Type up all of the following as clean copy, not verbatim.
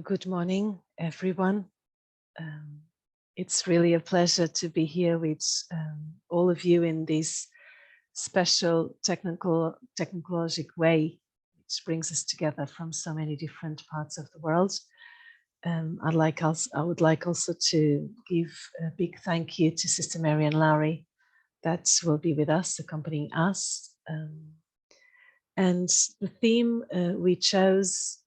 Good morning, everyone. It's really a pleasure to be here with all of you in this special technologic way, which brings us together from so many different parts of the world. I would like also to give a big thank you to Sister Marianne Lowry that will be with us, accompanying us. And the theme we chose,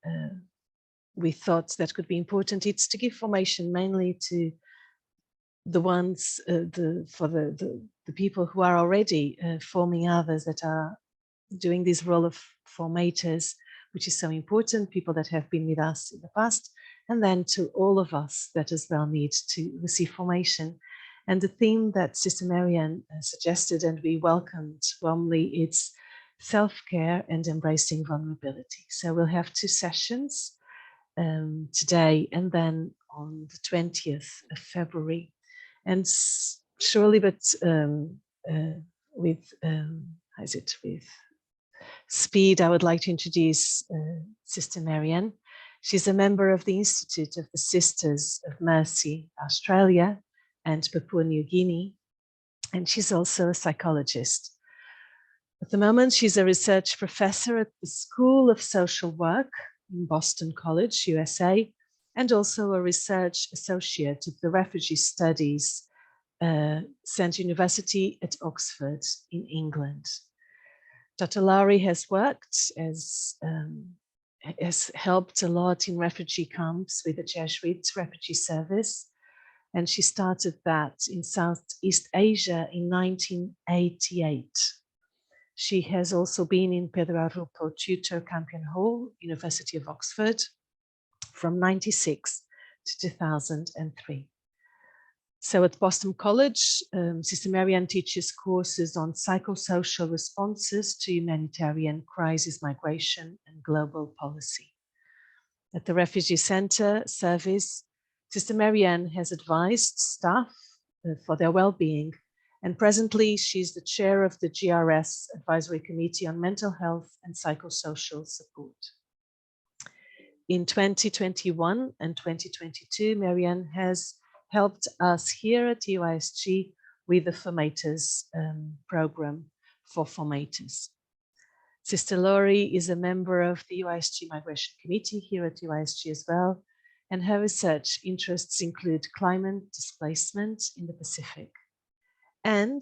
we thought that could be important. It's to give formation mainly to the ones, for the people who are already forming others, that are doing this role of formators, which is so important, people that have been with us in the past, and then to all of us that as well need to receive formation. And the theme that Sister Marianne suggested and we welcomed warmly, it's self-care and embracing vulnerability. So we'll have 2 sessions today and then on the 20th of February. And surely, but with speed, I would like to introduce Sister Marianne. She's a member of the Institute of the Sisters of Mercy, Australia and Papua New Guinea, and she's also a psychologist. At the moment, she's a research professor at the School of Social Work in Boston College, USA, and also a research associate at the Refugee Studies Centre University at Oxford in England. Dr. Lowry has worked has helped a lot in refugee camps with the Jesuit Refugee Service, and she started that in Southeast Asia in 1988. She has also been in Pedro Arrupo Tutor Campion Hall, University of Oxford, from 1996 to 2003. So at Boston College, Sister Marianne teaches courses on psychosocial responses to humanitarian crisis, migration, and global policy. At the Refugee Center service, Sister Marianne has advised staff for their well-being, and presently she's the chair of the GRS Advisory Committee on Mental Health and Psychosocial Support. In 2021 and 2022, Marianne has helped us here at UISG with the Formators program for formators. Sister Lowry is a member of the UISG Migration Committee here at UISG as well, and her research interests include climate displacement in the Pacific. And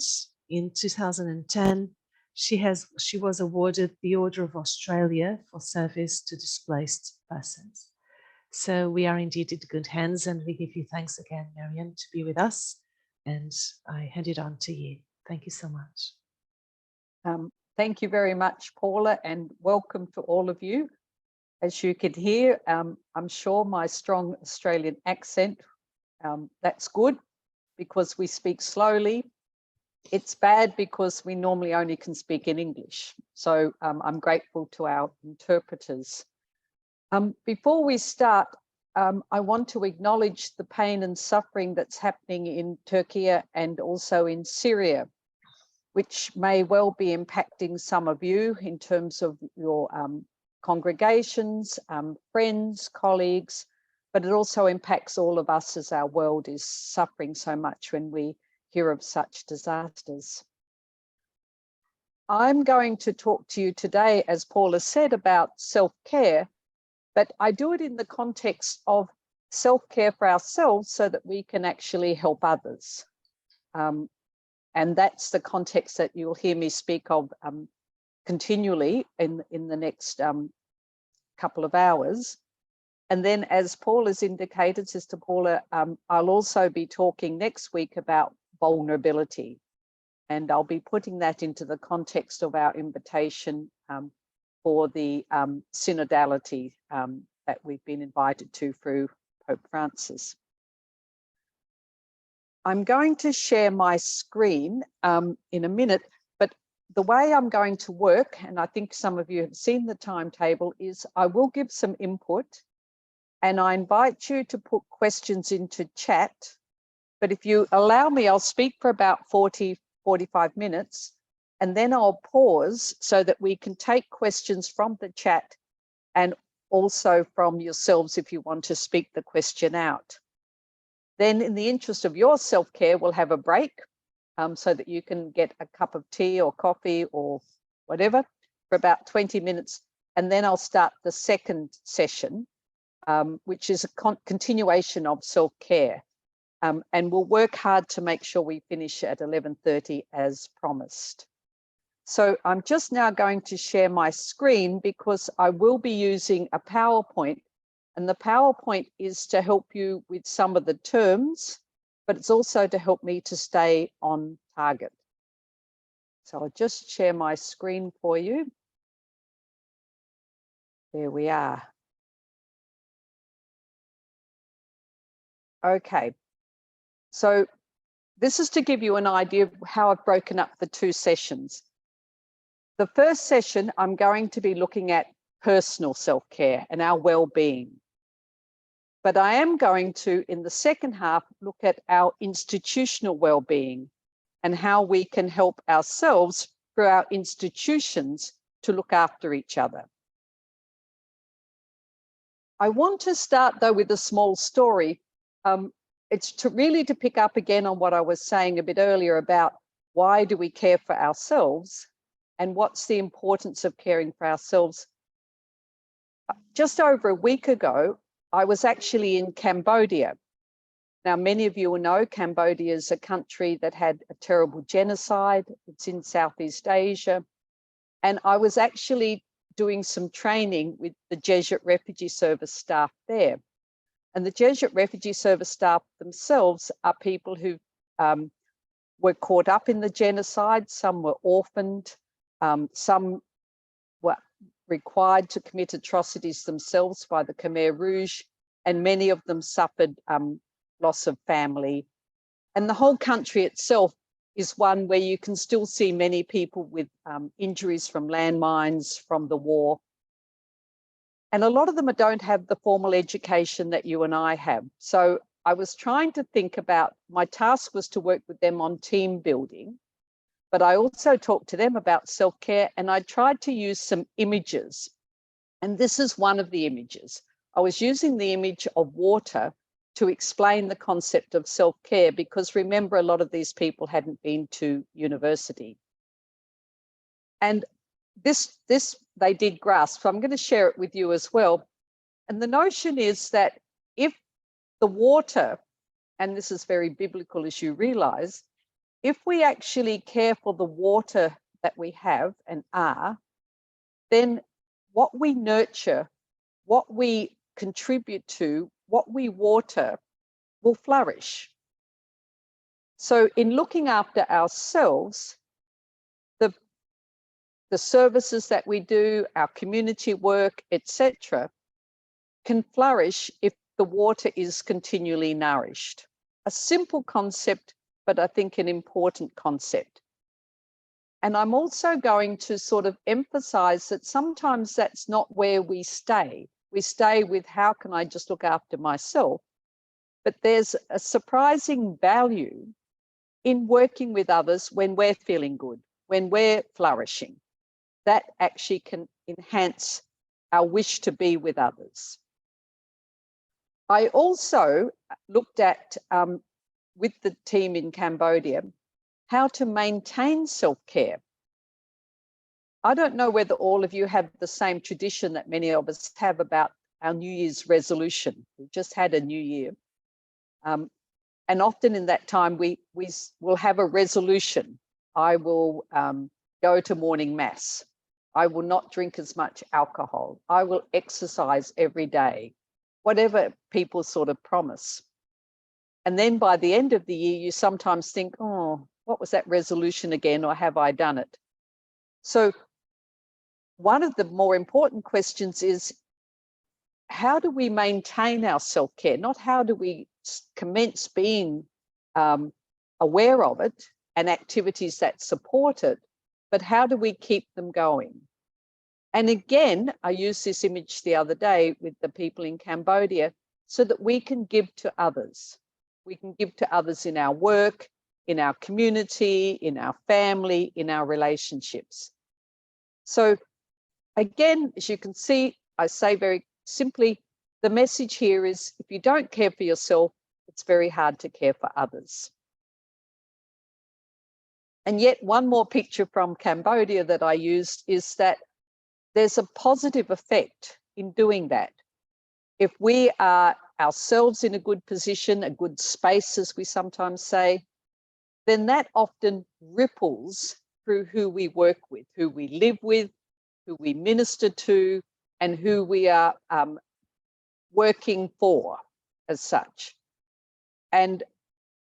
in 2010, she was awarded the Order of Australia for service to displaced persons. So we are indeed in good hands, and we give you thanks again, Marianne, to be with us. And I hand it on to you. Thank you so much. Thank you very much, Paula, and welcome to all of you. As you can hear, I'm sure my strong Australian accent, that's good because we speak slowly. It's bad because we normally only can speak in English. So I'm grateful to our interpreters. Before we start, I want to acknowledge the pain and suffering that's happening in Turkey and also in Syria, which may well be impacting some of you in terms of your congregations, friends, colleagues, but it also impacts all of us as our world is suffering so much when we hear of such disasters. I'm going to talk to you today, as Paula said, about self-care, but I do it in the context of self-care for ourselves so that we can actually help others. And that's the context that you'll hear me speak of continually in the next couple of hours. And then, as Paula has indicated, Sister Paula, I'll also be talking next week about vulnerability. And I'll be putting that into the context of our invitation for the synodality that we've been invited to through Pope Francis. I'm going to share my screen in a minute, but the way I'm going to work, and I think some of you have seen the timetable, is I will give some input and I invite you to put questions into chat. But if you allow me, I'll speak for about 40-45 minutes, and then I'll pause so that we can take questions from the chat and also from yourselves if you want to speak the question out. Then in the interest of your self-care, we'll have a break so that you can get a cup of tea or coffee or whatever for about 20 minutes. And then I'll start the second session, which is a continuation of self-care. And we'll work hard to make sure we finish at 11:30 as promised. So I'm just now going to share my screen because I will be using a PowerPoint, and the PowerPoint is to help you with some of the terms, but it's also to help me to stay on target. So I'll just share my screen for you. There we are. Okay. So this is to give you an idea of how I've broken up the two sessions. The first session, I'm going to be looking at personal self-care and our well-being. But I am going to, in the second half, look at our institutional well-being and how we can help ourselves through our institutions to look after each other. I want to start, though, with a small story. It's really to pick up again on what I was saying a bit earlier about why do we care for ourselves and what's the importance of caring for ourselves. Just over a week ago, I was actually in Cambodia. Now, many of you will know Cambodia is a country that had a terrible genocide. It's in Southeast Asia. And I was actually doing some training with the Jesuit Refugee Service staff there. And the Jesuit Refugee Service staff themselves are people who were caught up in the genocide. Some were orphaned. Some were required to commit atrocities themselves by the Khmer Rouge, and many of them suffered loss of family. And the whole country itself is one where you can still see many people with injuries from landmines, from the war. And a lot of them don't have the formal education that you and I have. So I was trying to think about, my task was to work with them on team building, but I also talked to them about self-care, and I tried to use some images. And this is one of the images. I was using the image of water to explain the concept of self-care, because remember, a lot of these people hadn't been to university. And this they did grasp, so I'm going to share it with you as well. And the notion is that if the water, and this is very biblical as you realize, if we actually care for the water that we have and are, then what we nurture, what we contribute to, what we water will flourish. So in looking after ourselves, the services that we do, our community work, etc., can flourish if the water is continually nourished. A simple concept, but I think an important concept. And I'm also going to sort of emphasize that sometimes that's not where we stay. We stay with, how can I just look after myself? But there's a surprising value in working with others when we're feeling good, when we're flourishing. That actually can enhance our wish to be with others. I also looked at, with the team in Cambodia, how to maintain self-care. I don't know whether all of you have the same tradition that many of us have about our New Year's resolution. We've just had a new year. And often in that time, we will have a resolution. I will go to morning mass. I will not drink as much alcohol. I will exercise every day, whatever people sort of promise. And then by the end of the year, you sometimes think, oh, what was that resolution again, or have I done it? So one of the more important questions is, how do we maintain our self-care? Not how do we commence being aware of it and activities that support it, but how do we keep them going? And again, I used this image the other day with the people in Cambodia so that we can give to others. We can give to others in our work, in our community, in our family, in our relationships. So again, as you can see, I say very simply the message here is if you don't care for yourself, it's very hard to care for others. And yet one more picture from Cambodia that I used is that there's a positive effect in doing that. If we are ourselves in a good position, a good space, as we sometimes say, then that often ripples through who we work with, who we live with, who we minister to, and who we are working for as such. And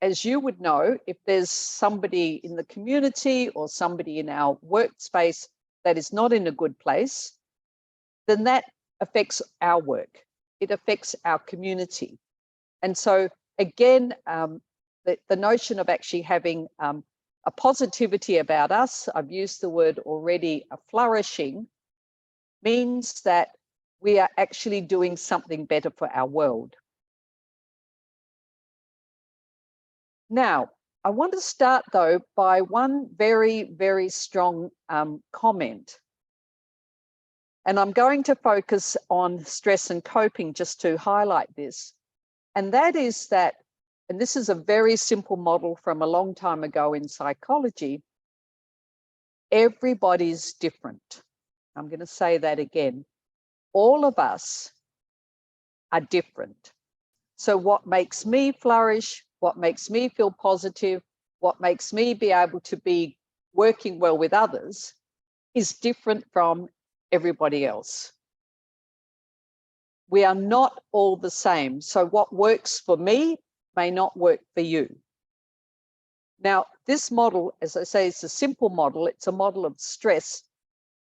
as you would know, if there's somebody in the community or somebody in our workspace that is not in a good place, then that affects our work. It affects our community. And so again, the notion of actually having a positivity about us, I've used the word already, a flourishing, means that we are actually doing something better for our world. Now, I want to start though by one very, very strong comment. And I'm going to focus on stress and coping just to highlight this. And that is that, and this is a very simple model from a long time ago in psychology, everybody's different. I'm going to say that again. All of us are different. So what makes me flourish, what makes me feel positive, what makes me be able to be working well with others is different from everybody else. We are not all the same. So what works for me may not work for you. Now, this model, as I say, is a simple model. It's a model of stress,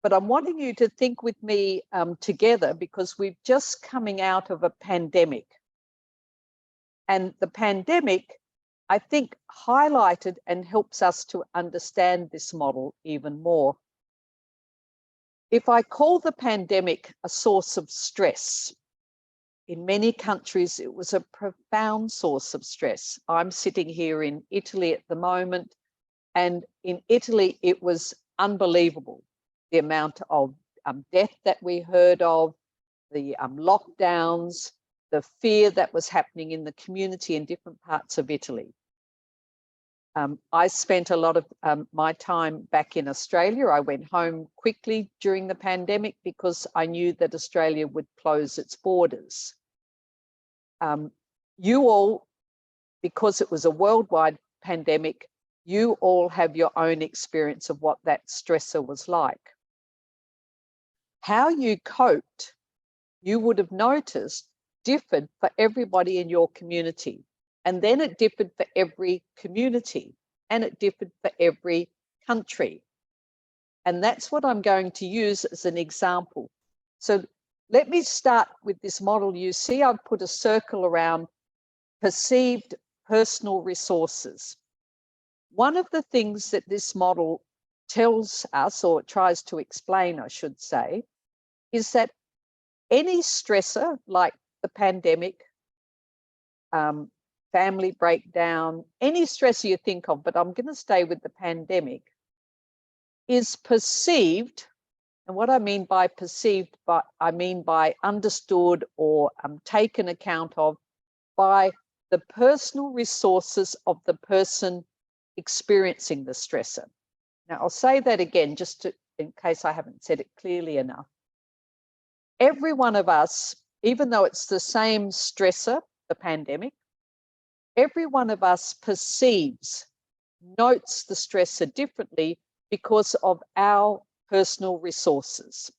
but I'm wanting you to think with me together because we're just coming out of a pandemic. And the pandemic, I think, highlighted and helps us to understand this model even more. If I call the pandemic a source of stress, in many countries, it was a profound source of stress. I'm sitting here in Italy at the moment, and in Italy, it was unbelievable, the amount of death that we heard of, the lockdowns, the fear that was happening in the community in different parts of Italy. I spent a lot of my time back in Australia. I went home quickly during the pandemic because I knew that Australia would close its borders. You all, because it was a worldwide pandemic, you all have your own experience of what that stressor was like. How you coped, you would have noticed, differed for everybody in your community. And then it differed for every community, and it differed for every country. And that's what I'm going to use as an example. So let me start with this model. You see, I've put a circle around perceived personal resources. One of the things that this model tells us, or tries to explain, I should say, is that any stressor like the pandemic, family breakdown, any stressor you think of, but I'm going to stay with the pandemic, is perceived. And what I mean by perceived, I mean by understood or taken account of by the personal resources of the person experiencing the stressor. Now, I'll say that again, just in case I haven't said it clearly enough. Every one of us, even though it's the same stressor, the pandemic, every one of us perceives, notes the stressor differently because of our personal resources.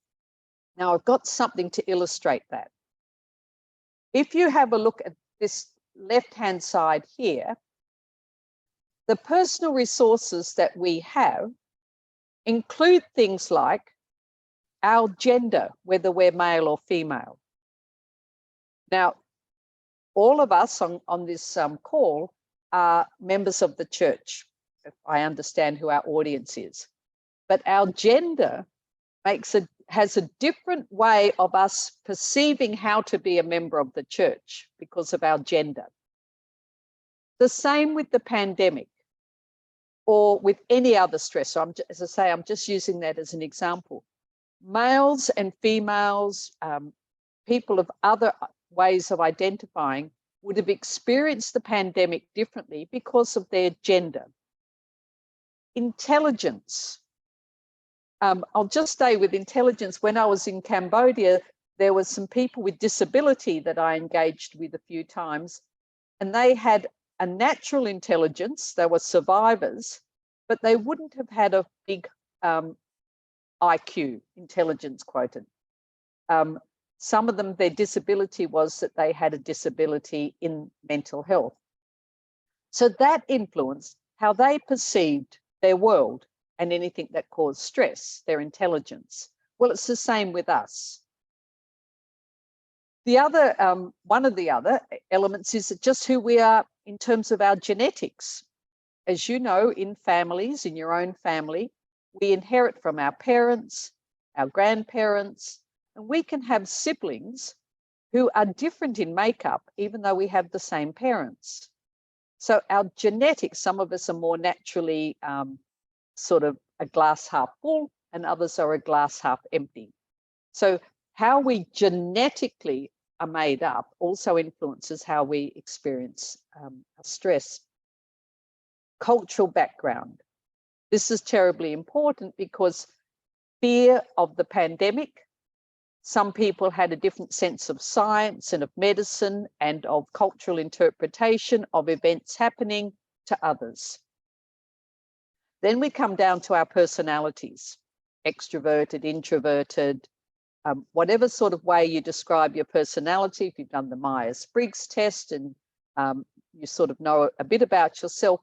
Now, I've got something to illustrate that. If you have a look at this left-hand side here, the personal resources that we have include things like our gender, whether we're male or female. Now, all of us on this call are members of the church, if I understand who our audience is. But our gender has a different way of us perceiving how to be a member of the church because of our gender. The same with the pandemic or with any other stressor. As I say, I'm just using that as an example. Males and females, people of other ways of identifying would have experienced the pandemic differently because of their gender. Intelligence. I'll just stay with intelligence. When I was in Cambodia, there were some people with disability that I engaged with a few times, and they had a natural intelligence. They were survivors, but they wouldn't have had a big IQ, intelligence quotient. Some of them, their disability was that they had a disability in mental health. So that influenced how they perceived their world and anything that caused stress, their intelligence. Well, it's the same with us. The other, one of the other elements is just who we are in terms of our genetics. As you know, in families, in your own family, we inherit from our parents, our grandparents, and we can have siblings who are different in makeup, even though we have the same parents. So our genetics, some of us are more naturally sort of a glass half full, and others are a glass half empty. So how we genetically are made up also influences how we experience stress. Cultural background. This is terribly important because fear of the pandemic. Some people had a different sense of science and of medicine and of cultural interpretation of events happening to others. Then we come down to our personalities, extroverted, introverted, whatever sort of way you describe your personality. If you've done the Myers-Briggs test and you sort of know a bit about yourself,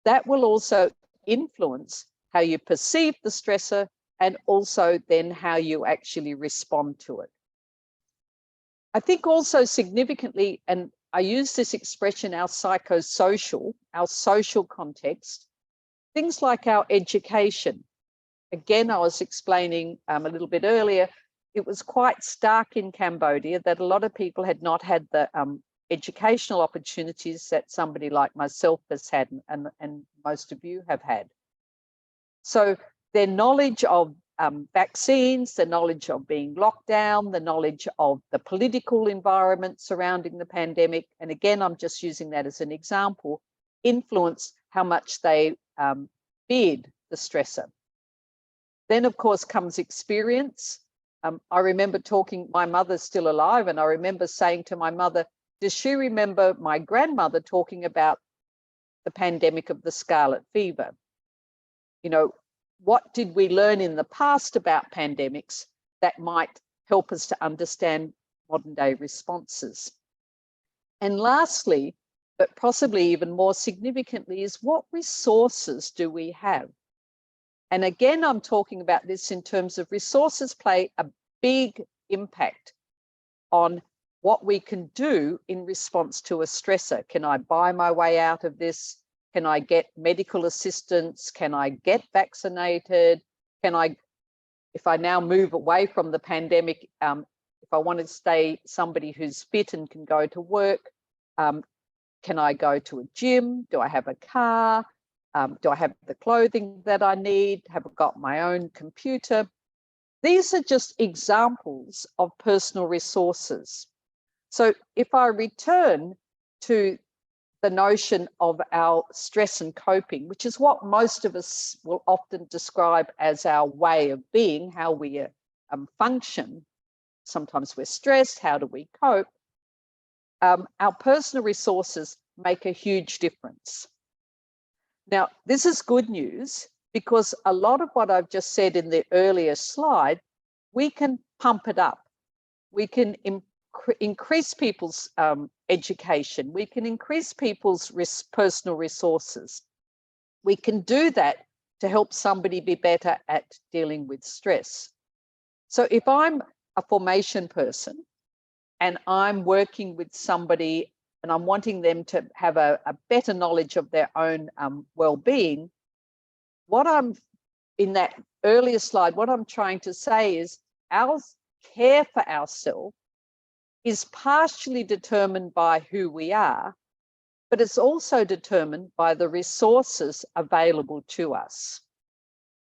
that will also influence how you perceive the stressor and also then how you actually respond to it. I think also significantly, and I use this expression, our psychosocial, our social context, things like our education. Again, I was explaining a little bit earlier, it was quite stark in Cambodia that a lot of people had not had the educational opportunities that somebody like myself has had and most of you have had. So their knowledge of vaccines, the knowledge of being locked down, the knowledge of the political environment surrounding the pandemic, and again, I'm just using that as an example, influenced how much they feared the stressor. Then, of course, comes experience. I remember talking, my mother's still alive, and I remember saying to my mother, does she remember my grandmother talking about the pandemic of the scarlet fever? You know, what did we learn in the past about pandemics that might help us to understand modern day responses? And lastly, but possibly even more significantly, is what resources do we have? And again, I'm talking about this in terms of resources play a big impact on what we can do in response to a stressor. Can I buy my way out of this? Can I get medical assistance? Can I get vaccinated? Can I, if I now move away from the pandemic, if I want to stay somebody who's fit and can go to work, can I go to a gym? Do I have a car? Do I have the clothing that I need? Have I got my own computer? These are just examples of personal resources. So if I return to the notion of our stress and coping, which is what most of us will often describe as our way of being, how we function. Sometimes we're stressed, how do we cope? Our personal resources make a huge difference. Now, this is good news because a lot of what I've just said in the earlier slide, we can pump it up. We can increase people's education. We can increase people's personal resources. We can do that to help somebody be better at dealing with stress. So if I'm a formation person and I'm working with somebody and I'm wanting them to have a better knowledge of their own well-being, what I'm, in that earlier slide, what I'm trying to say is our care for ourselves is partially determined by who we are, but it's also determined by the resources available to us.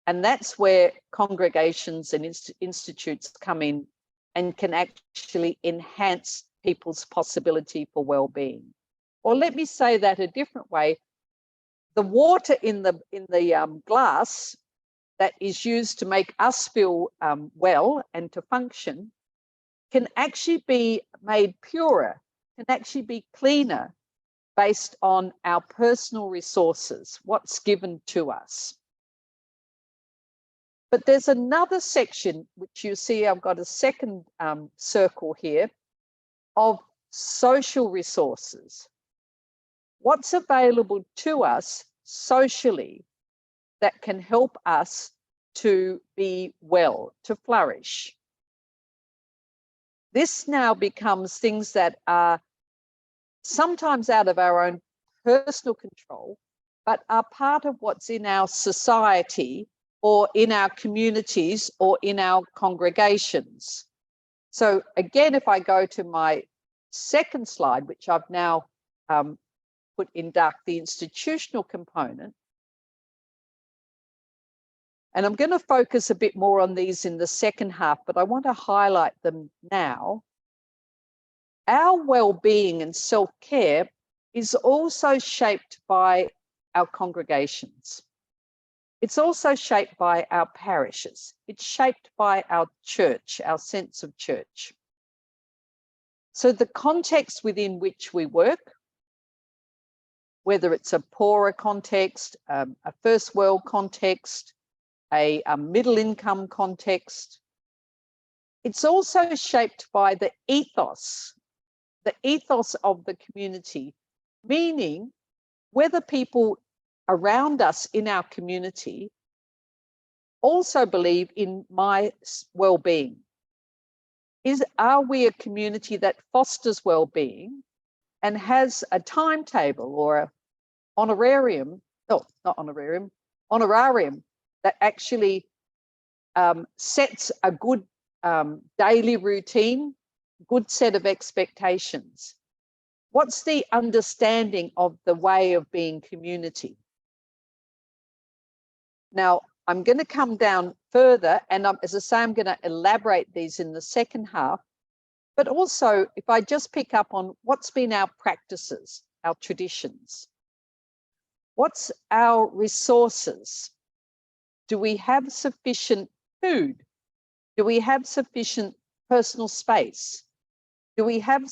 And that's where congregations and institutes come in and can actually enhance people's possibility for well-being. Or let me say that a different way. The water in the glass that is used to make us feel well and to function can actually be made purer, can actually be cleaner based on our personal resources, what's given to us. But there's another section, which you see I've got a second circle here, of social resources. What's available to us socially that can help us to be well, to flourish. This now becomes things that are sometimes out of our own personal control, but are part of what's in our society or in our communities or in our congregations. So again, if I go to my second slide, which I've now put in dark, the institutional component, and I'm going to focus a bit more on these in the second half, but I want to highlight them now. Our well-being and self-care is also shaped by our congregations. It's also shaped by our parishes. It's shaped by our church, our sense of church. So the context within which we work, whether it's a poorer context, a first world context, a middle income context, it's also shaped by the ethos of the community, meaning whether people around us in our community also believe in my well-being. Are we a community that fosters well-being and has a timetable or a honorarium that actually sets a good daily routine, good set of expectations? What's the understanding of the way of being community? Now, I'm going to come down further, and as I say, I'm going to elaborate these in the second half. But also, if I just pick up on what's been our practices, our traditions, what's our resources? Do we have sufficient food? Do we have sufficient personal space? Do we have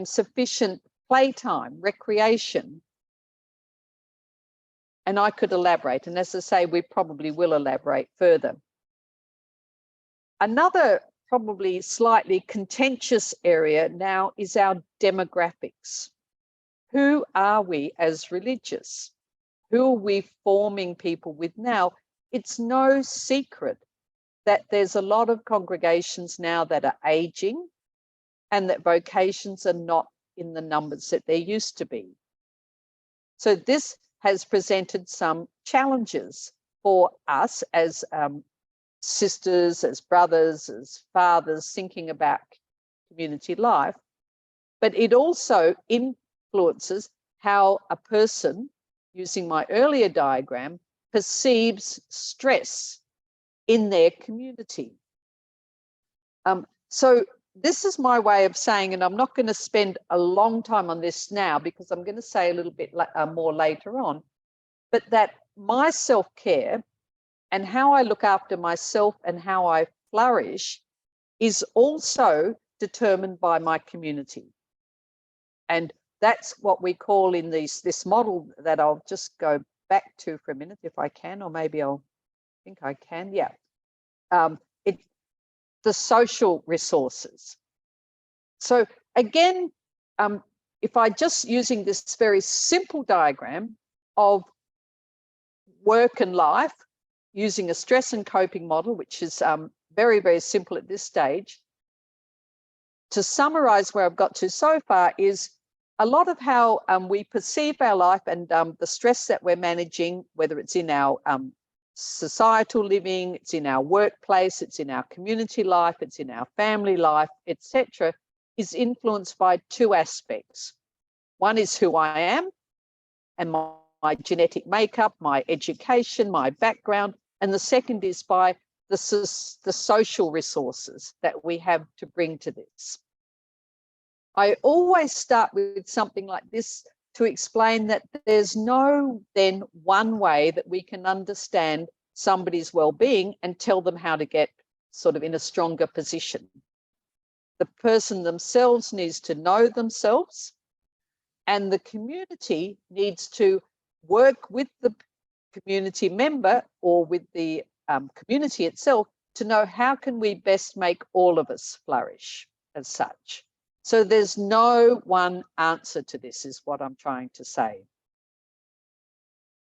sufficient playtime, recreation? And I could elaborate, and as I say, we probably will elaborate further. Another probably slightly contentious area now is our demographics. Who are we as religious? Who are we forming people with now? It's no secret that there's a lot of congregations now that are aging and that vocations are not in the numbers that there used to be. So this has presented some challenges for us as sisters, as brothers, as fathers thinking about community life, but it also influences how a person, using my earlier diagram, perceives stress in their community. So this is my way of saying, and I'm not going to spend a long time on this now because I'm going to say a little bit more later on, but that my self-care and how I look after myself and how I flourish is also determined by my community. And that's what we call in this model that I'll just go back to for a minute if I can, or maybe I think I can, yeah. The social resources. So again, if I just using this very simple diagram of work and life, using a stress and coping model, which is very, very simple at this stage, to summarize where I've got to so far is a lot of how we perceive our life and the stress that we're managing, whether it's in our societal living, it's in our workplace, it's in our community life, it's in our family life, etc., is influenced by two aspects. One is who I am and my genetic makeup, my education, my background, and the second is by the social resources that we have to bring to this. I always start with something like this to explain that there's no then one way that we can understand somebody's well-being and tell them how to get sort of in a stronger position. The person themselves needs to know themselves, and the community needs to work with the community member or with the community itself to know how can we best make all of us flourish as such. So there's no one answer to this, is what I'm trying to say.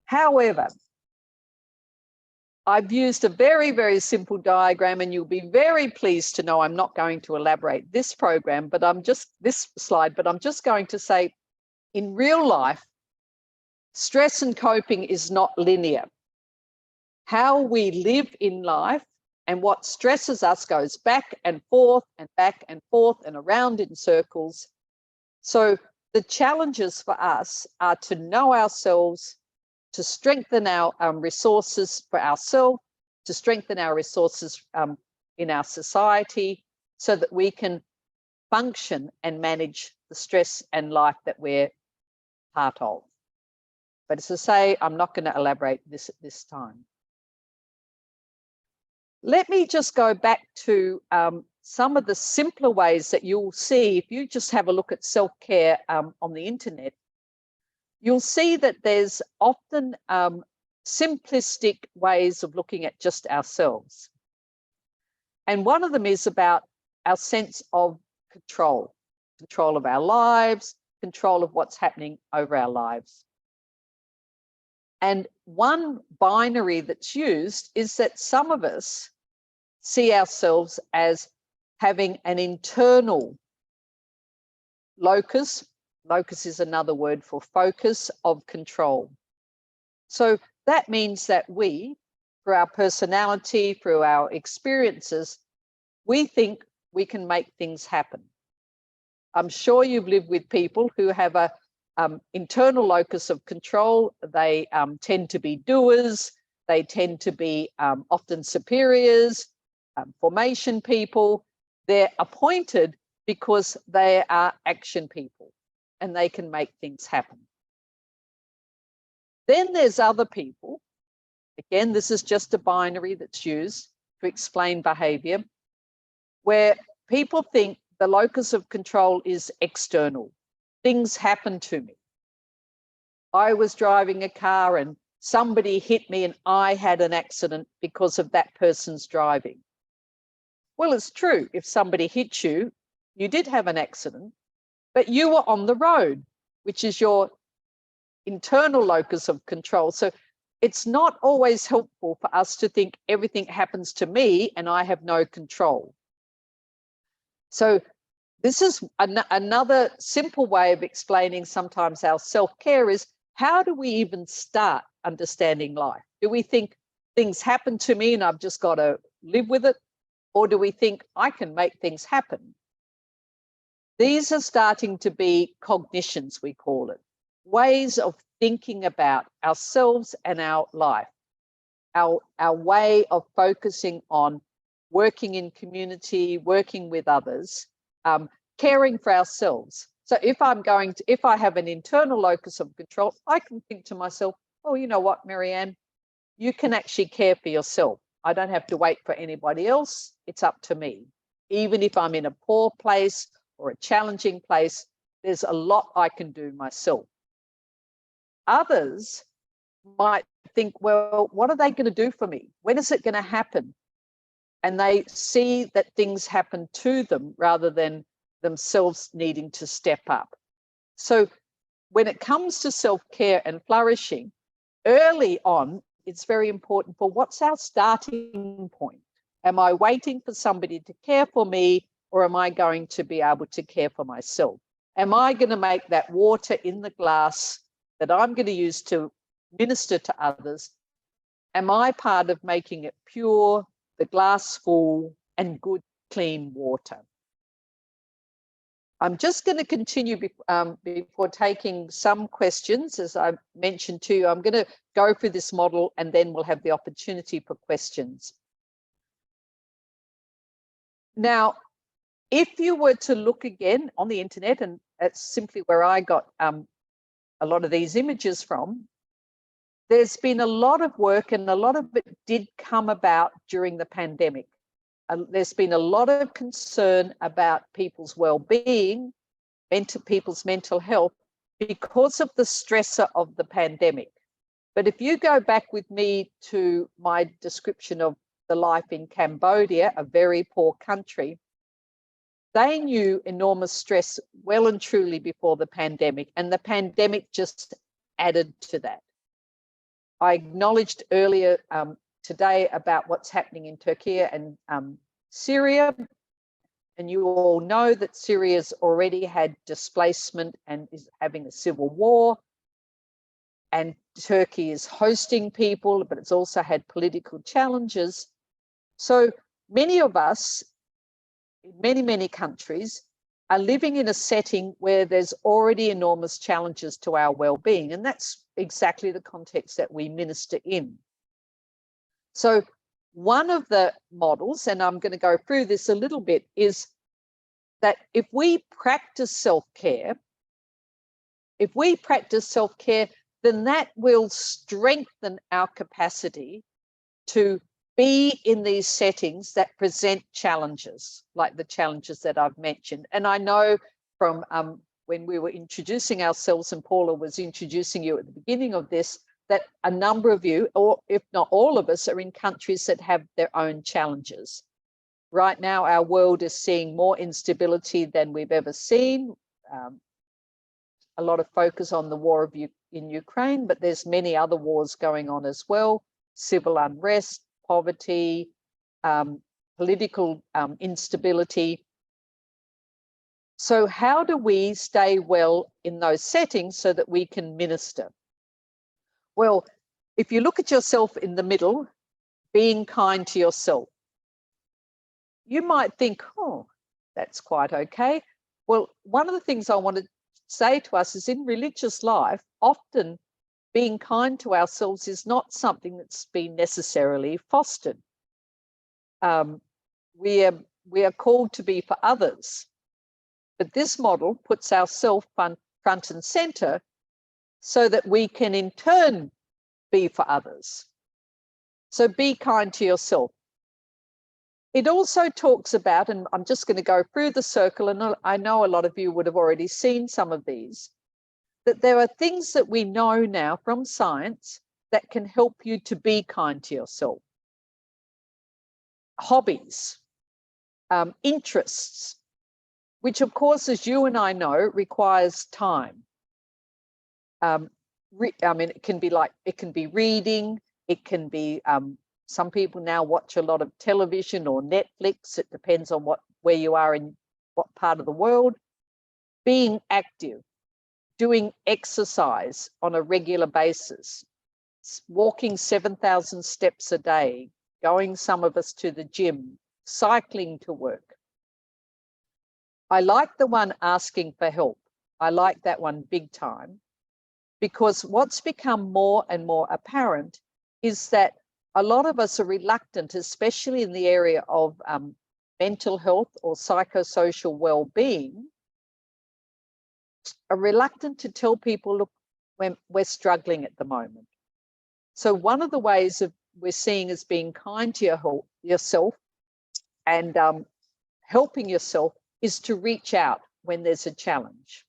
However, I've used a very, very simple diagram, and you'll be very pleased to know I'm not going to elaborate this program, but this slide, but I'm just going to say, in real life, stress and coping is not linear. How we live in life and what stresses us goes back and forth and around in circles. So the challenges for us are to know ourselves, to strengthen our resources for ourselves, to strengthen our resources in our society, so that we can function and manage the stress and life that we're part of. But as I say, I'm not going to elaborate this at this time. Let me just go back to some of the simpler ways that you'll see if you just have a look at self-care on the internet. You'll see that there's often simplistic ways of looking at just ourselves. And one of them is about our sense of control of our lives, control of what's happening over our lives. And one binary that's used is that some of us see ourselves as having an internal locus. Locus is another word for focus of control. So that means that we, through our personality, through our experiences, we think we can make things happen. I'm sure you've lived with people who have a internal locus of control. They tend to be doers. They tend to be often superiors, formation people. They're appointed because they are action people and they can make things happen. Then there's other people. Again, this is just a binary that's used to explain behavior, where people think the locus of control is external. Things happen to me. I was driving a car and somebody hit me and I had an accident because of that person's driving. Well, it's true. If somebody hit you, you did have an accident, but you were on the road, which is your internal locus of control. So it's not always helpful for us to think everything happens to me and I have no control. So this is another simple way of explaining sometimes our self-care is, how do we even start understanding life? Do we think things happen to me and I've just got to live with it? Or do we think I can make things happen? These are starting to be cognitions, we call it, ways of thinking about ourselves and our life, our way of focusing on working in community, working with others, caring for ourselves. So if I have an internal locus of control, I can think to myself, oh, you know what, Marianne, you can actually care for yourself. I don't have to wait for anybody else. It's up to me. Even if I'm in a poor place or a challenging place, there's a lot I can do myself. Others might think, well, what are they going to do for me? When is it going to happen? And they see that things happen to them rather than themselves needing to step up. So when it comes to self-care and flourishing, early on, it's very important for what's our starting point? Am I waiting for somebody to care for me, or am I going to be able to care for myself? Am I going to make that water in the glass that I'm going to use to minister to others? Am I part of making it pure, the glass full, and good, clean water? I'm just going to continue before taking some questions. As I mentioned to you, I'm going to go through this model and then we'll have the opportunity for questions. Now, if you were to look again on the internet, and that's simply where I got a lot of these images from, there's been a lot of work, and a lot of it did come about during the pandemic. There's been a lot of concern about people's well-being, people's mental health, because of the stressor of the pandemic. But if you go back with me to my description of the life in Cambodia, a very poor country, they knew enormous stress well and truly before the pandemic, and the pandemic just added to that. I acknowledged earlier today about what's happening in Turkey and Syria, and you all know that Syria's already had displacement and is having a civil war, and Turkey is hosting people, but it's also had political challenges. So many of us in many countries are living in a setting where there's already enormous challenges to our well-being, and that's exactly the context that we minister in. So one of the models, and I'm going to go through this a little bit, is that if we practice self-care, then that will strengthen our capacity to be in these settings that present challenges, like the challenges that I've mentioned. And I know from when we were introducing ourselves, and Paula was introducing you at the beginning of this, that a number of you, or if not all of us, are in countries that have their own challenges. Right now, our world is seeing more instability than we've ever seen. A lot of focus on the war in Ukraine, but there's many other wars going on as well. Civil unrest, poverty, political instability. So how do we stay well in those settings so that we can minister? Well, if you look at yourself in the middle, being kind to yourself, you might think, oh, that's quite okay. Well, one of the things I want to say to us is, in religious life, often being kind to ourselves is not something that's been necessarily fostered. We are called to be for others, but this model puts ourselves front and center so that we can in turn be for others. So be kind to yourself. It also talks about, and I'm just going to go through the circle, and I know a lot of you would have already seen some of these, that there are things that we know now from science that can help you to be kind to yourself. Hobbies, interests, which of course, as you and I know, requires time. I mean, it can be reading, it can be, some people now watch a lot of television or Netflix. It depends on where you are in what part of the world. Being active, doing exercise on a regular basis, walking 7,000 steps a day, going, some of us, to the gym, cycling to work. I like the one asking for help. I like that one big time, because what's become more and more apparent is that a lot of us are reluctant, especially in the area of mental health or psychosocial well-being, are reluctant to tell people, look, we're struggling at the moment. So one of the ways we're seeing as being kind to yourself and helping yourself is to reach out when there's a challenge.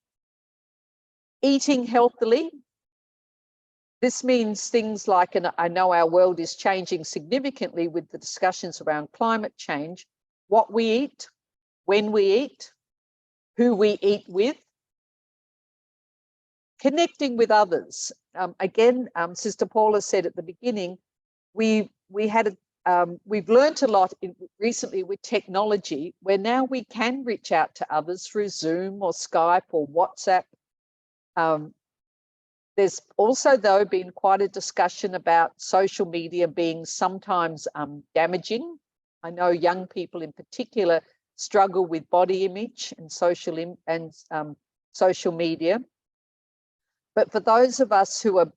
Eating healthily. This means things like, and I know our world is changing significantly with the discussions around climate change, what we eat, when we eat, who we eat with, connecting with others. Again, Sister Paula said at the beginning, we've learned a lot recently with technology, where now we can reach out to others through Zoom or Skype or WhatsApp. There's also, though, been quite a discussion about social media being sometimes damaging. I know young people in particular struggle with body image and social media. But for those of us who are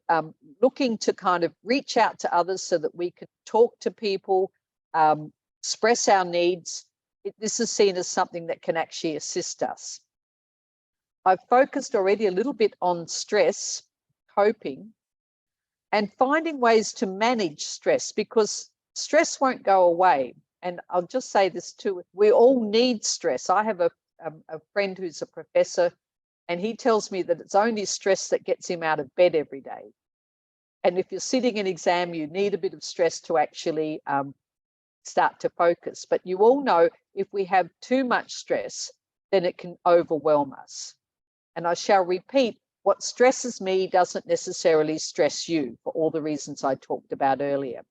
looking to kind of reach out to others so that we can talk to people, express our needs, this is seen as something that can actually assist us. I've focused already a little bit on stress, coping, and finding ways to manage stress, because stress won't go away. And I'll just say this too, we all need stress. I have a friend who's a professor, and he tells me that it's only stress that gets him out of bed every day. And if you're sitting an exam, you need a bit of stress to actually start to focus. But you all know if we have too much stress, then it can overwhelm us. And I shall repeat, what stresses me doesn't necessarily stress you, for all the reasons I talked about earlier.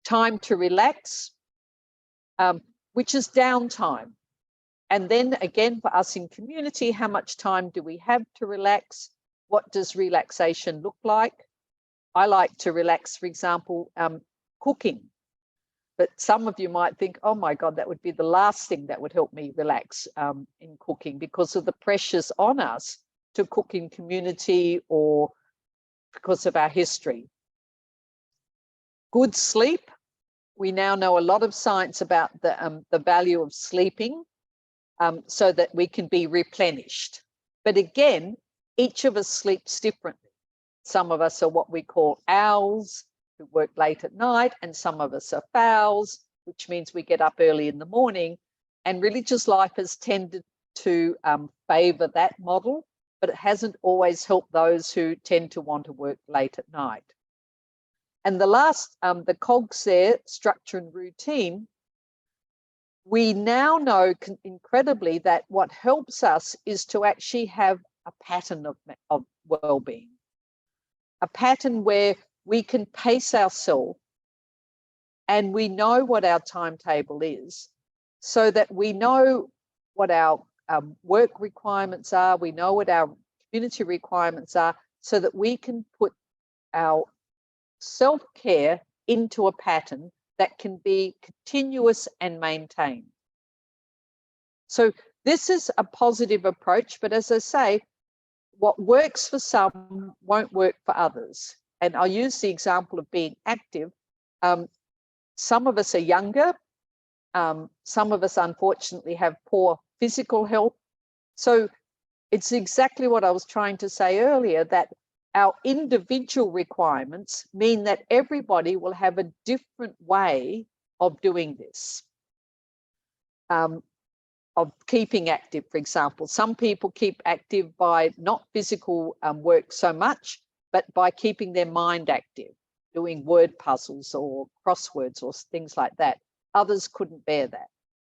Time to relax, which is downtime. And then again, for us in community, how much time do we have to relax? What does relaxation look like? I like to relax, for example, cooking. But some of you might think, oh my God, that would be the last thing that would help me relax in cooking, because of the pressures on us to cook in community or because of our history. Good sleep. We now know a lot of science about the value of sleeping so that we can be replenished. But again, each of us sleeps differently. Some of us are what we call owls, who work late at night, and some of us are fowls, which means we get up early in the morning. And religious life has tended to favour that model, but it hasn't always helped those who tend to want to work late at night. And the last, the cogs there, structure and routine, we now know incredibly that what helps us is to actually have a pattern of well-being, a pattern where we can pace ourselves and we know what our timetable is, so that we know what our work requirements are, we know what our community requirements are, so that we can put our self-care into a pattern that can be continuous and maintained. So this is a positive approach, but as I say, what works for some won't work for others. And I'll use the example of being active. Some of us are younger. Some of us, unfortunately, have poor physical health. So it's exactly what I was trying to say earlier, that our individual requirements mean that everybody will have a different way of doing this, of keeping active, for example. Some people keep active by not physical work so much, but by keeping their mind active, doing word puzzles or crosswords or things like that. Others couldn't bear that.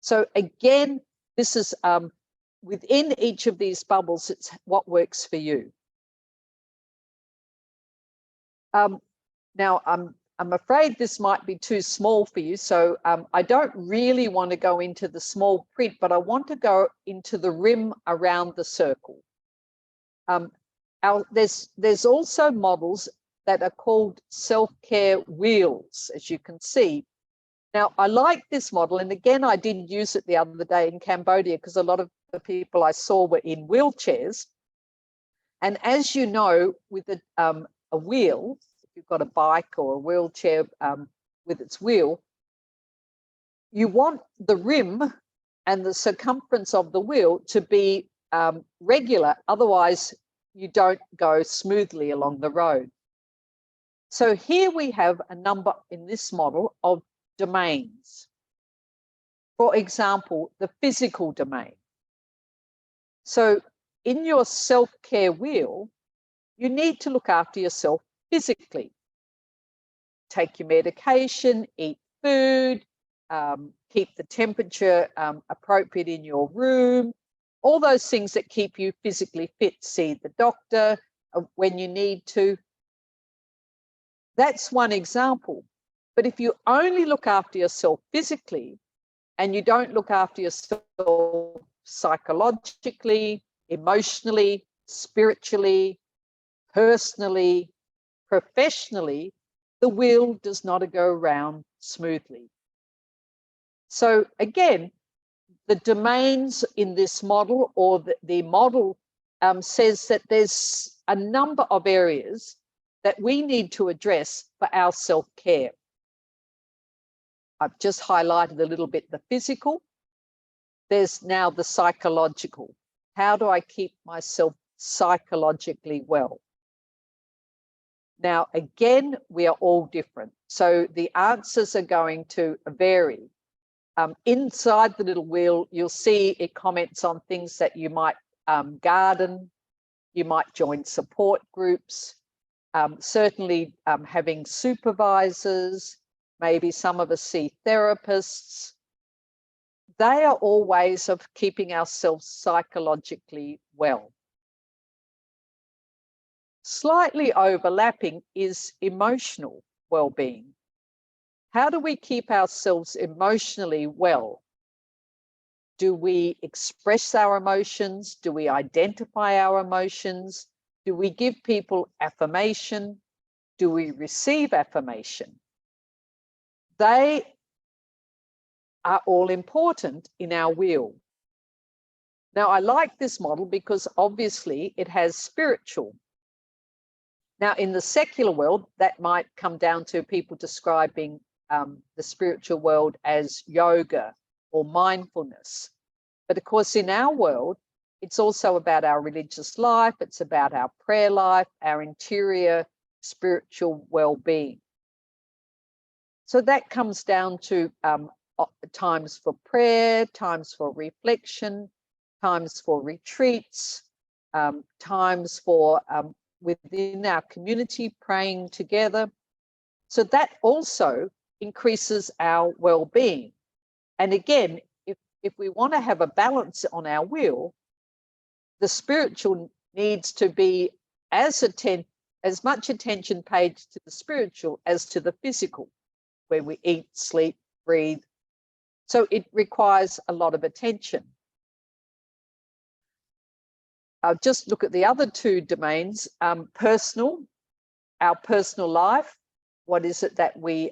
So again, this is within each of these bubbles, it's what works for you. Now, I'm afraid this might be too small for you, so I don't really want to go into the small print, but I want to go into the rim around the circle. There's also models that are called self-care wheels, as you can see. Now, I like this model, and again, I didn't use it the other day in Cambodia because a lot of the people I saw were in wheelchairs. And as you know, with a wheel, if you've got a bike or a wheelchair with its wheel, you want the rim and the circumference of the wheel to be regular, otherwise you don't go smoothly along the road. So here we have a number in this model of domains. For example, the physical domain. So in your self-care wheel, you need to look after yourself physically. Take your medication, eat food, keep the temperature appropriate in your room, all those things that keep you physically fit. See the doctor when you need to. That's one example. But if you only look after yourself physically and you don't look after yourself psychologically, emotionally, spiritually, personally, professionally, the wheel does not go around smoothly. So again, the domains in this model, or the model says that there's a number of areas that we need to address for our self-care. I've just highlighted a little bit the physical, there's now the psychological. How do I keep myself psychologically well? Now, again, we are all different. So the answers are going to vary. Inside the little wheel, you'll see it comments on things that you might garden, you might join support groups, certainly having supervisors, maybe some of us see therapists. They are all ways of keeping ourselves psychologically well. Slightly overlapping is emotional well-being. How do we keep ourselves emotionally well? Do we express our emotions? Do we identify our emotions? Do we give people affirmation? Do we receive affirmation? They are all important in our wheel. Now, I like this model because obviously it has spiritual. Now, in the secular world, that might come down to people describing the spiritual world as yoga or mindfulness. But of course, in our world, it's also about our religious life. It's about our prayer life, our interior spiritual well-being. So that comes down to times for prayer, times for reflection, times for retreats, times for within our community praying together. So that also increases our well-being. And again, if we want to have a balance on our wheel, the spiritual needs to be as much attention paid to the spiritual as to the physical, where we eat, sleep, breathe. So it requires a lot of attention. I'll just look at the other two domains, personal, our personal life. What is it that we,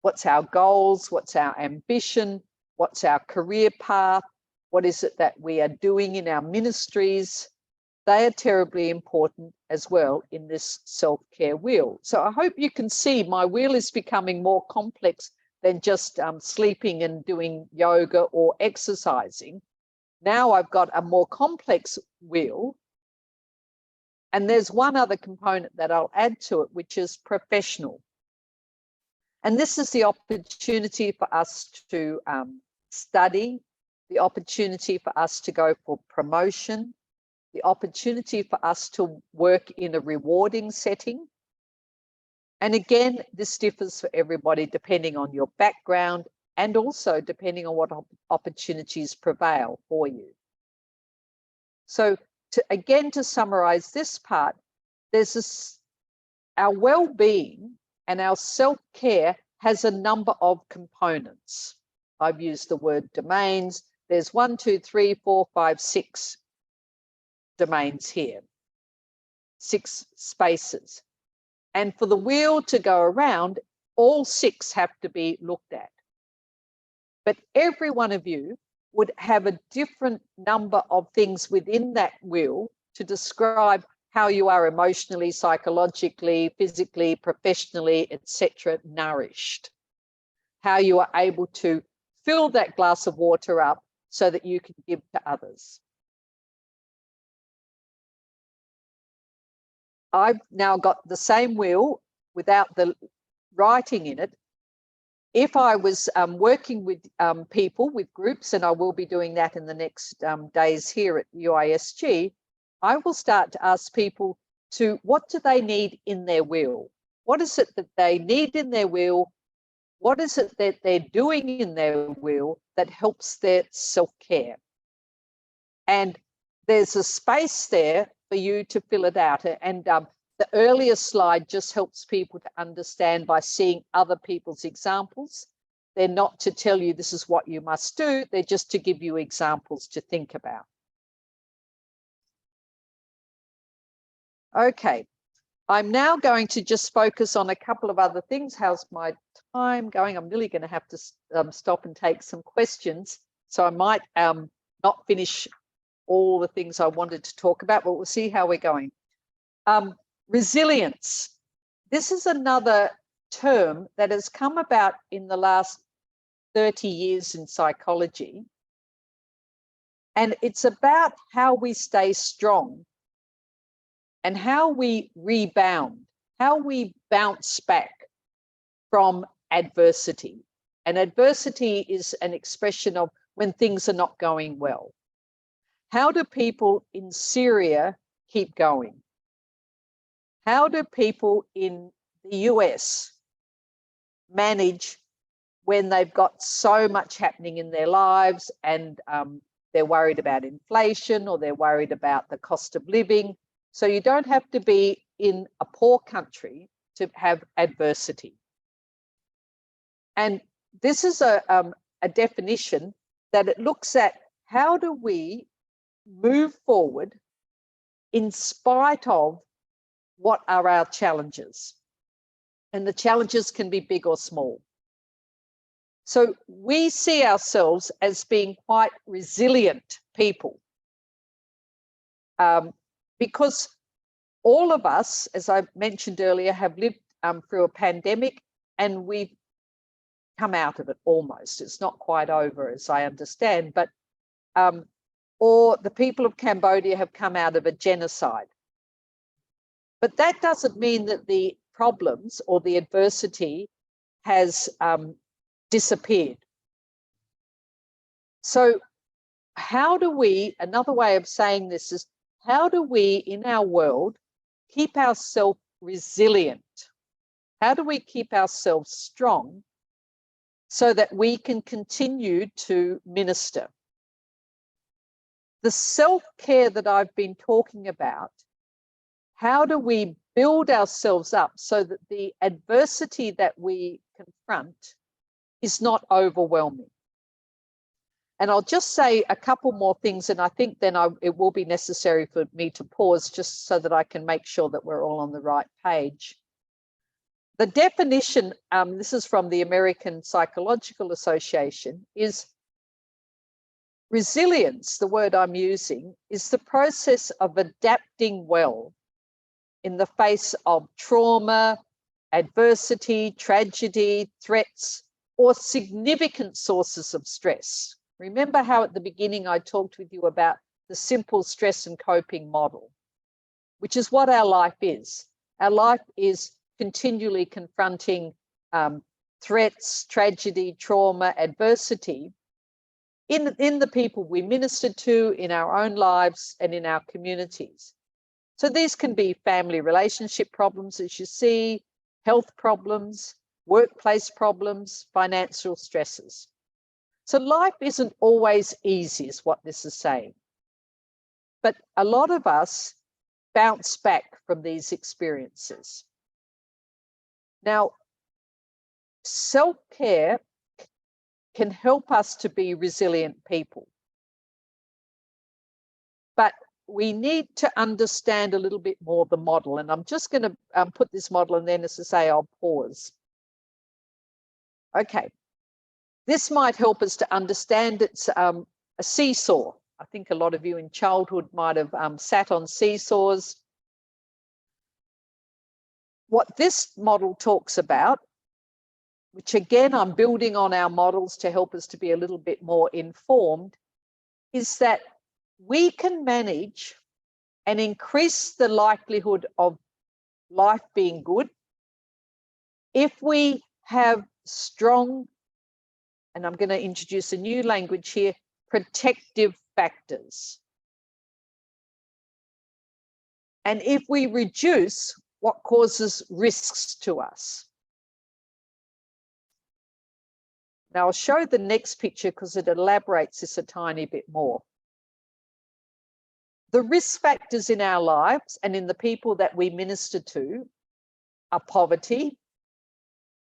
what's our goals? What's our ambition? What's our career path? What is it that we are doing in our ministries? They are terribly important as well in this self-care wheel. So I hope you can see my wheel is becoming more complex than just sleeping and doing yoga or exercising. Now I've got a more complex wheel. And there's one other component that I'll add to it, which is professional. And this is the opportunity for us to study, the opportunity for us to go for promotion, the opportunity for us to work in a rewarding setting. And again, this differs for everybody depending on your background and also depending on what opportunities prevail for you. So to summarize this part, there's this, our well-being and our self-care has a number of components. I've used the word domains. There's 1, 2, 3, 4, 5, 6 domains here, 6 spaces. And for the wheel to go around, all 6 have to be looked at. But every one of you would have a different number of things within that wheel to describe how you are emotionally, psychologically, physically, professionally, etc., nourished. How you are able to fill that glass of water up so that you can give to others. I've now got the same wheel without the writing in it. If I was working with people, with groups, and I will be doing that in the next days here at UISG, I will start to ask people to what do they need in their wheel? What is it that they need in their wheel? What is it that they're doing in their wheel that helps their self-care? And there's a space there for you to fill it out. And the earlier slide just helps people to understand by seeing other people's examples. They're not to tell you this is what you must do. They're just to give you examples to think about. Okay, I'm now going to just focus on a couple of other things. How's my time going? I'm really going to have to stop and take some questions. So I might not finish all the things I wanted to talk about, but we'll see how we're going. Resilience. This is another term that has come about in the last 30 years in psychology. And it's about how we stay strong and how we rebound, how we bounce back from adversity. And adversity is an expression of when things are not going well. How do people in Syria keep going? How do people in the US manage when they've got so much happening in their lives and they're worried about inflation or they're worried about the cost of living? So you don't have to be in a poor country to have adversity. And this is a definition that it looks at how do we move forward in spite of what are our challenges. And the challenges can be big or small. So we see ourselves as being quite resilient people because all of us, as I mentioned earlier, have lived through a pandemic and we've come out of it almost. It's not quite over, as I understand, but or the people of Cambodia have come out of a genocide. But that doesn't mean that the problems or the adversity has disappeared. So how do we, another way of saying this is, how do we in our world keep ourselves resilient? How do we keep ourselves strong so that we can continue to minister? The self-care that I've been talking about, how do we build ourselves up so that the adversity that we confront is not overwhelming? And I'll just say a couple more things, and I think then it will be necessary for me to pause just so that I can make sure that we're all on the right page. The definition, this is from the American Psychological Association, is resilience, the word I'm using, is the process of adapting well in the face of trauma, adversity, tragedy, threats, or significant sources of stress. Remember how at the beginning I talked with you about the simple stress and coping model, which is what our life is. Our life is continually confronting threats, tragedy, trauma, adversity in the people we minister to, in our own lives and in our communities. So these can be family relationship problems, as you see, health problems, workplace problems, financial stresses. So life isn't always easy, is what this is saying. But a lot of us bounce back from these experiences. Now, self-care can help us to be resilient people. But we need to understand a little bit more the model. And I'm just going to put this model, and then, as I say, I'll pause. Okay. This might help us to understand it's a seesaw. I think a lot of you in childhood might have sat on seesaws. What this model talks about, which again, I'm building on our models to help us to be a little bit more informed, is that we can manage and increase the likelihood of life being good if we have strong, and I'm going to introduce a new language here, protective factors. And if we reduce what causes risks to us. Now I'll show the next picture because it elaborates this a tiny bit more. The risk factors in our lives and in the people that we minister to are poverty,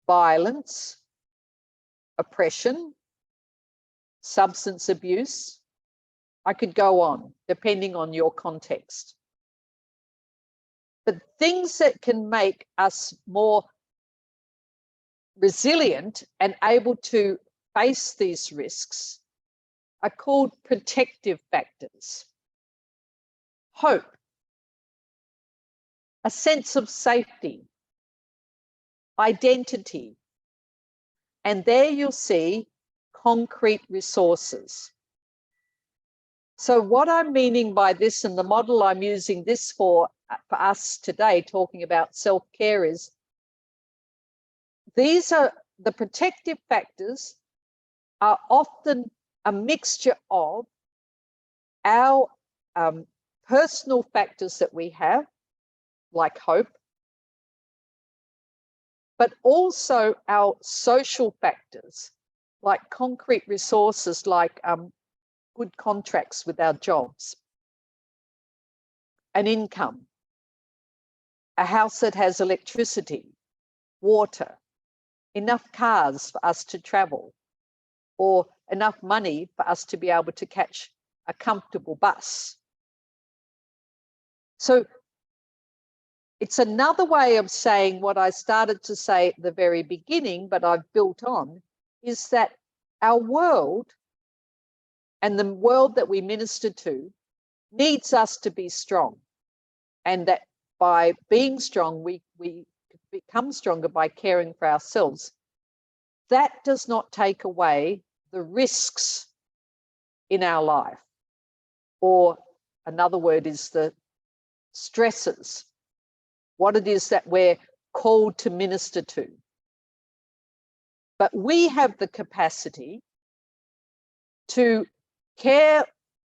violence, oppression, substance abuse. I could go on, depending on your context. But things that can make us more resilient and able to face these risks are called protective factors. Hope, a sense of safety, identity, and there you'll see concrete resources. So what I'm meaning by this, and the model I'm using this for us today, talking about self-care, is these are the protective factors are often a mixture of our personal factors that we have, like hope, but also our social factors, like concrete resources, like good contracts with our jobs, an income, a house that has electricity, water, enough cars for us to travel, or enough money for us to be able to catch a comfortable bus. So it's another way of saying what I started to say at the very beginning, but I've built on, is that our world and the world that we minister to needs us to be strong. And that by being strong, we become stronger by caring for ourselves. That does not take away the risks in our life, or another word is the stresses, what it is that we're called to minister to. But we have the capacity to care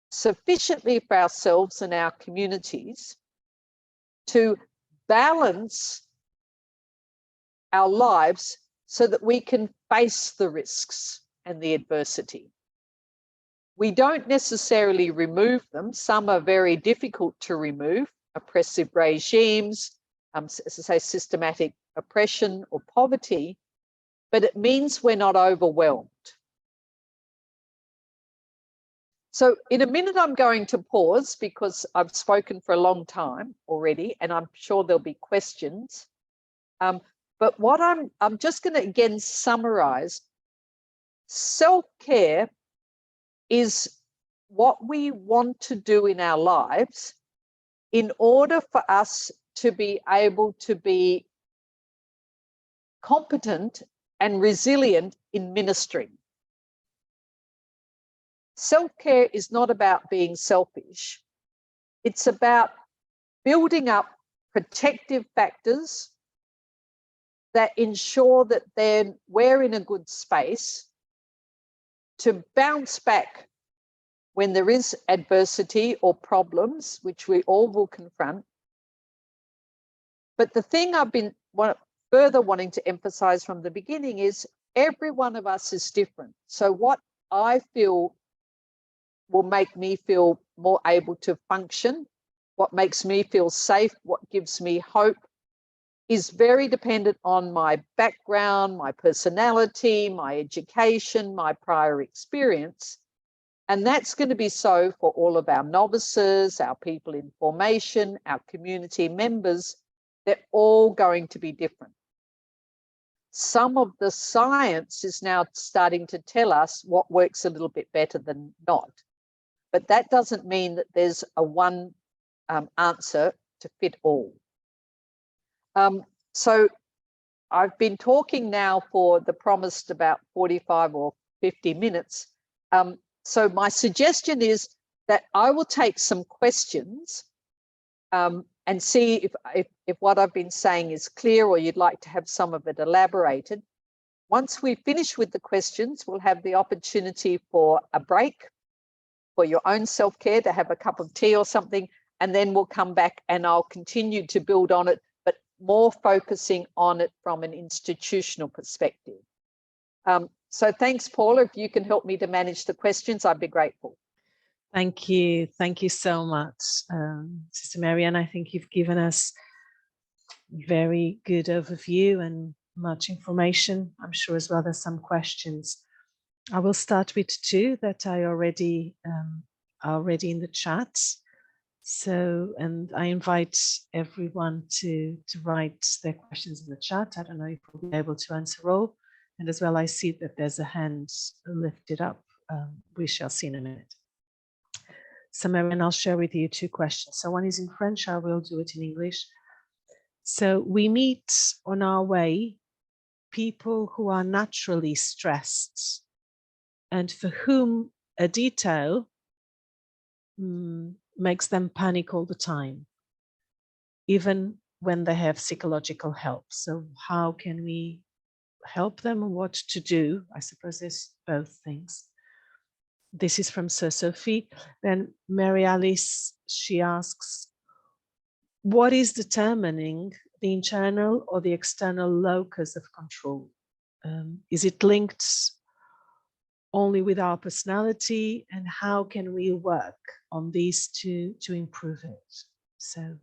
sufficiently for ourselves and our communities to balance our lives so that we can face the risks and the adversity. We don't necessarily remove them. Some are very difficult to remove, oppressive regimes, as I say, systematic oppression or poverty, but it means we're not overwhelmed. So in a minute, I'm going to pause because I've spoken for a long time already, and I'm sure there'll be questions. But what I'm just going to again summarize. Self-care is what we want to do in our lives in order for us to be able to be competent and resilient in ministering. Self-care is not about being selfish. It's about building up protective factors that ensure that then we're in a good space to bounce back when there is adversity or problems, which we all will confront. But the thing I've been further wanting to emphasize from the beginning is every one of us is different. So what I feel will make me feel more able to function, what makes me feel safe, what gives me hope, is very dependent on my background, my personality, my education, my prior experience. And that's going to be so for all of our novices, our people in formation, our community members. They're all going to be different. Some of the science is now starting to tell us what works a little bit better than not. But that doesn't mean that there's a one answer to fit all. So I've been talking now for the promised about 45 or 50 minutes. So my suggestion is that I will take some questions and see if what I've been saying is clear or you'd like to have some of it elaborated. Once we finish with the questions, we'll have the opportunity for a break, for your own self-care, to have a cup of tea or something, and then we'll come back and I'll continue to build on it, but more focusing on it from an institutional perspective. So thanks, Paula. If you can help me to manage the questions, I'd be grateful. Thank you. Thank you so much, Sister Marianne. I think you've given us very good overview and much information. I'm sure as well there's some questions. I will start with two that I already in the chat. So, and I invite everyone to write their questions in the chat. I don't know if we'll be able to answer all. And as well, I see that there's a hand lifted up. We shall see in a minute. So Marianne, I'll share with you two questions. So one is in French, I will do it in English. So we meet on our way people who are naturally stressed and for whom a detail makes them panic all the time, even when they have psychological help. So how can we help them and what to do? I suppose there's both things. This is from Sir Sophie. Then Mary Alice, she asks, what is determining the internal or the external locus of control? Is it linked only with our personality, and how can we work on these to improve it? So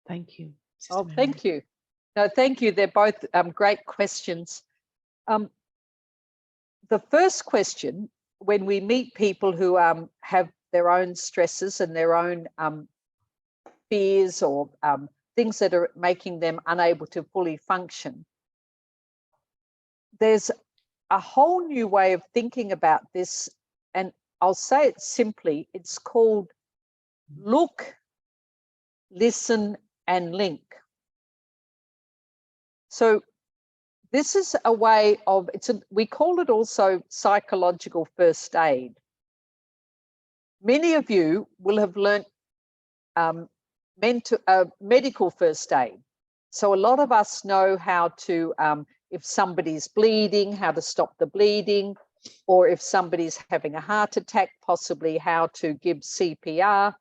thank you. Sister Oh, Mary. thank you. No, thank you. They're both great questions. The first question, when we meet people who have their own stresses and their own fears or things that are making them unable to fully function, there's a whole new way of thinking about this. And I'll say it simply, it's called look, listen, and link. So this is a way of, we call it also psychological first aid. Many of you will have learnt medical first aid. So a lot of us know how to, if somebody's bleeding, how to stop the bleeding, or if somebody's having a heart attack, possibly how to give CPR.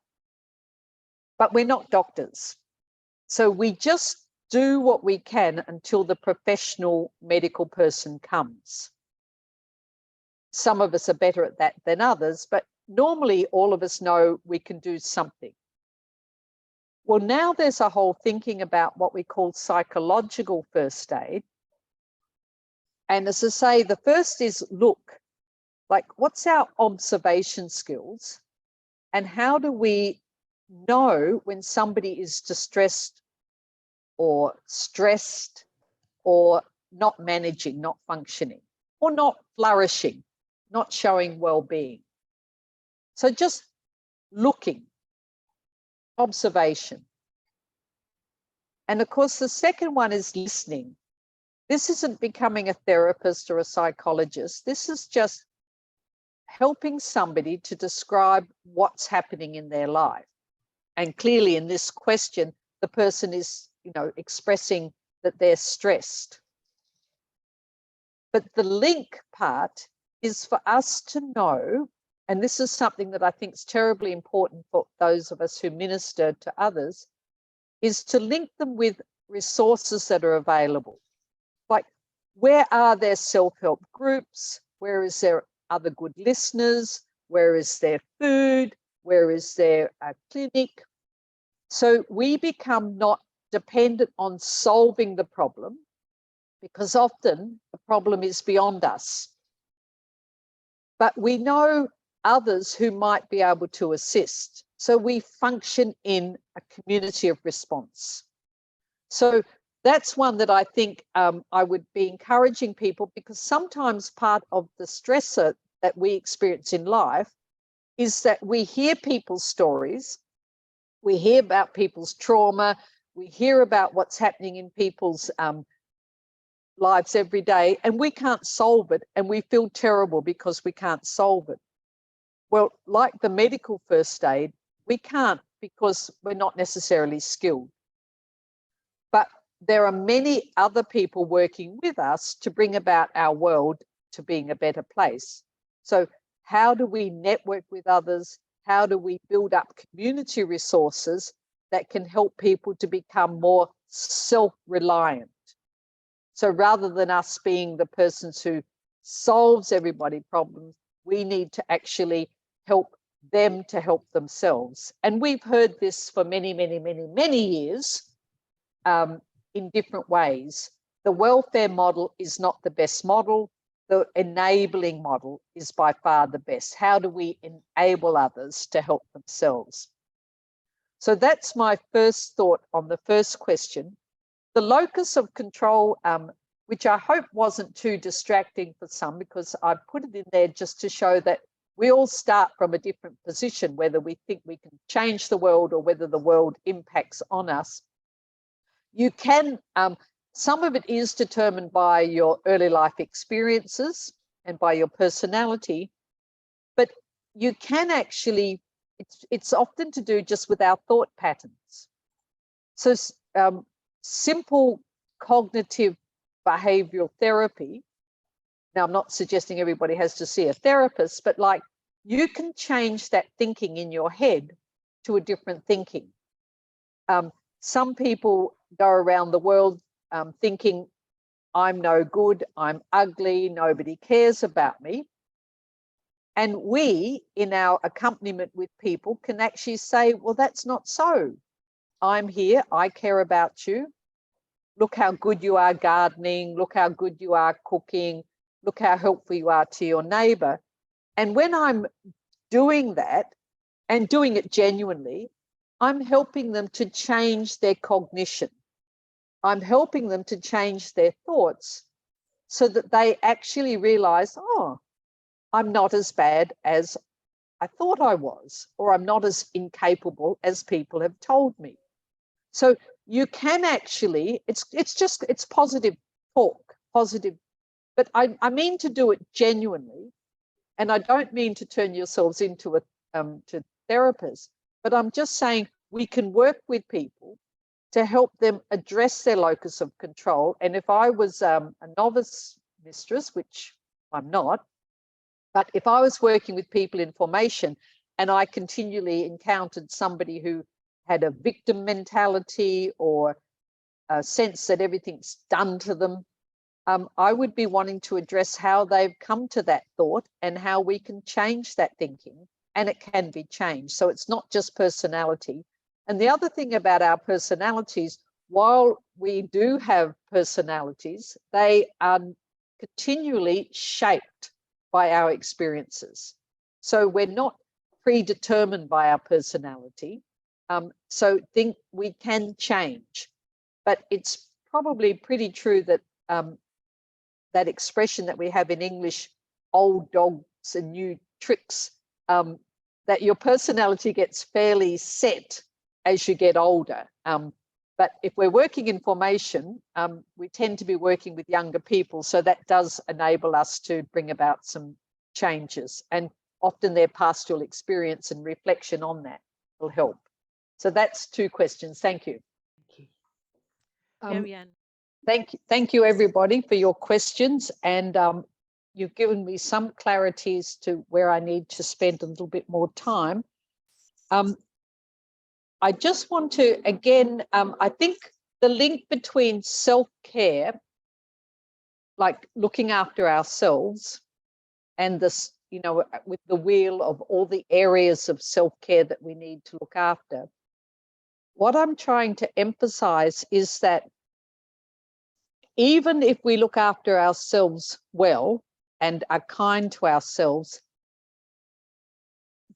But we're not doctors. So we just do what we can until the professional medical person comes. Some of us are better at that than others, but normally all of us know we can do something. Well, now there's a whole thinking about what we call psychological first aid. And as I say, the first is look, like what's our observation skills and how do we know when somebody is distressed or stressed or not managing, not functioning, or not flourishing, not showing well-being. So just looking, observation. And of course, the second one is listening. This isn't becoming a therapist or a psychologist. This is just helping somebody to describe what's happening in their life. And clearly in this question, the person is, expressing that they're stressed. But the link part is for us to know, and this is something that I think is terribly important for those of us who minister to others, is to link them with resources that are available. Like, where are there self-help groups? Where is there other good listeners? Where is there food? Where is there a clinic? So we become not dependent on solving the problem, because often the problem is beyond us. But we know others who might be able to assist. So we function in a community of response. So that's one that I think I would be encouraging people, because sometimes part of the stressor that we experience in life is that we hear people's stories, we hear about people's trauma, we hear about what's happening in people's lives every day, and we can't solve it, and we feel terrible because we can't solve it. Well, like the medical first aid, we can't because we're not necessarily skilled. But there are many other people working with us to bring about our world to being a better place. So how do we network with others? How do we build up community resources that can help people to become more self-reliant? So rather than us being the persons who solves everybody's problems, we need to actually help them to help themselves. And we've heard this for many, many, many, many years in different ways. The welfare model is not the best model. The enabling model is by far the best. How do we enable others to help themselves? So that's my first thought on the first question. The locus of control, which I hope wasn't too distracting for some, because I put it in there just to show that we all start from a different position, whether we think we can change the world or whether the world impacts on us. You can, some of it is determined by your early life experiences and by your personality, but you can actually it's often to do just with our thought patterns. So simple cognitive behavioral therapy. Now, I'm not suggesting everybody has to see a therapist, but like you can change that thinking in your head to a different thinking. Some people go around the world thinking, I'm no good, I'm ugly, nobody cares about me. And we, in our accompaniment with people, can actually say, well, that's not so. I'm here, I care about you. Look how good you are gardening, look how good you are cooking, look how helpful you are to your neighbor. And when I'm doing that and doing it genuinely, I'm helping them to change their cognition. I'm helping them to change their thoughts so that they actually realize, oh, I'm not as bad as I thought I was, or I'm not as incapable as people have told me. So you can actually, it's positive talk, positive, but I mean to do it genuinely. And I don't mean to turn yourselves into to therapists, but I'm just saying we can work with people to help them address their locus of control. And if I was a novice mistress, which I'm not, but if I was working with people in formation and I continually encountered somebody who had a victim mentality or a sense that everything's done to them, I would be wanting to address how they've come to that thought and how we can change that thinking, and it can be changed. So it's not just personality. And the other thing about our personalities, while we do have personalities, they are continually shaped by our experiences. So we're not predetermined by our personality. So think we can change, but it's probably pretty true that that expression that we have in English, old dogs and new tricks, that your personality gets fairly set as you get older. But if we're working in formation, we tend to be working with younger people. So that does enable us to bring about some changes. And often their pastoral experience and reflection on that will help. So that's 2 questions. Thank you. Thank you. Marianne. Thank you, everybody, for your questions. And you've given me some clarity as to where I need to spend a little bit more time. I just want to, again, I think the link between self-care, like looking after ourselves, and this, you know, with the wheel of all the areas of self-care that we need to look after. What I'm trying to emphasize is that even if we look after ourselves well and are kind to ourselves,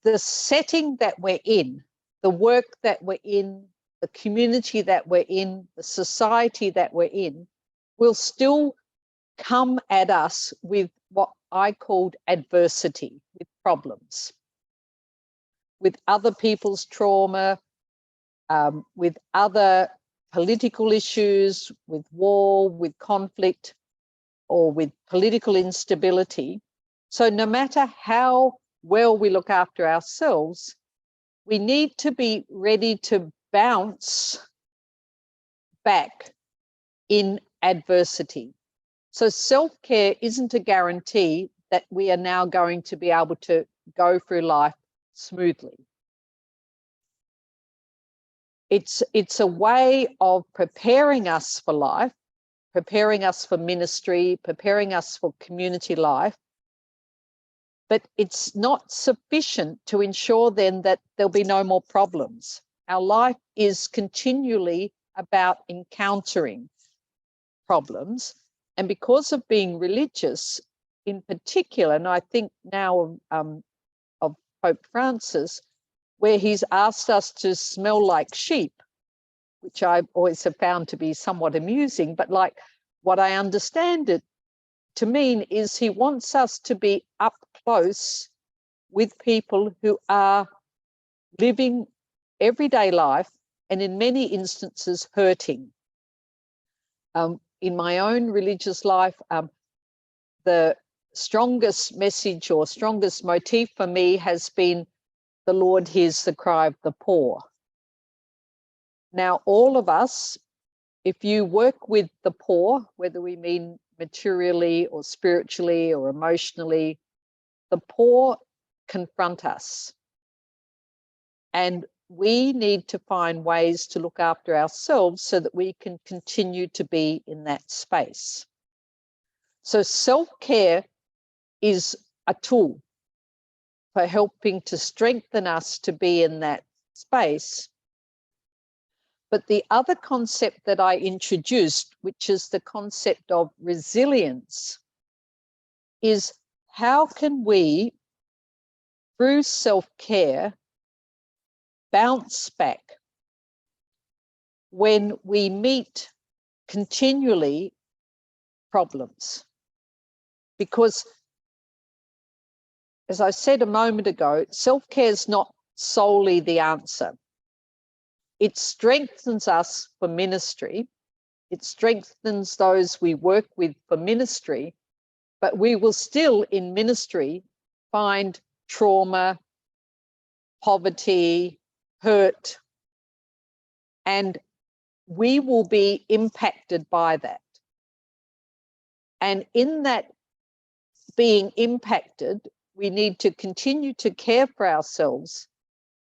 the setting that we're in, the work that we're in, the community that we're in, the society that we're in, will still come at us with what I called adversity, with problems, with other people's trauma, with other political issues, with war, with conflict, or with political instability. So no matter how well we look after ourselves, we need to be ready to bounce back in adversity. So self-care isn't a guarantee that we are now going to be able to go through life smoothly. It's a way of preparing us for life, preparing us for ministry, preparing us for community life. But it's not sufficient to ensure then that there'll be no more problems. Our life is continually about encountering problems. And because of being religious in particular, and I think now of Pope Francis, where he's asked us to smell like sheep, which I always have found to be somewhat amusing, but like what I understand it to mean is he wants us to be up close with people who are living everyday life and in many instances hurting. In my own religious life, the strongest message or strongest motif for me has been the Lord hears the cry of the poor. Now, all of us, if you work with the poor, whether we mean materially or spiritually or emotionally, the poor confront us. And we need to find ways to look after ourselves so that we can continue to be in that space. So self-care is a tool for helping to strengthen us to be in that space. But the other concept that I introduced, which is the concept of resilience, is how can we, through self-care, bounce back when we meet continually problems? Because, as I said a moment ago, self-care is not solely the answer. It strengthens us for ministry. It strengthens those we work with for ministry, but we will still in ministry find trauma, poverty, hurt, and we will be impacted by that. And in that being impacted, we need to continue to care for ourselves,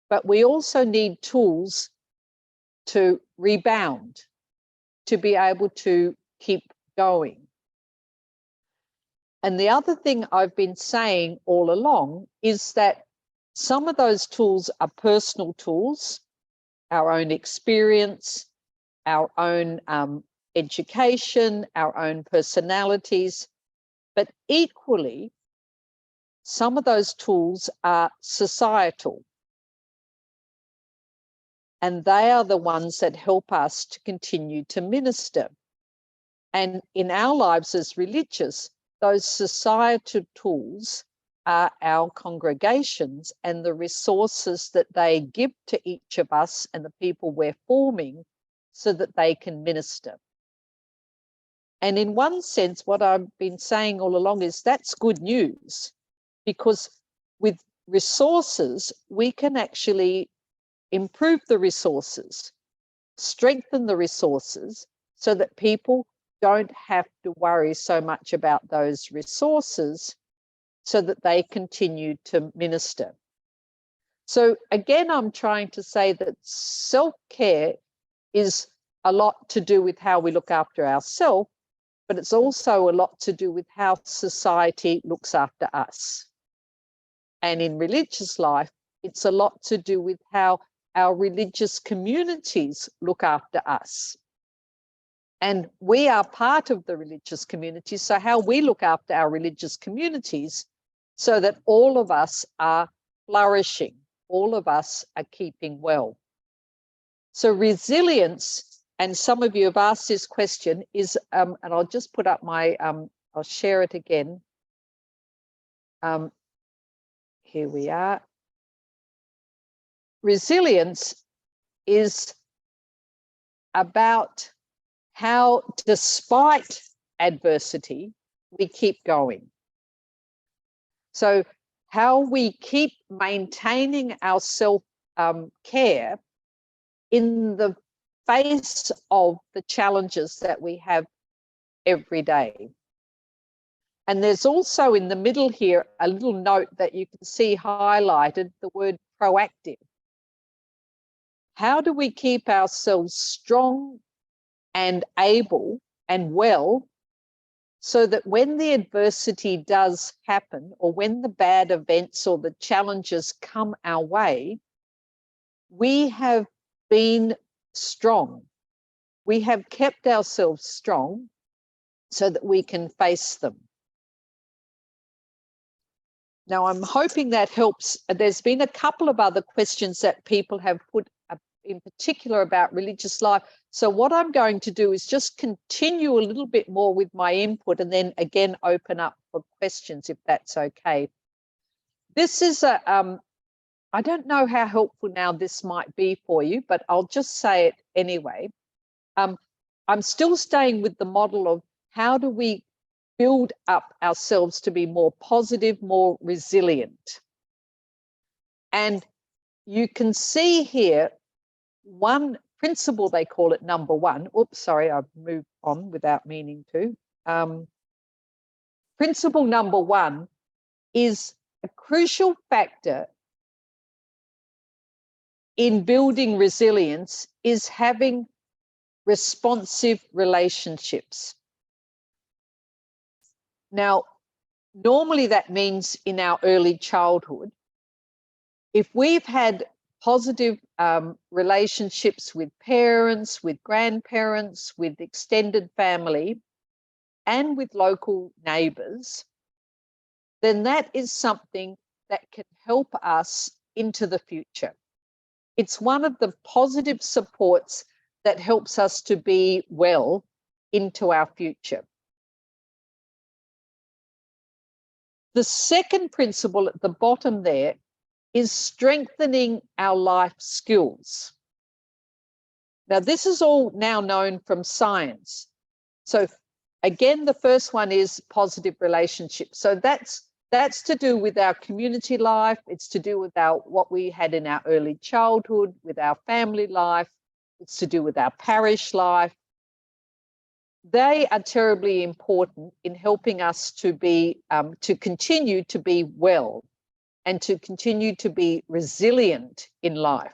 but we also need tools to rebound, to be able to keep going. And the other thing I've been saying all along is that some of those tools are personal tools, our own experience, our own education, our own personalities, but equally, some of those tools are societal. And they are the ones that help us to continue to minister. And in our lives as religious, those societal tools are our congregations and the resources that they give to each of us and the people we're forming so that they can minister. And in one sense, what I've been saying all along is that's good news, because with resources, we can actually improve the resources, strengthen the resources so that people don't have to worry so much about those resources so that they continue to minister. So again, I'm trying to say that self-care is a lot to do with how we look after ourselves, but it's also a lot to do with how society looks after us. And in religious life, it's a lot to do with how our religious communities look after us. And we are part of the religious community, so how we look after our religious communities so that all of us are flourishing, all of us are keeping well. So resilience, and some of you have asked this question, is, and I'll just put up my, I'll share it again. Here we are. Resilience is about how, despite adversity, we keep going. So how we keep maintaining our self-care in the face of the challenges that we have every day. And there's also in the middle here a little note that you can see highlighted, the word proactive. How do we keep ourselves strong and able and well so that when the adversity does happen, or when the bad events or the challenges come our way, we have been strong. We have kept ourselves strong so that we can face them. Now, I'm hoping that helps. There's been a couple of other questions that people have put in particular about religious life. So what I'm going to do is just continue a little bit more with my input and then again open up for questions, if that's okay. This is a, I don't know how helpful now this might be for you, but I'll just say it anyway. I'm still staying with the model of how do we build up ourselves to be more positive, more resilient. And you can see here one principle, they call it number one. Oops, sorry, I've moved on without meaning to. Principle number one is a crucial factor in building resilience is having responsive relationships. Now, normally that means in our early childhood, if we've had positive relationships with parents, with grandparents, with extended family, and with local neighbours, then that is something that can help us into the future. It's one of the positive supports that helps us to be well into our future. The second principle at the bottom there is strengthening our life skills. Now, this is all now known from science. So again, the first one is positive relationships. So that's to do with our community life. It's to do with what we had in our early childhood, with our family life. It's to do with our parish life. They are terribly important in helping us to be, to continue to be well and to continue to be resilient in life.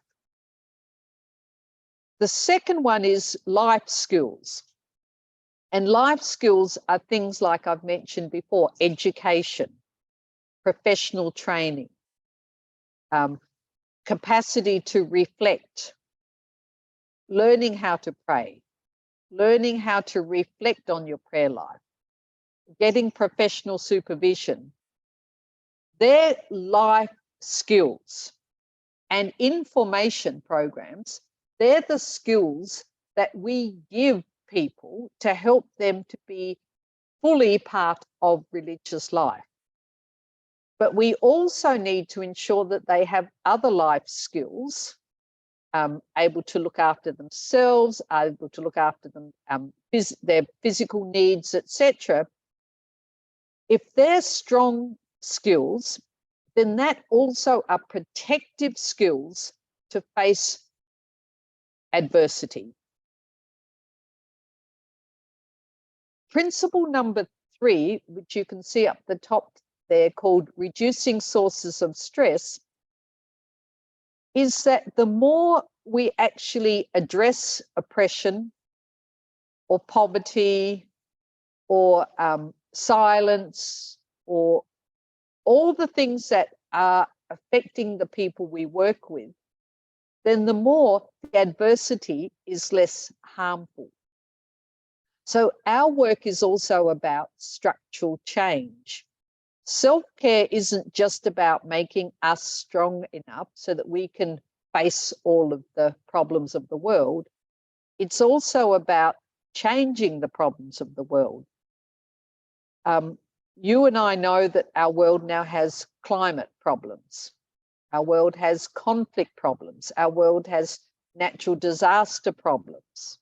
The second one is life skills. And life skills are things like I've mentioned before: education, professional training, capacity to reflect, learning how to pray, learning how to reflect on your prayer life, getting professional supervision. They're life skills. And information programs, they're the skills that we give people to help them to be fully part of religious life. But we also need to ensure that they have other life skills, able to look after themselves, able to look after them, their physical needs, etc. If they're strong skills, then that also are protective skills to face adversity. Principle number 3, which you can see up the top there, called reducing sources of stress, is that the more we actually address oppression or poverty or silence or all the things that are affecting the people we work with, then the more the adversity is less harmful. So our work is also about structural change. Self-care isn't just about making us strong enough so that we can face all of the problems of the world. It's also about changing the problems of the world. You and I know that our world now has climate problems. Our world has conflict problems. Our world has natural disaster problems.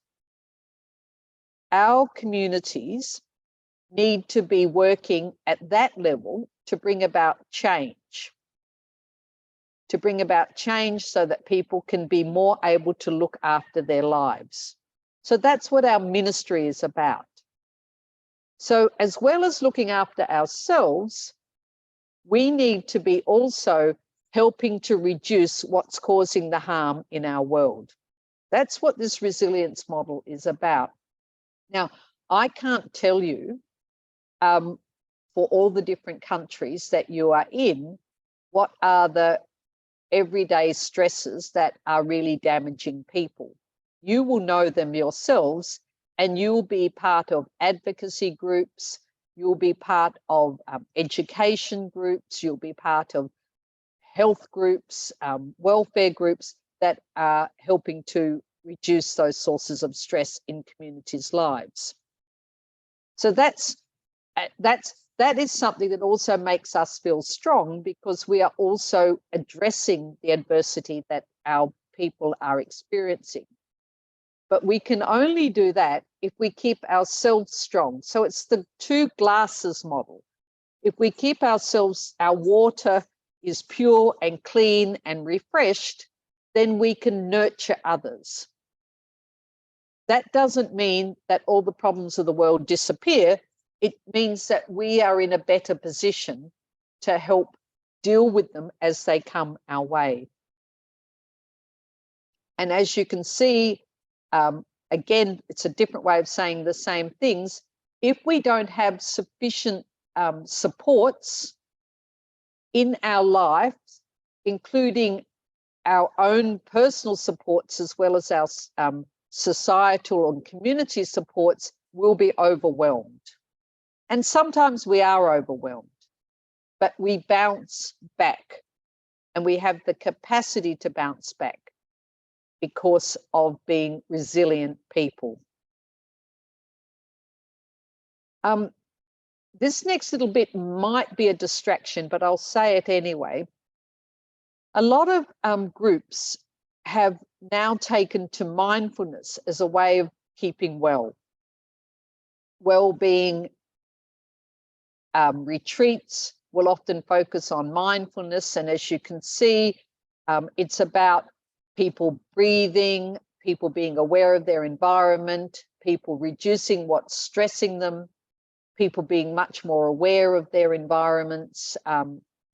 Our communities need to be working at that level to bring about change. To bring about change so that people can be more able to look after their lives. So that's what our ministry is about. So as well as looking after ourselves, we need to be also helping to reduce what's causing the harm in our world. That's what this resilience model is about. Now, I can't tell you for all the different countries that you are in, what are the everyday stresses that are really damaging people. You will know them yourselves, and you'll be part of advocacy groups, you'll be part of education groups, you'll be part of health groups, welfare groups that are helping to reduce those sources of stress in communities' lives. So that is something that also makes us feel strong, because we are also addressing the adversity that our people are experiencing. But we can only do that if we keep ourselves strong. So it's the 2 glasses model. If we keep ourselves, our water is pure and clean and refreshed, then we can nurture others. That doesn't mean that all the problems of the world disappear. It means that we are in a better position to help deal with them as they come our way. And as you can see, again, it's a different way of saying the same things. If we don't have sufficient supports in our lives, including our own personal supports as well as our societal and community supports, we'll be overwhelmed. And sometimes we are overwhelmed, but we bounce back, and we have the capacity to bounce back because of being resilient people. This next little bit might be a distraction, but I'll say it anyway. A lot of groups have now taken to mindfulness as a way of keeping well. Well-being retreats will often focus on mindfulness, and as you can see, it's about people breathing, people being aware of their environment, people reducing what's stressing them, people being much more aware of their environments,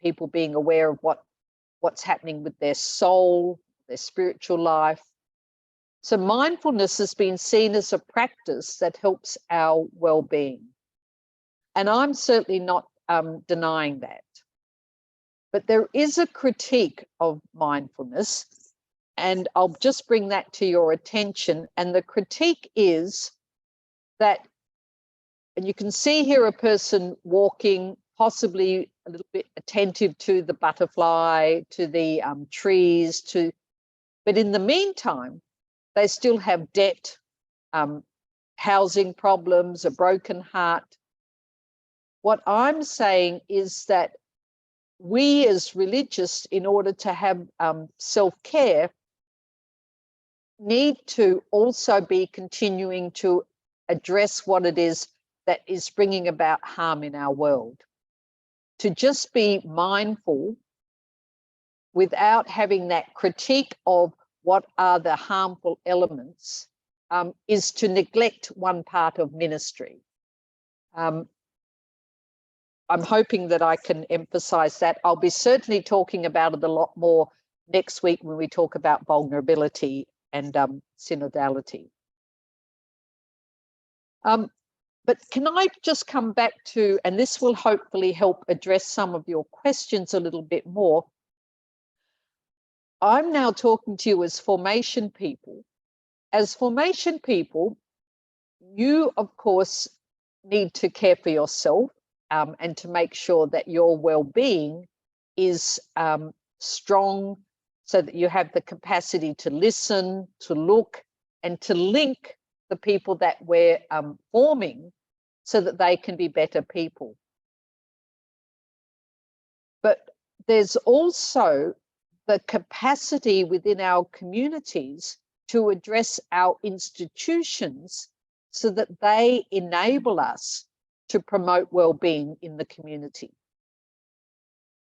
people being aware of what's happening with their soul, their spiritual life. So mindfulness has been seen as a practice that helps our well-being. And I'm certainly not denying that. But there is a critique of mindfulness, and I'll just bring that to your attention. And the critique is that, and you can see here a person walking, possibly a little bit attentive to the butterfly, to the trees, but in the meantime, they still have debt, housing problems, a broken heart. What I'm saying is that we as religious, in order to have self-care, need to also be continuing to address what it is that is bringing about harm in our world. To just be mindful without having that critique of what are the harmful elements is to neglect one part of ministry. I'm hoping that I can emphasize that. I'll be certainly talking about it a lot more next week when we talk about vulnerability and synodality. But can I just come back to, and this will hopefully help address some of your questions a little bit more. I'm now talking to you as formation people. As formation people, you, of course, need to care for yourself and to make sure that your well-being is strong, so that you have the capacity to listen, to look, and to link the people that we're forming so that they can be better people. But there's also the capacity within our communities to address our institutions so that they enable us to promote well-being in the community.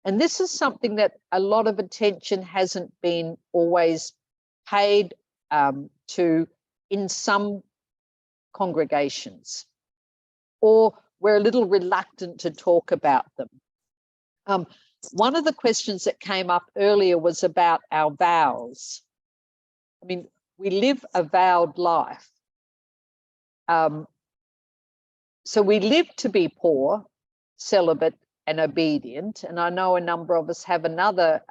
And this is something that a lot of attention hasn't been always paid to in some congregations, or we're a little reluctant to talk about them. One of the questions that came up earlier was about our vows. I mean, we live a vowed life. So we live to be poor, celibate, and obedient. And I know a number of us have another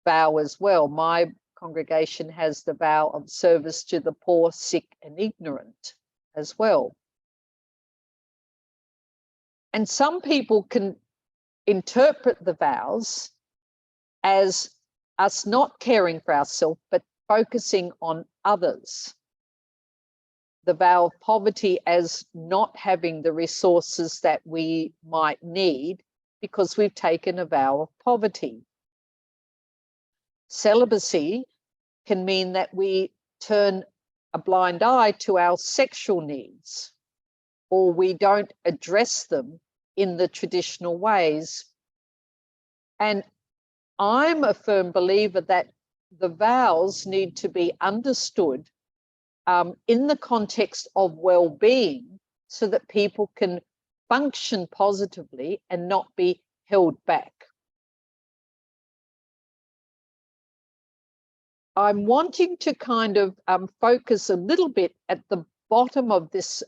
vow as well. My congregation has the vow of service to the poor, sick, and ignorant as well. And some people can interpret the vows as us not caring for ourselves, but focusing on others. The vow of poverty as not having the resources that we might need because we've taken a vow of poverty. Celibacy can mean that we turn a blind eye to our sexual needs, or we don't address them in the traditional ways. And I'm a firm believer that the vows need to be understood in the context of well-being so that people can function positively and not be held back. I'm wanting to kind of focus a little bit at the bottom of this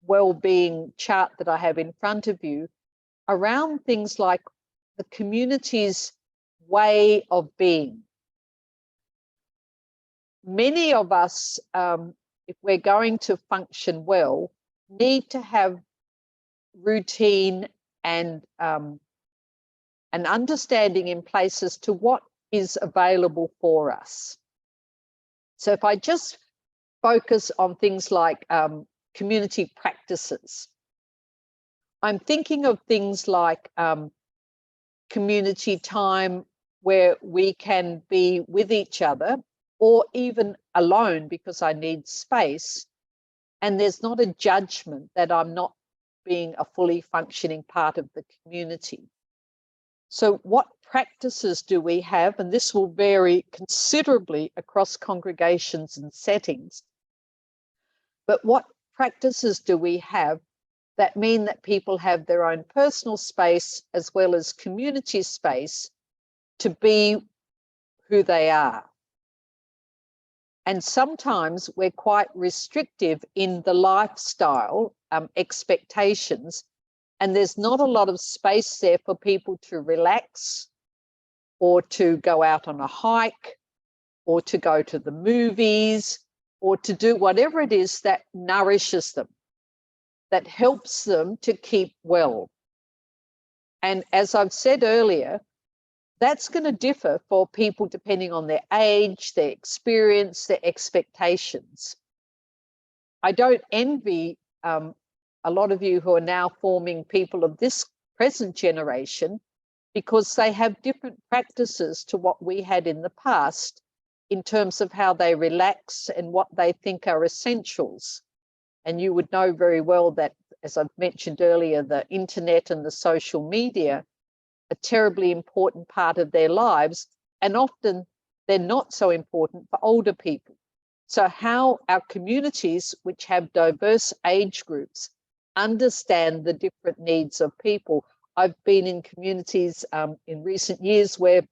well-being chart that I have in front of you around things like the community's way of being. Many of us, if we're going to function well, need to have routine and an understanding in place as to what is available for us. So if I just focus on things like community practices, I'm thinking of things like community time where we can be with each other or even alone because I need space, and there's not a judgment that I'm not being a fully functioning part of the community. So what practices do we have? And this will vary considerably across congregations and settings. But what practices do we have that mean that people have their own personal space as well as community space to be who they are? And sometimes we're quite restrictive in the lifestyle expectations, and there's not a lot of space there for people to relax or to go out on a hike or to go to the movies or to do whatever it is that nourishes them, that helps them to keep well. And as I've said earlier, that's going to differ for people depending on their age, their experience, their expectations. I don't envy a lot of you who are now forming people of this present generation because they have different practices to what we had in the past in terms of how they relax and what they think are essentials. And you would know very well that, as I've mentioned earlier, the internet and the social media a terribly important part of their lives, and often they're not so important for older people. So how our communities, which have diverse age groups, understand the different needs of people. I've been in communities in recent years where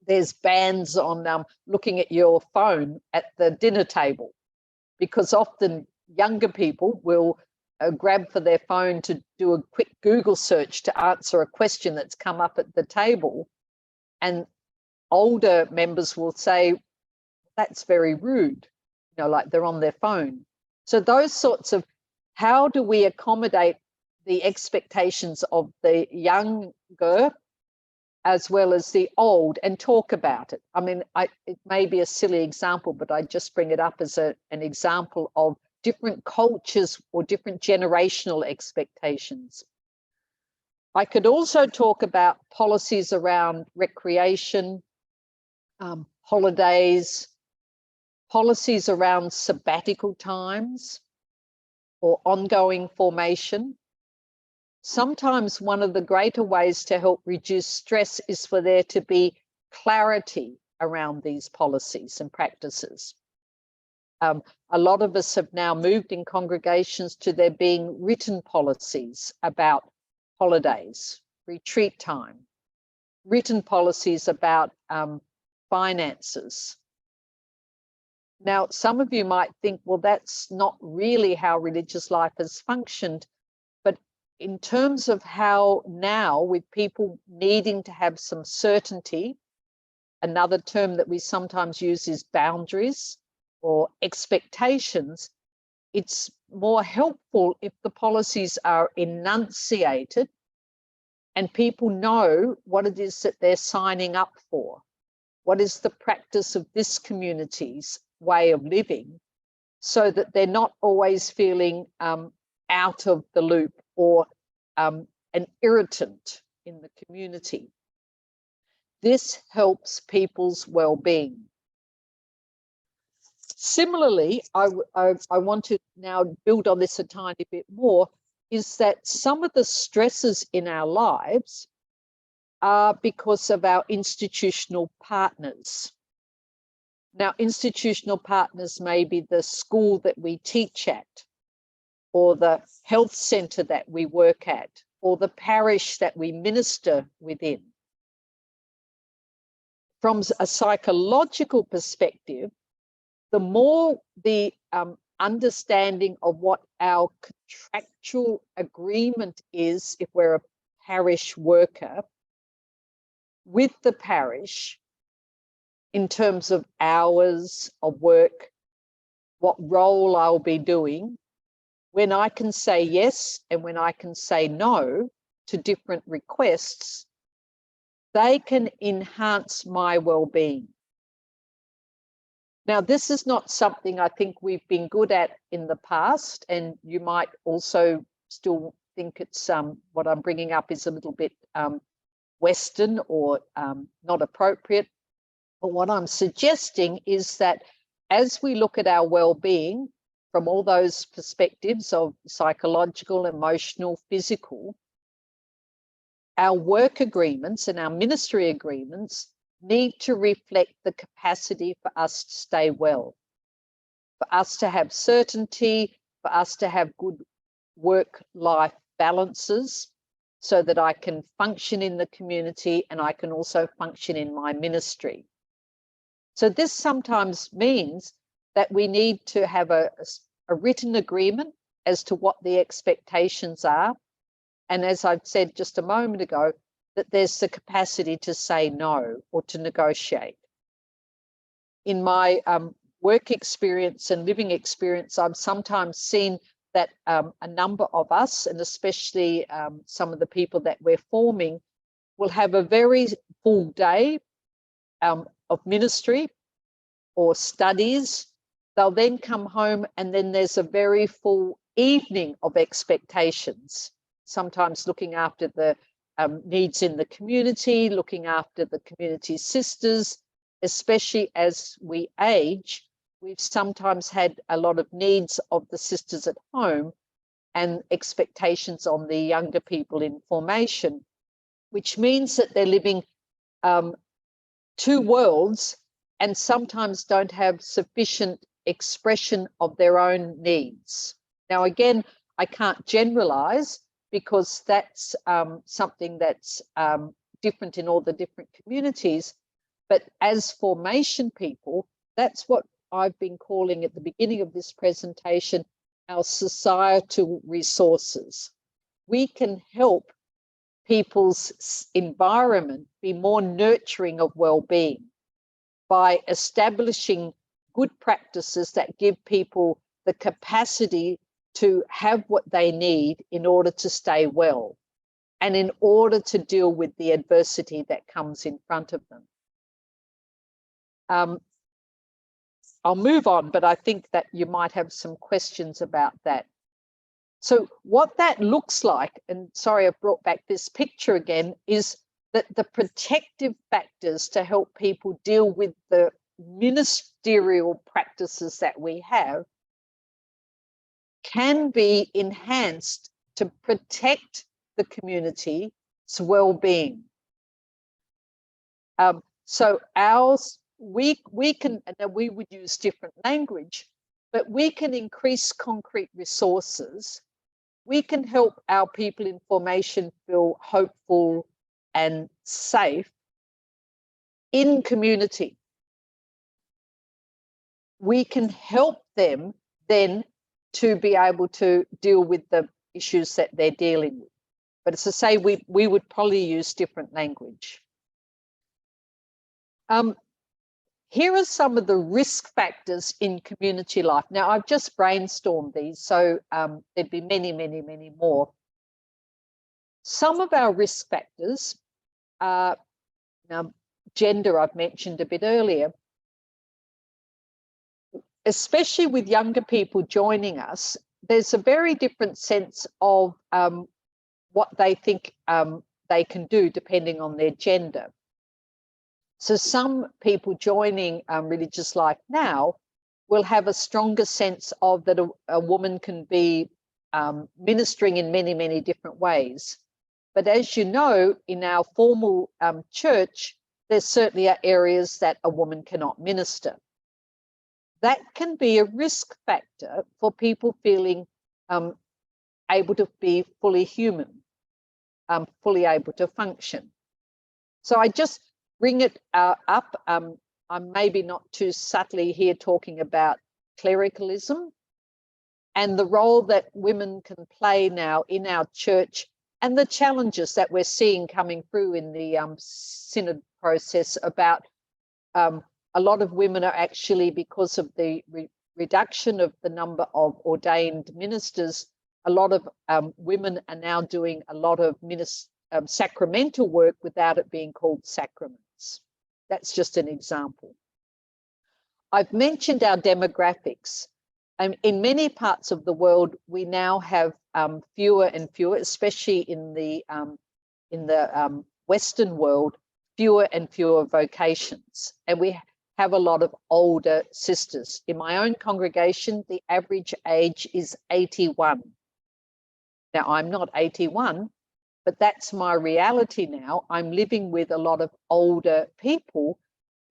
there's bans on looking at your phone at the dinner table, because often younger people will grab for their phone to do a quick Google search to answer a question that's come up at the table. And older members will say, that's very rude, you know, like they're on their phone. So those sorts of, how do we accommodate the expectations of the younger as well as the old and talk about it? I mean, it may be a silly example, but I just bring it up as an example of different cultures or different generational expectations. I could also talk about policies around recreation, holidays, policies around sabbatical times or ongoing formation. Sometimes one of the greater ways to help reduce stress is for there to be clarity around these policies and practices. A lot of us have now moved in congregations to there being written policies about holidays, retreat time, written policies about finances. Now, some of you might think, well, that's not really how religious life has functioned. But in terms of how now, with people needing to have some certainty, another term that we sometimes use is boundaries or expectations, it's more helpful if the policies are enunciated and people know what it is that they're signing up for. What is the practice of this community's way of living, so that they're not always feeling out of the loop or an irritant in the community. This helps people's well-being. Similarly, I want to now build on this a tiny bit more, is that some of the stresses in our lives are because of our institutional partners. Now, institutional partners may be the school that we teach at, or the health centre that we work at, or the parish that we minister within. From a psychological perspective, the more the understanding of what our contractual agreement is, if we're a parish worker, with the parish, in terms of hours of work, what role I'll be doing, when I can say yes and when I can say no to different requests, they can enhance my well-being. Now, this is not something I think we've been good at in the past, and you might also still think it's what I'm bringing up is a little bit Western or not appropriate. But what I'm suggesting is that as we look at our well-being from all those perspectives of psychological, emotional, physical, our work agreements and our ministry agreements need to reflect the capacity for us to stay well, for us to have certainty, for us to have good work-life balances so that I can function in the community and I can also function in my ministry. So this sometimes means that we need to have a written agreement as to what the expectations are. And as I've said just a moment ago, that there's the capacity to say no or to negotiate. In my work experience and living experience, I've sometimes seen that a number of us, and especially some of the people that we're forming, will have a very full day of ministry or studies. They'll then come home and then there's a very full evening of expectations, sometimes looking after the needs in the community, looking after the community sisters, especially as we age. We've sometimes had a lot of needs of the sisters at home and expectations on the younger people in formation, which means that they're living two worlds and sometimes don't have sufficient expression of their own needs. Now, again, I can't generalize because that's something that's different in all the different communities. But as formation people, that's what I've been calling at the beginning of this presentation, our societal resources. We can help people's environment be more nurturing of well-being by establishing good practices that give people the capacity to have what they need in order to stay well and in order to deal with the adversity that comes in front of them. I'll move on, but I think that you might have some questions about that. So what that looks like, and sorry, I've brought back this picture again, is that the protective factors to help people deal with the ministerial practices that we have can be enhanced to protect the community's well-being. So we can, and we would use different language, but we can increase concrete resources. We can help our people in formation feel hopeful and safe in community. We can help them then to be able to deal with the issues that they're dealing with. But as I say, we would probably use different language. Here are some of the risk factors in community life. Now, I've just brainstormed these, so there'd be many, many, many more. Some of our risk factors are, now, gender I've mentioned a bit earlier. Especially with younger people joining us, there's a very different sense of what they think they can do depending on their gender. So some people joining Religious Life Now will have a stronger sense of that a woman can be ministering in many, many different ways. But as you know, in our formal church, there certainly are areas that a woman cannot minister. That can be a risk factor for people feeling able to be fully human, fully able to function. So I just bring it up. I'm maybe not too subtly here talking about clericalism and the role that women can play now in our church and the challenges that we're seeing coming through in the synod process about a lot of women are actually, because of the reduction of the number of ordained ministers, a lot of women are now doing a lot of sacramental work without it being called sacraments. That's just an example. I've mentioned our demographics. In many parts of the world, we now have fewer and fewer, especially in the Western world, fewer and fewer vocations. And we have a lot of older sisters. In my own congregation, the average age is 81. Now, I'm not 81, but that's my reality now. I'm living with a lot of older people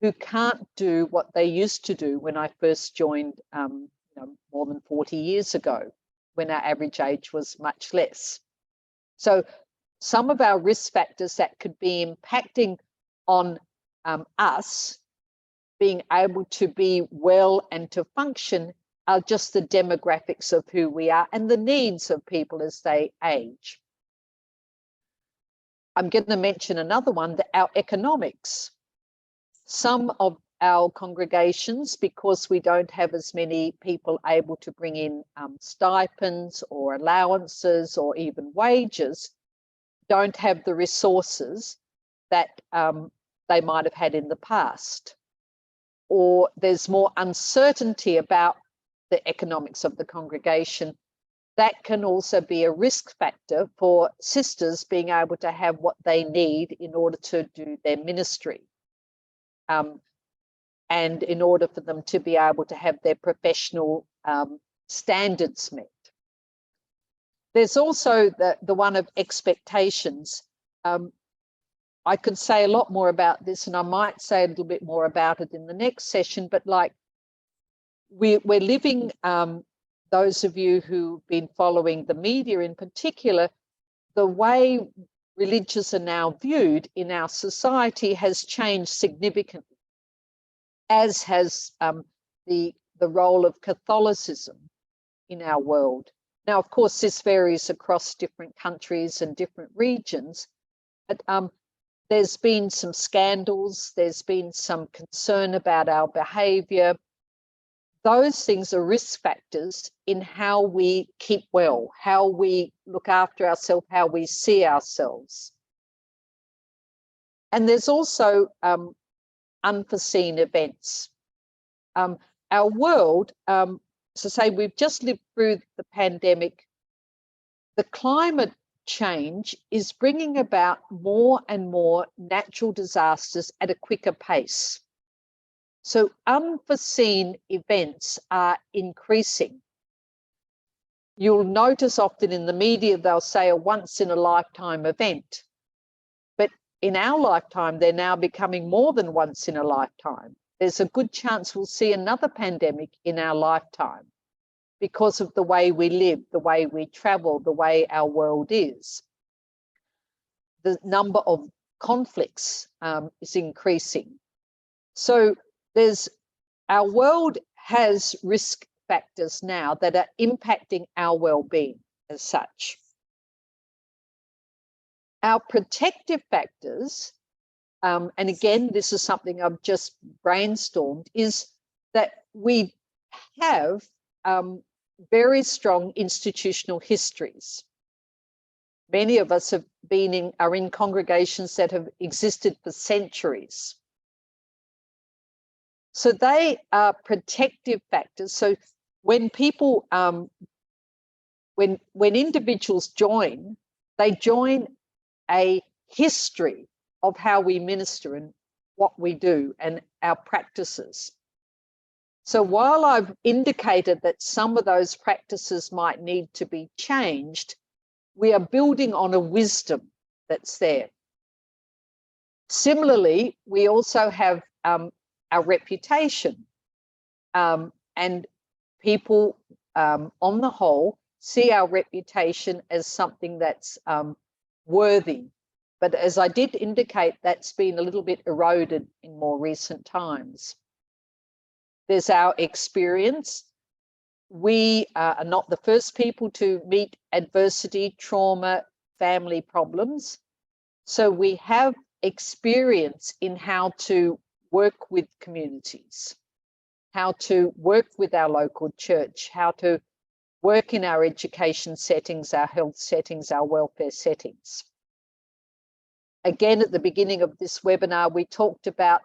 who can't do what they used to do when I first joined more than 40 years ago, when our average age was much less. So some of our risk factors that could be impacting on us being able to be well and to function are just the demographics of who we are and the needs of people as they age. I'm going to mention another one, our economics. Some of our congregations, because we don't have as many people able to bring in stipends or allowances or even wages, don't have the resources that they might have had in the past. Or there's more uncertainty about the economics of the congregation. That can also be a risk factor for sisters being able to have what they need in order to do their ministry. And in order for them to be able to have their professional standards met. There's also the one of expectations. I could say a lot more about this, and I might say a little bit more about it in the next session, but like we're living, those of you who've been following the media in particular, the way religions are now viewed in our society has changed significantly, as has the role of Catholicism in our world. Now, of course, this varies across different countries and different regions, but there's been some scandals, there's been some concern about our behaviour. Those things are risk factors in how we keep well, how we look after ourselves, how we see ourselves. And there's also unforeseen events. Our world, so say we've just lived through the pandemic, the climate change is bringing about more and more natural disasters at a quicker pace. So unforeseen events are increasing. You'll notice often in the media, they'll say a once in a lifetime event. But in our lifetime, they're now becoming more than once in a lifetime. There's a good chance we'll see another pandemic in our lifetime because of the way we live, the way we travel, the way our world is. The number of conflicts is increasing. So our world has risk factors now that are impacting our well-being as such. Our protective factors, and again, this is something I've just brainstormed, is that we have very strong institutional histories. Many of us have are in congregations that have existed for centuries. So they are protective factors. So when people, when individuals join, they join a history of how we minister and what we do and our practices. So while I've indicated that some of those practices might need to be changed, we are building on a wisdom that's there. Similarly, we also have our reputation, and people on the whole see our reputation as something that's worthy. But as I did indicate, that's been a little bit eroded in more recent times. There's our experience. We are not the first people to meet adversity, trauma, family problems. So we have experience in how to work with communities, how to work with our local church, how to work in our education settings, our health settings, our welfare settings. Again, at the beginning of this webinar, we talked about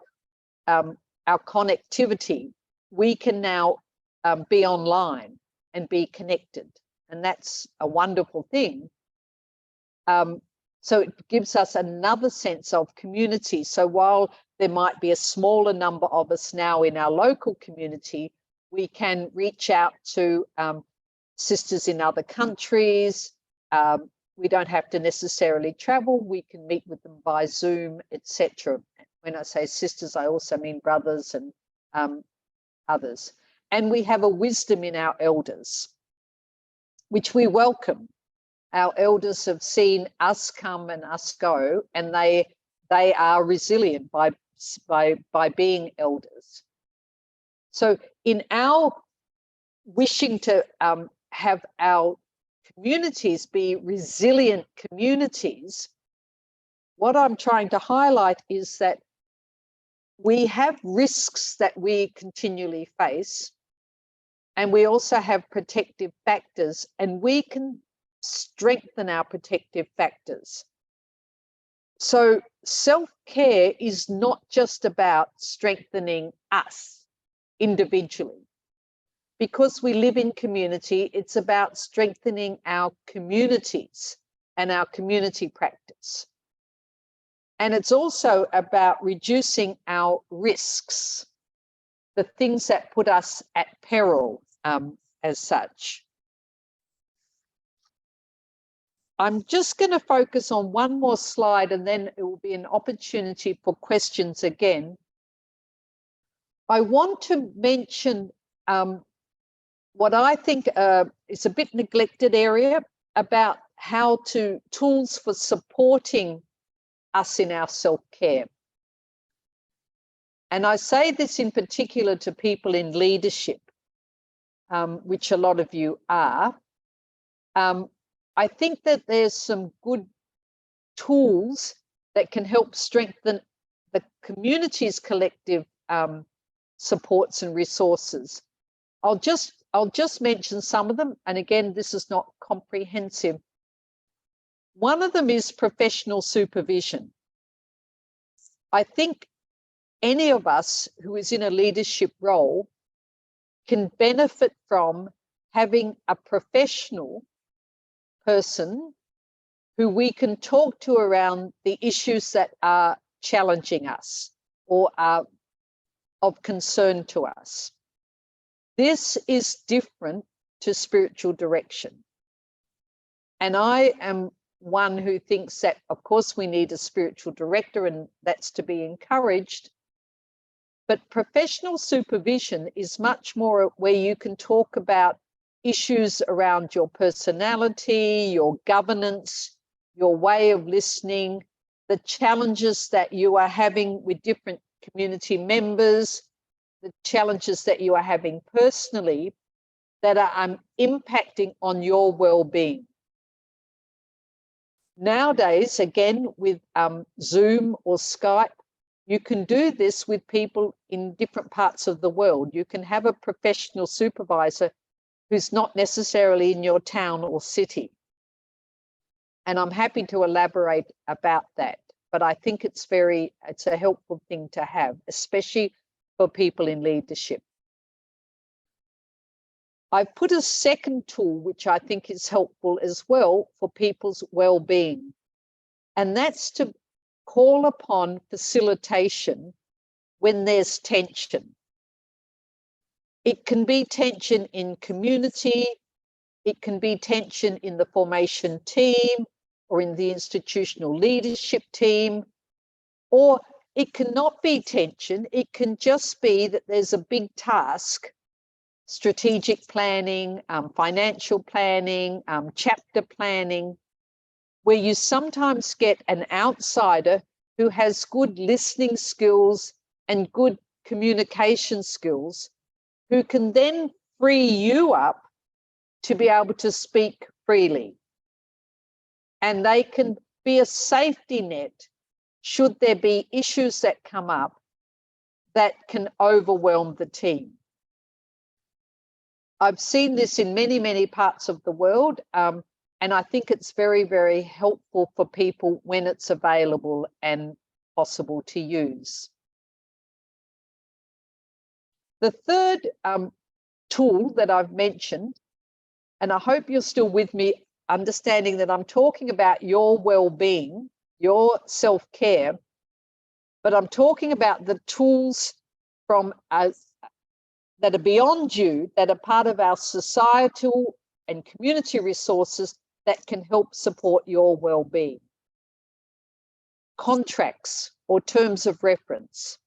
our connectivity. We can now be online and be connected, and that's a wonderful thing. So it gives us another sense of community. So while there might be a smaller number of us now in our local community, we can reach out to sisters in other countries. We don't have to necessarily travel. We can meet with them by Zoom, etc. When I say sisters, I also mean brothers and others. And we have a wisdom in our elders, which we welcome. Our elders have seen us come and us go, and they are resilient by being elders. So in our wishing to have our communities be resilient communities, what I'm trying to highlight is that we have risks that we continually face, and we also have protective factors, and we can strengthen our protective factors. So self-care is not just about strengthening us individually. Because we live in community, it's about strengthening our communities and our community practice. And it's also about reducing our risks, the things that put us at peril as such. I'm just going to focus on one more slide, and then it will be an opportunity for questions again. I want to mention what I think is a bit neglected area about how to tools for supporting us in our self-care. And I say this in particular to people in leadership, which a lot of you are. I think that there's some good tools that can help strengthen the community's collective supports and resources. I'll just mention some of them, and again, this is not comprehensive. One of them is professional supervision. I think any of us who is in a leadership role can benefit from having a professional person who we can talk to around the issues that are challenging us or are of concern to us. This is different to spiritual direction. And I am one who thinks that, of course, we need a spiritual director, and that's to be encouraged. But professional supervision is much more where you can talk about issues around your personality, your governance, your way of listening, the challenges that you are having with different community members, the challenges that you are having personally that are impacting on your well-being. Nowadays, again, with Zoom or Skype, you can do this with people in different parts of the world. You can have a professional supervisor who's not necessarily in your town or city. And I'm happy to elaborate about that. But I think it's a helpful thing to have, especially for people in leadership. I've put a second tool, which I think is helpful as well for people's well-being, and that's to call upon facilitation when there's tension. It can be tension in community, it can be tension in the formation team, or in the institutional leadership team, or it cannot be tension. It can just be that there's a big task, strategic planning, financial planning, chapter planning, where you sometimes get an outsider who has good listening skills and good communication skills, who can then free you up to be able to speak freely. And they can be a safety net should there be issues that come up that can overwhelm the team. I've seen this in many, many parts of the world, and I think it's very, very helpful for people when it's available and possible to use. The third tool that I've mentioned, and I hope you're still with me, understanding that I'm talking about your well-being, your self-care, but I'm talking about the tools from that are beyond you, that are part of our societal and community resources that can help support your well-being. Contracts or terms of reference.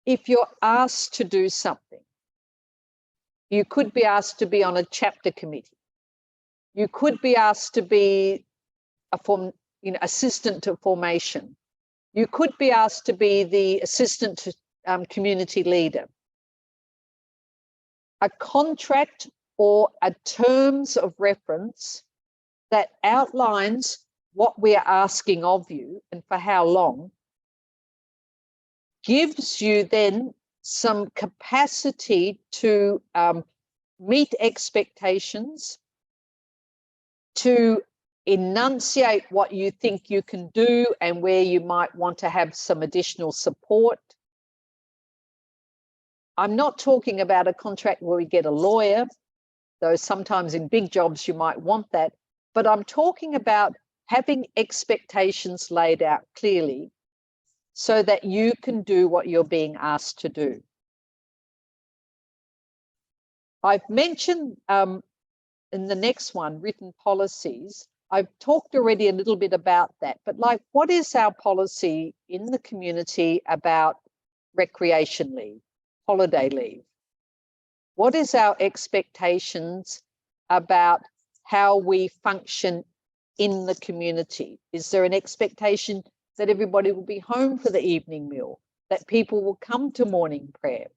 If you're asked to do something, you could be asked to be on a chapter committee. You could be asked to be assistant to formation. You could be asked to be the assistant to community leader. A contract or a terms of reference that outlines what we are asking of you and for how long gives you then some capacity to meet expectations, to enunciate what you think you can do and where you might want to have some additional support. I'm not talking about a contract where we get a lawyer, though sometimes in big jobs you might want that, but I'm talking about having expectations laid out clearly so that you can do what you're being asked to do. I've mentioned in the next one, written policies. I've talked already a little bit about that, but like, what is our policy in the community about recreation leave, holiday leave? What is our expectations about how we function in the community? Is there an expectation that everybody will be home for the evening meal, that people will come to morning prayer?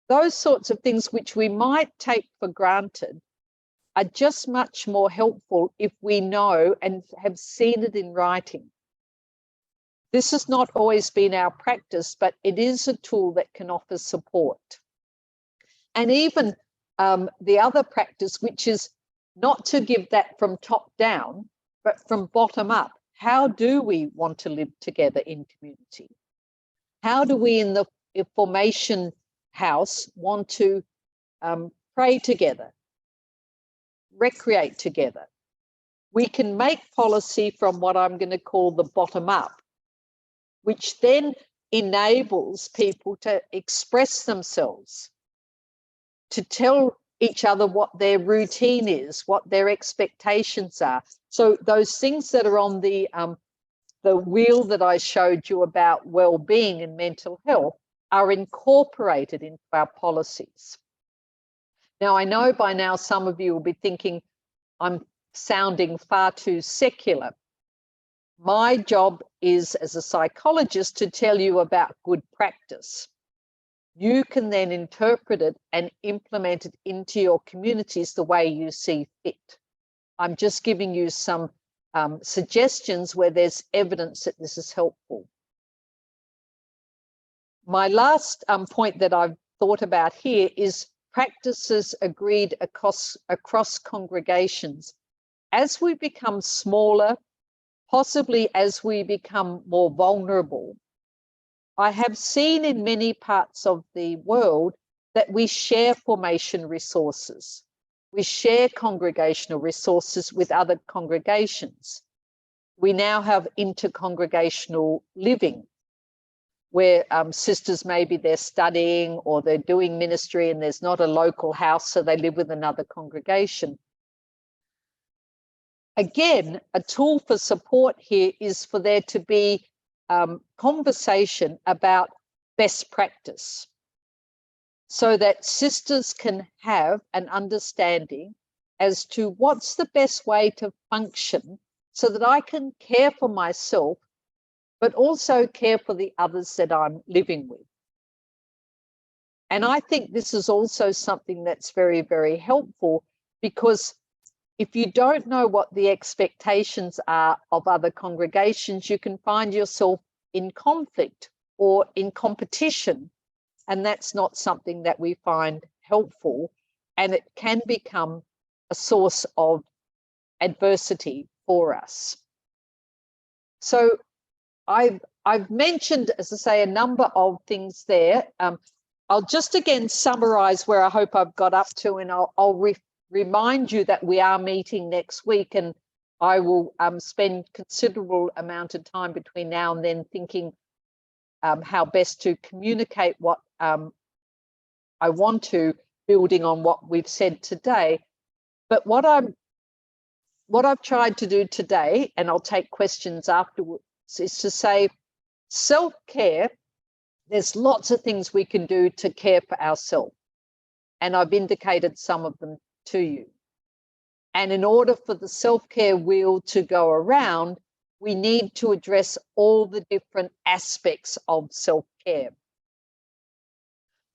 Those sorts of things which we might take for granted are just much more helpful if we know and have seen it in writing. This has not always been our practice, but it is a tool that can offer support. And even the other practice, which is not to give that from top down, but from bottom up. How do we want to live together in community? How do we in the formation house want to pray together, recreate together? We can make policy from what I'm going to call the bottom up, which then enables people to express themselves, to tell each other what their routine is, what their expectations are. So those things that are on the wheel that I showed you about well-being and mental health are incorporated into our policies. Now, I know by now some of you will be thinking I'm sounding far too secular. My job is, as a psychologist, to tell you about good practice. You can then interpret it and implement it into your communities the way you see fit. I'm just giving you some suggestions where there's evidence that this is helpful. My last point that I've thought about here is practices agreed across congregations. As we become smaller, possibly as we become more vulnerable, I have seen in many parts of the world that we share formation resources. We share congregational resources with other congregations. We now have intercongregational living, where sisters, maybe they're studying or they're doing ministry and there's not a local house, so they live with another congregation. again, a tool for support here is for there to be conversation about best practice so that sisters can have an understanding as to what's the best way to function so that I can care for myself, but also care for the others that I'm living with. And I think this is also something that's very, very helpful, because if you don't know what the expectations are of other congregations, you can find yourself in conflict or in competition. And that's not something that we find helpful. And it can become a source of adversity for us. So I've mentioned, as I say, a number of things there. I'll just again summarize where I hope I've got up to, and I'll remind you that we are meeting next week, and I will spend considerable amount of time between now and then thinking how best to communicate what I want to, building on what we've said today. But what I've tried to do today, and I'll take questions afterwards, is to say self-care, there's lots of things we can do to care for ourselves. And I've indicated some of them to you. And in order for the self-care wheel to go around, we need to address all the different aspects of self-care.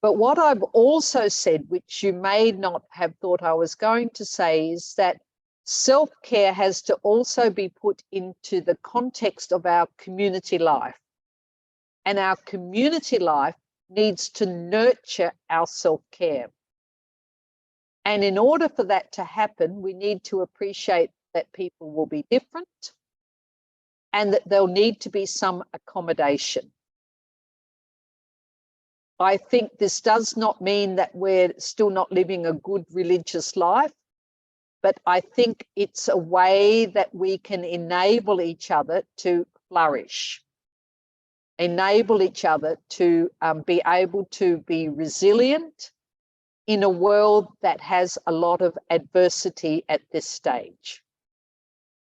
But what I've also said, which you may not have thought I was going to say, is that self-care has to also be put into the context of our community life. And our community life needs to nurture our self-care. And in order for that to happen, we need to appreciate that people will be different and that there'll need to be some accommodation. I think this does not mean that we're still not living a good religious life, but I think it's a way that we can enable each other to flourish, enable each other to be able to be resilient in a world that has a lot of adversity at this stage.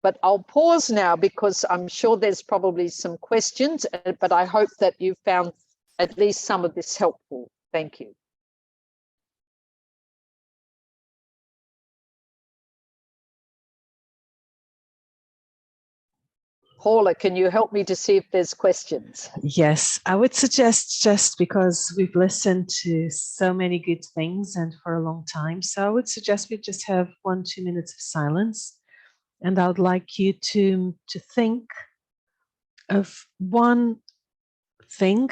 But I'll pause now because I'm sure there's probably some questions, but I hope that you found at least some of this helpful. Thank you. Paula, can you help me to see if there's questions? Yes, I would suggest, just because we've listened to so many good things and for a long time, so I would suggest we just have 1-2 minutes of silence. And I would like you to think of one thing,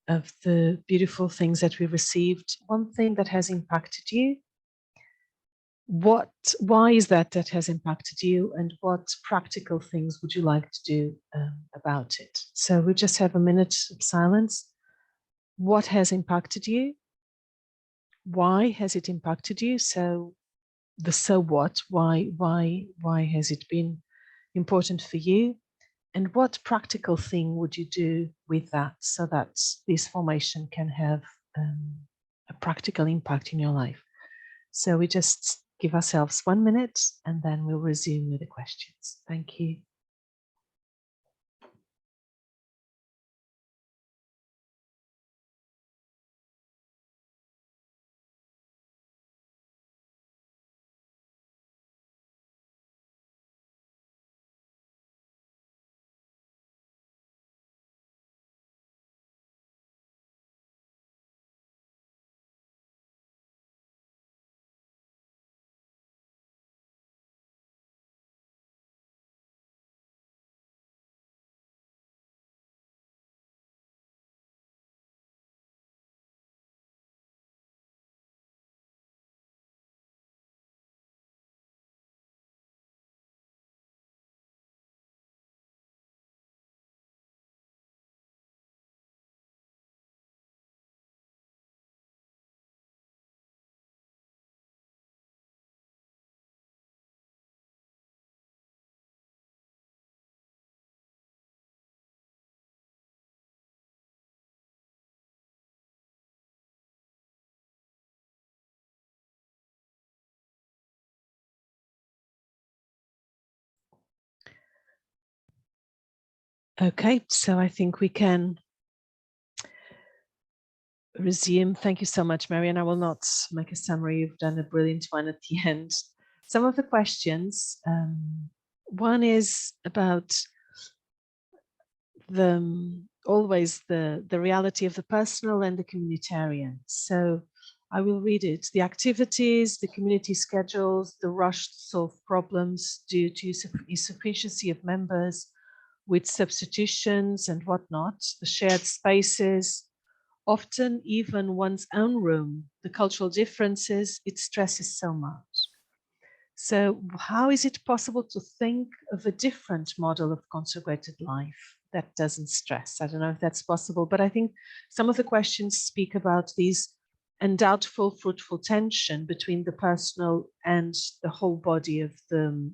of the beautiful things that we received, one thing that has impacted you. Why is that has impacted you, and what practical things would you like to do about it? So we just have a minute of silence. What has impacted you? Why has it impacted you? So the so what, why has it been important for you? And what practical thing would you do with that so that this formation can have a practical impact in your life? So we just give ourselves 1 minute and then we'll resume with the questions. Thank you. Okay, so I think we can resume. Thank you so much, Marianne. I will not make a summary. You've done a brilliant one at the end. Some of the questions, one is about always the reality of the personal and the communitarian. So I will read it. The activities, the community schedules, the rush to solve problems due to insufficiency of members with substitutions and whatnot, the shared spaces, often even one's own room, the cultural differences, it stresses so much. So how is it possible to think of a different model of consecrated life that doesn't stress? I don't know if that's possible, but I think some of the questions speak about these undoubtful, fruitful tension between the personal and the whole body of the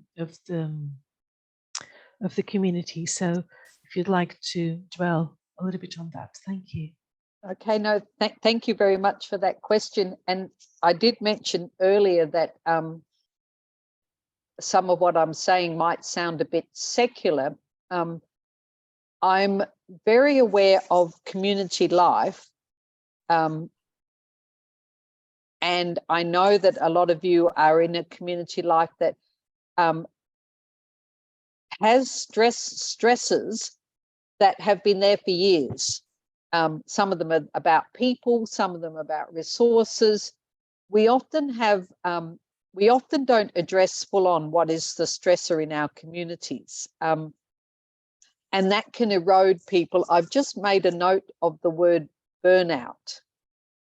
community. So if you'd like to dwell a little bit on that, thank you. Okay, no, thank you very much for that question. And I did mention earlier that some of what I'm saying might sound a bit secular. I'm very aware of community life. And I know that a lot of you are in a community life that has stresses that have been there for years. Some of them are about people, some of them are about resources. We often don't address full on what is the stressor in our communities. And that can erode people. I've just made a note of the word burnout.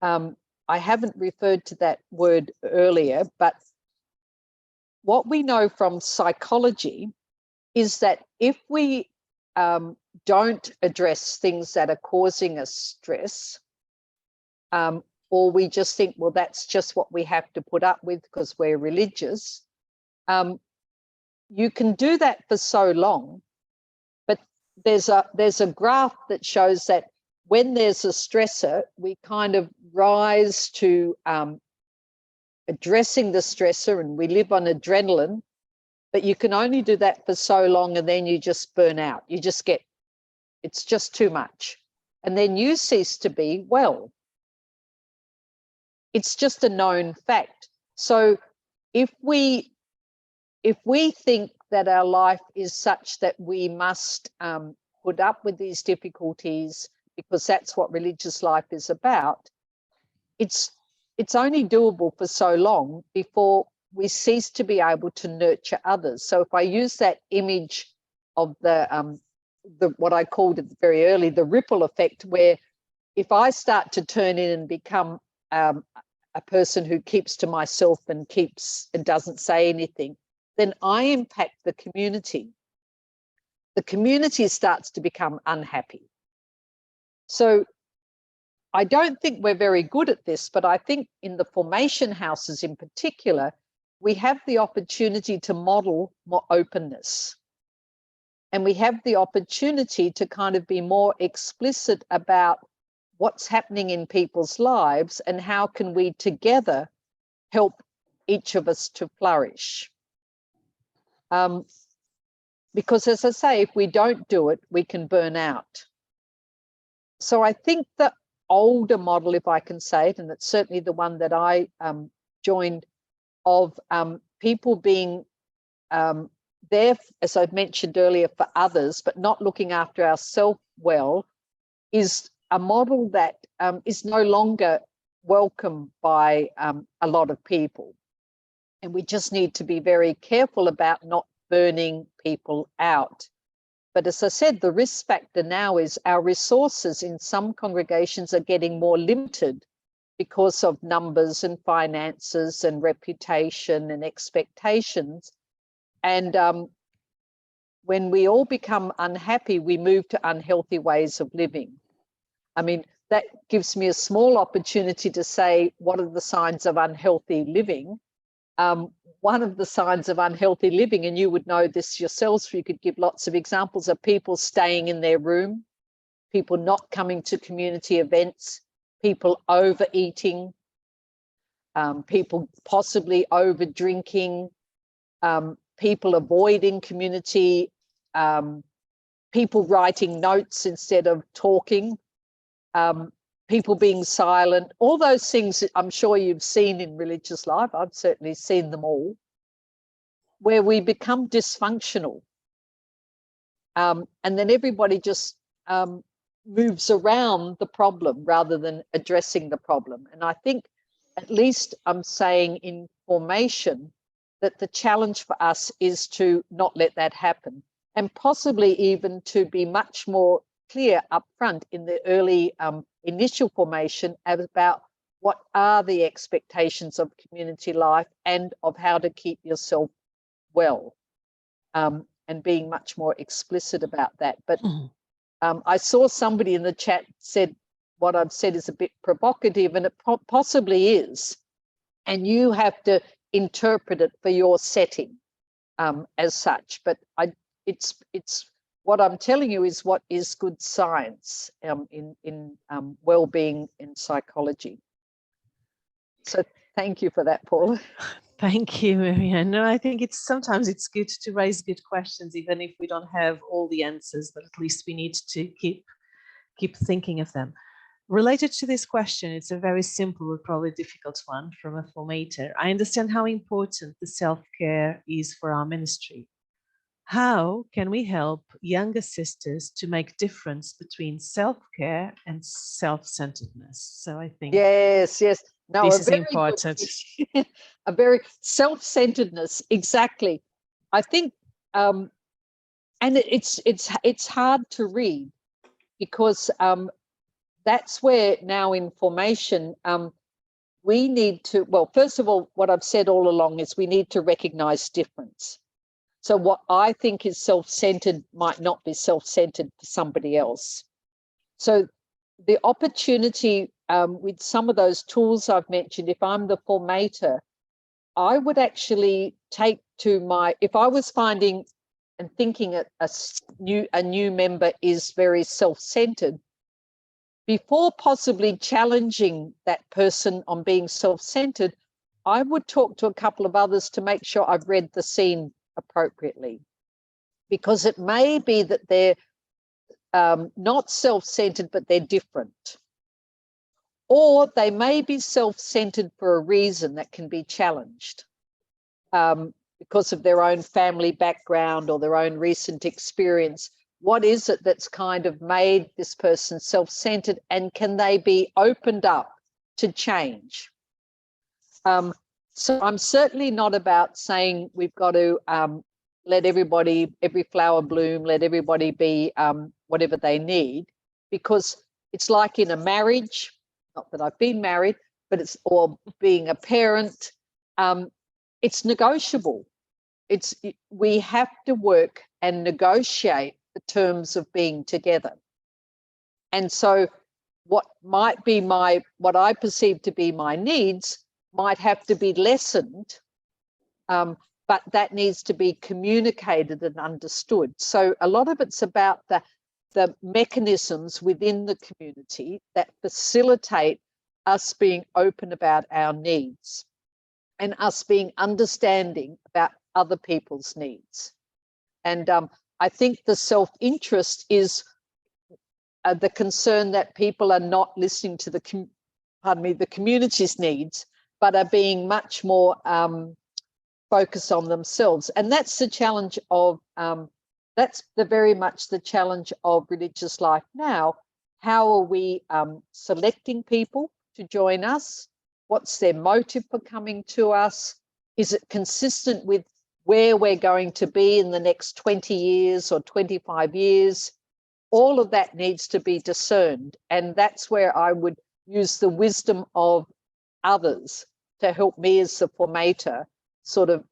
I haven't referred to that word earlier, but what we know from psychology is that if we don't address things that are causing us stress, or we just think, well, that's just what we have to put up with because we're religious, you can do that for so long. But there's a graph that shows that when there's a stressor, we kind of rise to addressing the stressor, and we live on adrenaline. But you can only do that for so long, and then you just burn out. You just get, it's just too much. And then you cease to be well. It's just a known fact. So if we think that our life is such that we must put up with these difficulties because that's what religious life is about, it's only doable for so long before we cease to be able to nurture others. So if I use that image of the what I called it very early, the ripple effect, where if I start to turn in and become a person who keeps to myself and doesn't say anything, then I impact the community. The community starts to become unhappy. So I don't think we're very good at this, but I think in the formation houses in particular, we have the opportunity to model more openness. And we have the opportunity to kind of be more explicit about what's happening in people's lives and how can we together help each of us to flourish. Because as I say, if we don't do it, we can burn out. So I think the older model, if I can say it, and it's certainly the one that I joined, of people being there, as I've mentioned earlier, for others, but not looking after ourselves well, is a model that is no longer welcome by a lot of people. And we just need to be very careful about not burning people out. But as I said, the risk factor now is our resources in some congregations are getting more limited because of numbers and finances and reputation and expectations. And when we all become unhappy, we move to unhealthy ways of living. I mean, that gives me a small opportunity to say, what are the signs of unhealthy living? One of the signs of unhealthy living, and you would know this yourselves, you could give lots of examples, of people staying in their room, people not coming to community events, people overeating, people possibly over drinking, people avoiding community people writing notes instead of talking, people being silent, all those things I'm sure you've seen in religious life. I've certainly seen them all, where we become dysfunctional. And then everybody just moves around the problem rather than addressing the problem. And I think, at least I'm saying in formation, that the challenge for us is to not let that happen, and possibly even to be much more clear up front in the early initial formation about what are the expectations of community life and of how to keep yourself well, and being much more explicit about that. But I saw somebody in the chat said what I've said is a bit provocative, and it possibly is, and you have to interpret it for your setting as such. But it's what I'm telling you is what is good science in well-being in psychology. So thank you for that, Paula. Thank you, Marianne. No, I think sometimes it's good to raise good questions, even if we don't have all the answers, but at least we need to keep thinking of them. Related to this question, it's a very simple but probably difficult one from a formator. I understand how important the self-care is for our ministry. How can we help younger sisters to make difference between self-care and self-centeredness? So I think yes. No, this is important. A very self-centeredness, exactly. I think, and it's hard to read, because that's where now in formation we need to, well, first of all, what I've said all along is we need to recognize difference. So what I think is self-centered might not be self-centered for somebody else. So the opportunity with some of those tools I've mentioned, if I'm the formator, I would actually take to if I was finding and thinking a new member is very self-centered, before possibly challenging that person on being self-centered, I would talk to a couple of others to make sure I've read the scene appropriately, because it may be that they're not self-centered, but they're different. Or they may be self-centered for a reason that can be challenged because of their own family background or their own recent experience. What is it that's kind of made this person self-centered, and can they be opened up to change? So I'm certainly not about saying we've got to let everybody, every flower bloom, let everybody be whatever they need, because it's like in a marriage, not that I've been married, but or being a parent, it's negotiable. We have to work and negotiate the terms of being together. And so what might be what I perceive to be my needs might have to be lessened, but that needs to be communicated and understood. So a lot of it's about the mechanisms within the community that facilitate us being open about our needs and us being understanding about other people's needs. And I think the self-interest is the concern that people are not listening to the community's needs, but are being much more focused on themselves. And that's the challenge of, that's very much the challenge of religious life now. How are we selecting people to join us? What's their motive for coming to us? Is it consistent with where we're going to be in the next 20 years or 25 years? All of that needs to be discerned. And that's where I would use the wisdom of others to help me as the formator sort of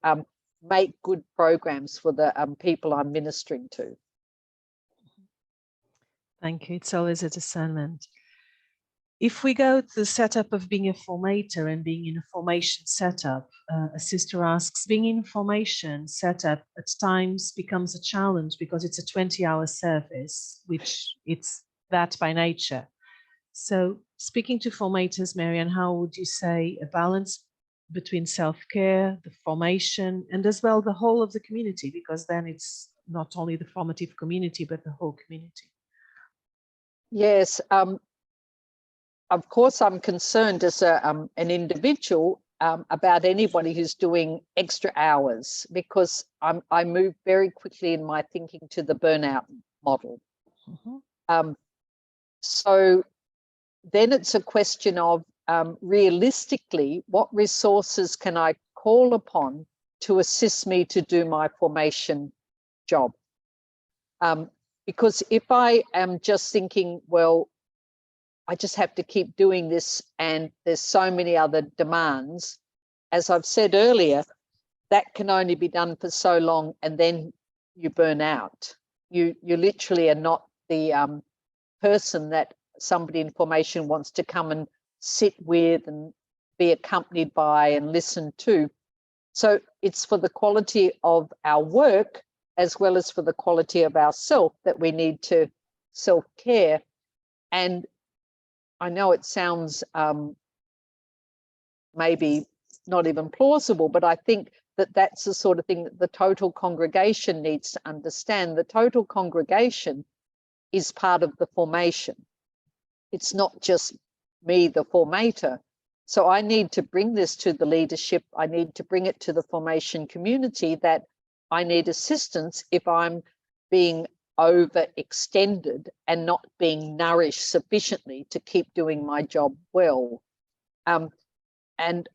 make good programs for the people I'm ministering to. Thank you. It's always a discernment. If we go to the setup of being a formator and being in a formation setup, a sister asks, being in formation setup at times becomes a challenge because it's a 20-hour service, which it's that by nature. So speaking to formators, Marianne, how would you say a balance between self-care, the formation, and as well the whole of the community, because then it's not only the formative community, but the whole community. Yes, of course, I'm concerned as an individual about anybody who's doing extra hours, because I move very quickly in my thinking to the burnout model. Mhm. So then it's a question of realistically, what resources can I call upon to assist me to do my formation job? Because if I am just thinking, well, I just have to keep doing this and there's so many other demands, as I've said earlier, that can only be done for so long and then you burn out. You literally are not the person that somebody in formation wants to come and sit with and be accompanied by and listen to. So it's for the quality of our work as well as for the quality of ourself that we need to self-care. And I know it sounds maybe not even plausible, but I think that that's the sort of thing that the total congregation needs to understand. The total congregation is part of the formation. It's not just me, the formator. So I need to bring this to the leadership. I need to bring it to the formation community that I need assistance if I'm being overextended and not being nourished sufficiently to keep doing my job well. And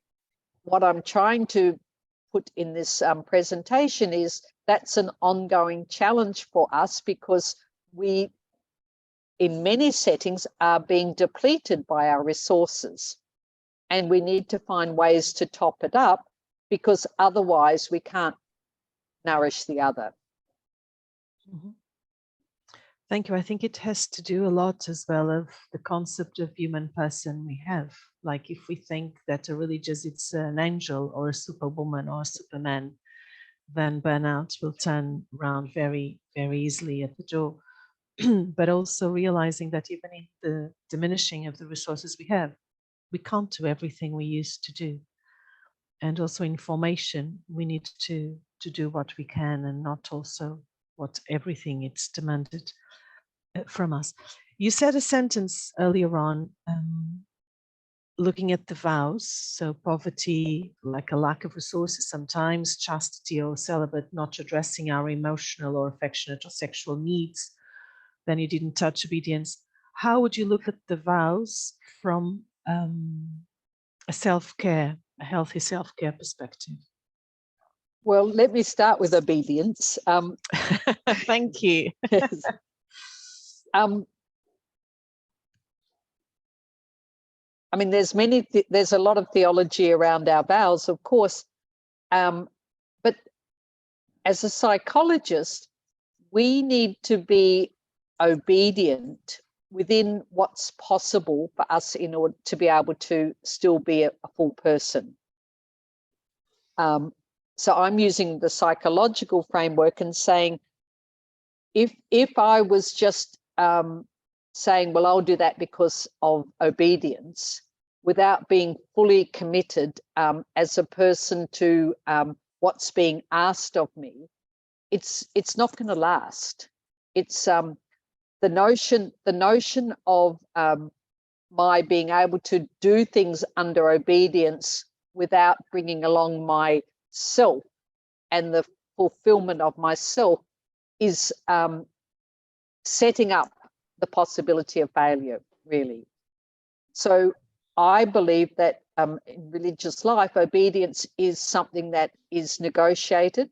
what I'm trying to put in this presentation is that's an ongoing challenge for us, because we, in many settings, are being depleted by our resources. And we need to find ways to top it up, because otherwise we can't nourish the other. Mhm. Thank you. I think it has to do a lot as well of the concept of human person we have. Like if we think that a religious, it's an angel or a superwoman or a superman, then burnout will turn around very, very easily at the door. But also realizing that even in the diminishing of the resources we have, we can't do everything we used to do. And also in formation, we need to do what we can and not also what everything it's demanded from us. You said a sentence earlier on, looking at the vows, so poverty, like a lack of resources sometimes, chastity or celibate, not addressing our emotional or affectionate or sexual needs, then you didn't touch obedience. How would you look at the vows from a self-care, a healthy self-care perspective? Well, let me start with obedience. Thank you. Yes. I mean, there's a lot of theology around our vows, of course, but as a psychologist, we need to be obedient within what's possible for us in order to be able to still be a full person. So I'm using the psychological framework and saying, if I was just saying, well, I'll do that because of obedience, without being fully committed as a person to what's being asked of me, it's not going to last. It's the notion of my being able to do things under obedience without bringing along myself and the fulfillment of myself is setting up the possibility of failure, really. So I believe that in religious life, obedience is something that is negotiated.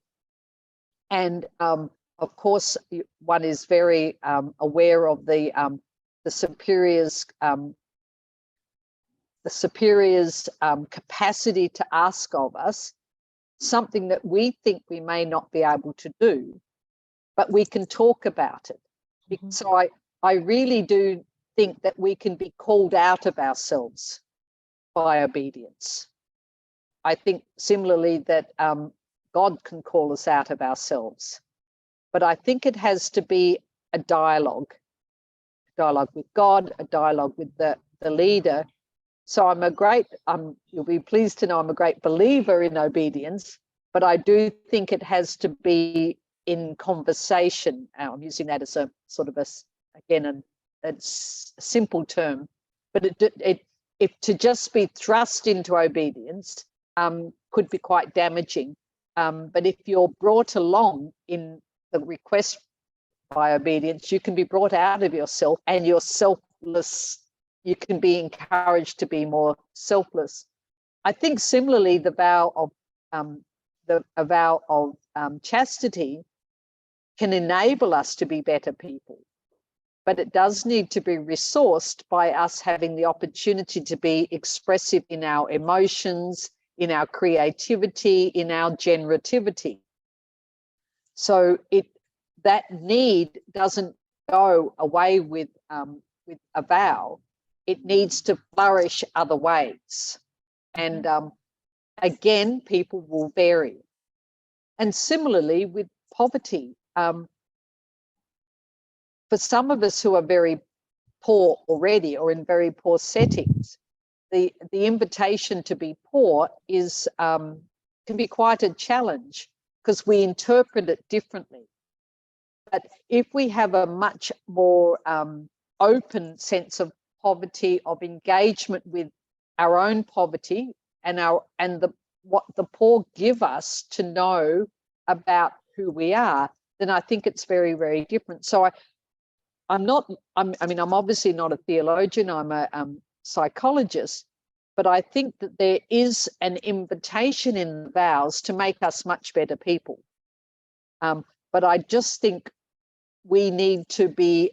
And of course, one is very aware of the superior's capacity to ask of us something that we think we may not be able to do, but we can talk about it. Mm-hmm. So I really do think that we can be called out of ourselves by obedience. I think similarly that God can call us out of ourselves, but I think it has to be a dialogue with God, a dialogue with the leader. So you'll be pleased to know I'm a great believer in obedience, but I do think it has to be in conversation. I'm using that as a sort of again, a simple term, but if to just be thrust into obedience could be quite damaging. But if you're brought along in the request by obedience, you can be brought out of yourself, and you're selfless. You can be encouraged to be more selfless. I think similarly, the vow of chastity can enable us to be better people, but it does need to be resourced by us having the opportunity to be expressive in our emotions, in our creativity, in our generativity. So that need doesn't go away with a vow. It needs to flourish other ways. And again, people will vary. And similarly with poverty, for some of us who are very poor already or in very poor settings, the invitation to be poor is can be quite a challenge because we interpret it differently. But if we have a much more open sense of poverty, of engagement with our own poverty and what the poor give us to know about who we are, then I think it's very, very different. So I'm obviously not a theologian, I'm a psychologist, but I think that there is an invitation in the vows to make us much better people. But I just think we need to be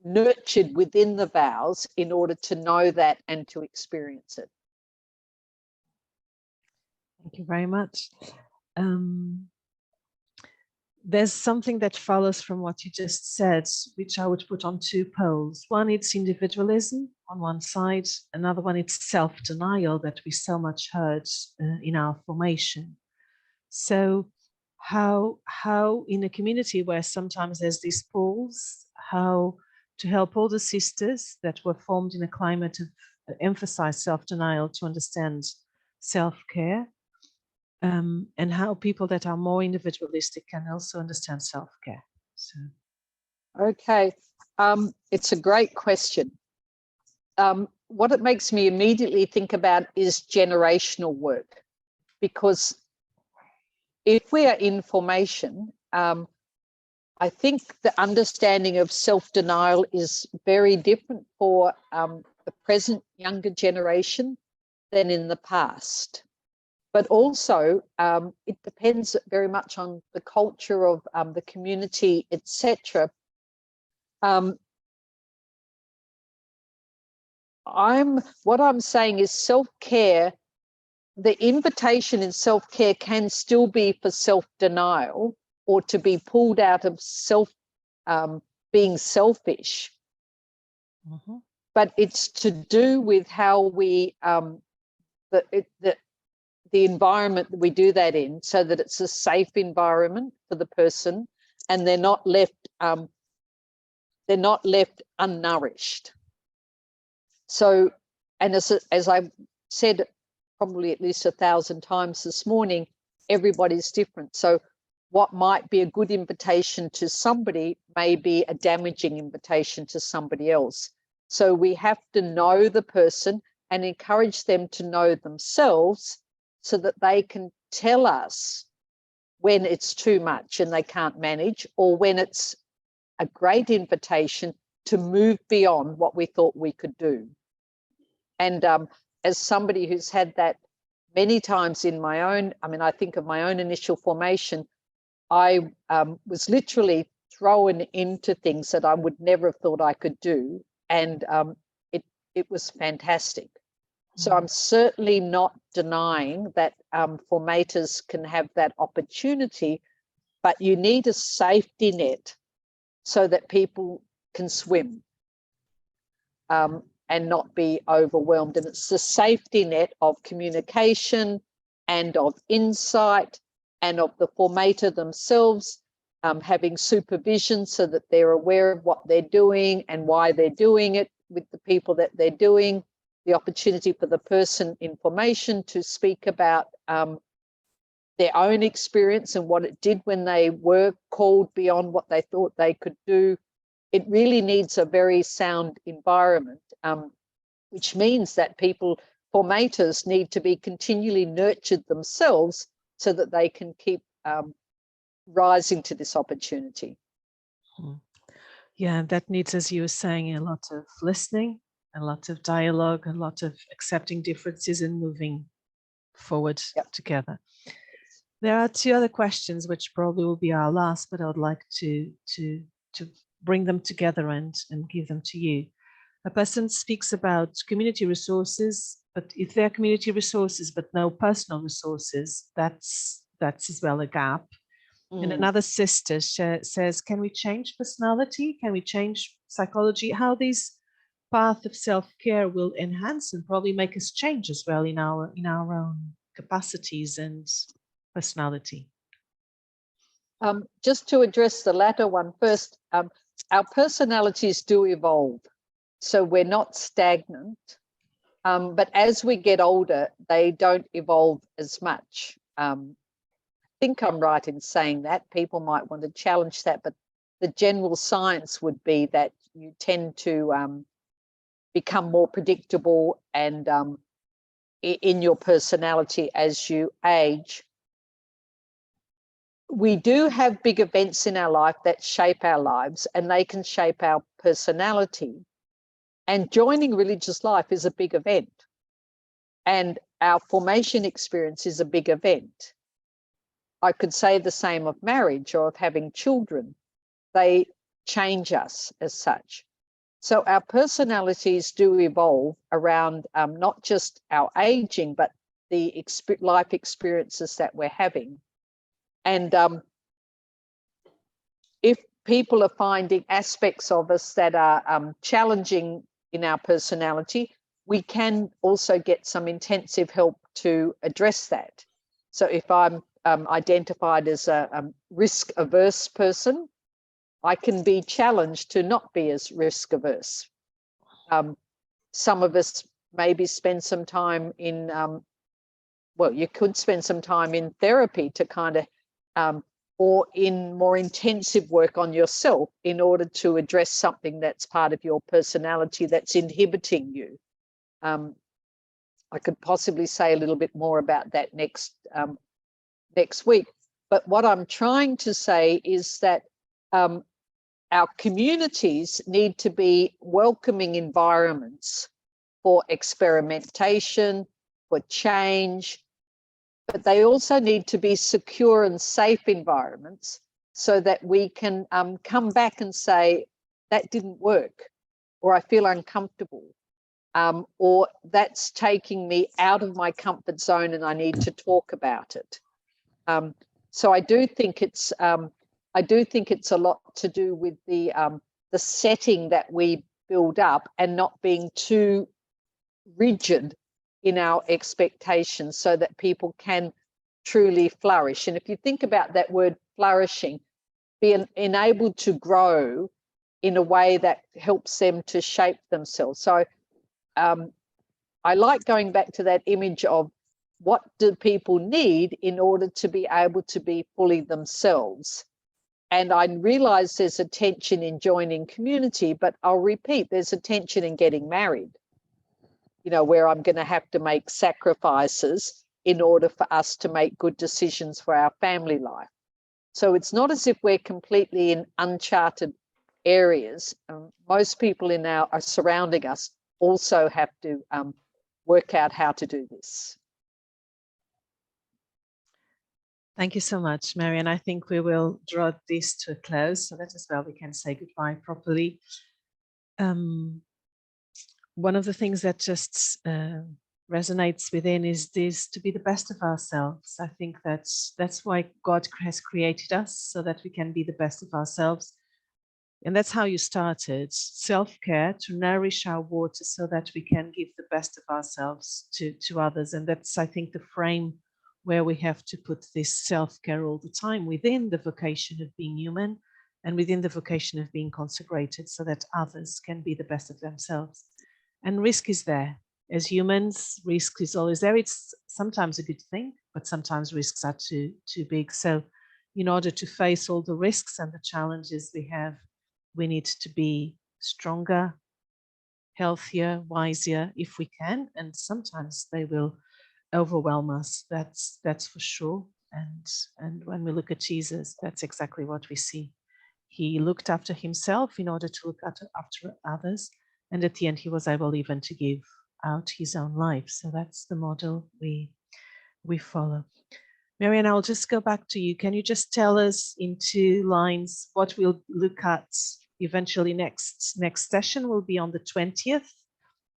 nurtured within the vows in order to know that and to experience it. Thank you very much. There's something that follows from what you just said, which I would put on two poles. One, it's individualism on one side. Another one, it's self-denial that we so much heard in our formation. So how in a community where sometimes there's these poles, how to help all the sisters that were formed in a climate of emphasize self-denial to understand self-care, and how people that are more individualistic can also understand self-care. So, okay, it's a great question. What it makes me immediately think about is generational work, because if we are in formation, I think the understanding of self-denial is very different for the present younger generation than in the past. But also, it depends very much on the culture of the community, etc. What I'm saying is self-care. The invitation in self-care can still be for self-denial or to be pulled out of being selfish. mm-hmm. But it's to do with how we the environment that we do that in, so that it's a safe environment for the person and they're not left unnourished. So, and as I've said probably at least 1,000 times this morning, everybody's different. So what might be a good invitation to somebody may be a damaging invitation to somebody else. So we have to know the person and encourage them to know themselves so that they can tell us when it's too much and they can't manage, or when it's a great invitation to move beyond what we thought we could do. And as somebody who's had that many times in my own, I think of my own initial formation, I was literally thrown into things that I would never have thought I could do. And it was fantastic. So I'm certainly not denying that formators can have that opportunity, but you need a safety net so that people can swim and not be overwhelmed. And it's the safety net of communication and of insight and of the formator themselves having supervision so that they're aware of what they're doing and why they're doing it with the people that they're doing, the opportunity for the person in formation to speak about their own experience and what it did when they were called beyond what they thought they could do. It really needs a very sound environment, which means that people, formators, need to be continually nurtured themselves so that they can keep rising to this opportunity. Yeah, that needs, as you were saying, a lot of listening, a lot of dialogue, a lot of accepting differences and moving forward together. There are two other questions which probably will be our last, but I would like to bring them together and give them to you. A person speaks about community resources, but if there are community resources but no personal resources, that's as well a gap. And another sister says, can we change personality? Can we change psychology? How this path of self-care will enhance and probably make us change as well in our own capacities and personality. Just to address the latter one first, our personalities do evolve. So we're not stagnant. But as we get older, they don't evolve as much. I think I'm right in saying that. People might want to challenge that, but the general science would be that you tend to become more predictable and in your personality as you age. We do have big events in our life that shape our lives, and they can shape our personality. And joining religious life is a big event. And our formation experience is a big event. I could say the same of marriage or of having children. They change us as such. So our personalities do evolve around not just our aging, but the life experiences that we're having. And if people are finding aspects of us that are challenging in our personality, we can also get some intensive help to address that. So if I'm identified as a risk-averse person, I can be challenged to not be as risk-averse. Some of us maybe spend some time in, well, you could spend some time in therapy to kind of, or in more intensive work on yourself in order to address something that's part of your personality that's inhibiting you. I could possibly say a little bit more about that next week. But what I'm trying to say is that our communities need to be welcoming environments for experimentation, for change, but they also need to be secure and safe environments so that we can come back and say, that didn't work, or I feel uncomfortable, or that's taking me out of my comfort zone and I need to talk about it. So I do think it's a lot to do with the setting that we build up and not being too rigid in our expectations so that people can truly flourish. And if you think about that word flourishing, being enabled to grow in a way that helps them to shape themselves. So I like going back to that image of what do people need in order to be able to be fully themselves. And I realize there's a tension in joining community, but I'll repeat, there's a tension in getting married, where I'm going to have to make sacrifices in order for us to make good decisions for our family life. So it's not as if we're completely in uncharted areas. Most people surrounding us also have to work out how to do this. Thank you so much, Marianne. I think we will draw this to a close so that as well we can say goodbye properly. One of the things that just resonates within is this, to be the best of ourselves. I think that's why God has created us, so that we can be the best of ourselves. And that's how you started, self-care, to nourish our water so that we can give the best of ourselves to others. And that's, I think, the frame where we have to put this self-care all the time within the vocation of being human and within the vocation of being consecrated, so that others can be the best of themselves. And risk is there. As humans, risk is always there. It's sometimes a good thing, but sometimes risks are too big. So in order to face all the risks and the challenges we have, we need to be stronger, healthier, wiser if we can, and sometimes they will overwhelm us. That's for sure. And when we look at Jesus, that's exactly what we see. He looked after himself in order to look after others, and at the end he was able even to give out his own life. So that's the model we follow. Marianne, I'll just go back to you. Can you just tell us in 2 lines what we'll look at eventually? Next session will be on the 20th,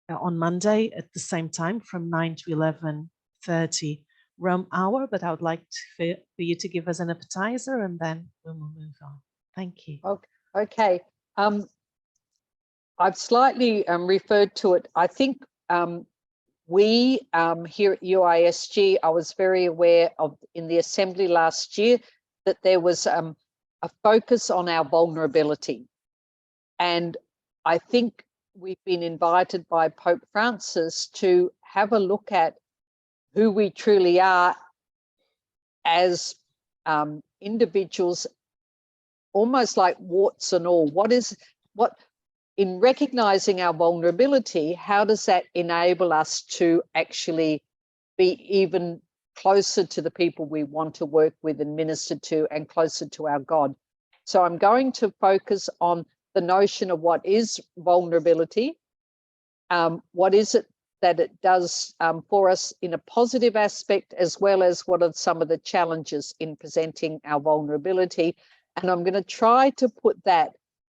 on Monday at the same time from 9 to 11:30 Rome hour, but I would like for you to give us an appetizer and then we'll move on. Thank you. Okay. I've slightly referred to it. I think we here at UISG, I was very aware of in the assembly last year that there was a focus on our vulnerability. And I think we've been invited by Pope Francis to have a look at who we truly are as individuals, almost like warts and all. What in recognizing our vulnerability, how does that enable us to actually be even closer to the people we want to work with and minister to, and closer to our God? So I'm going to focus on the notion of what is vulnerability, what is it that it does for us in a positive aspect, as well as what are some of the challenges in presenting our vulnerability. And I'm going to try to put that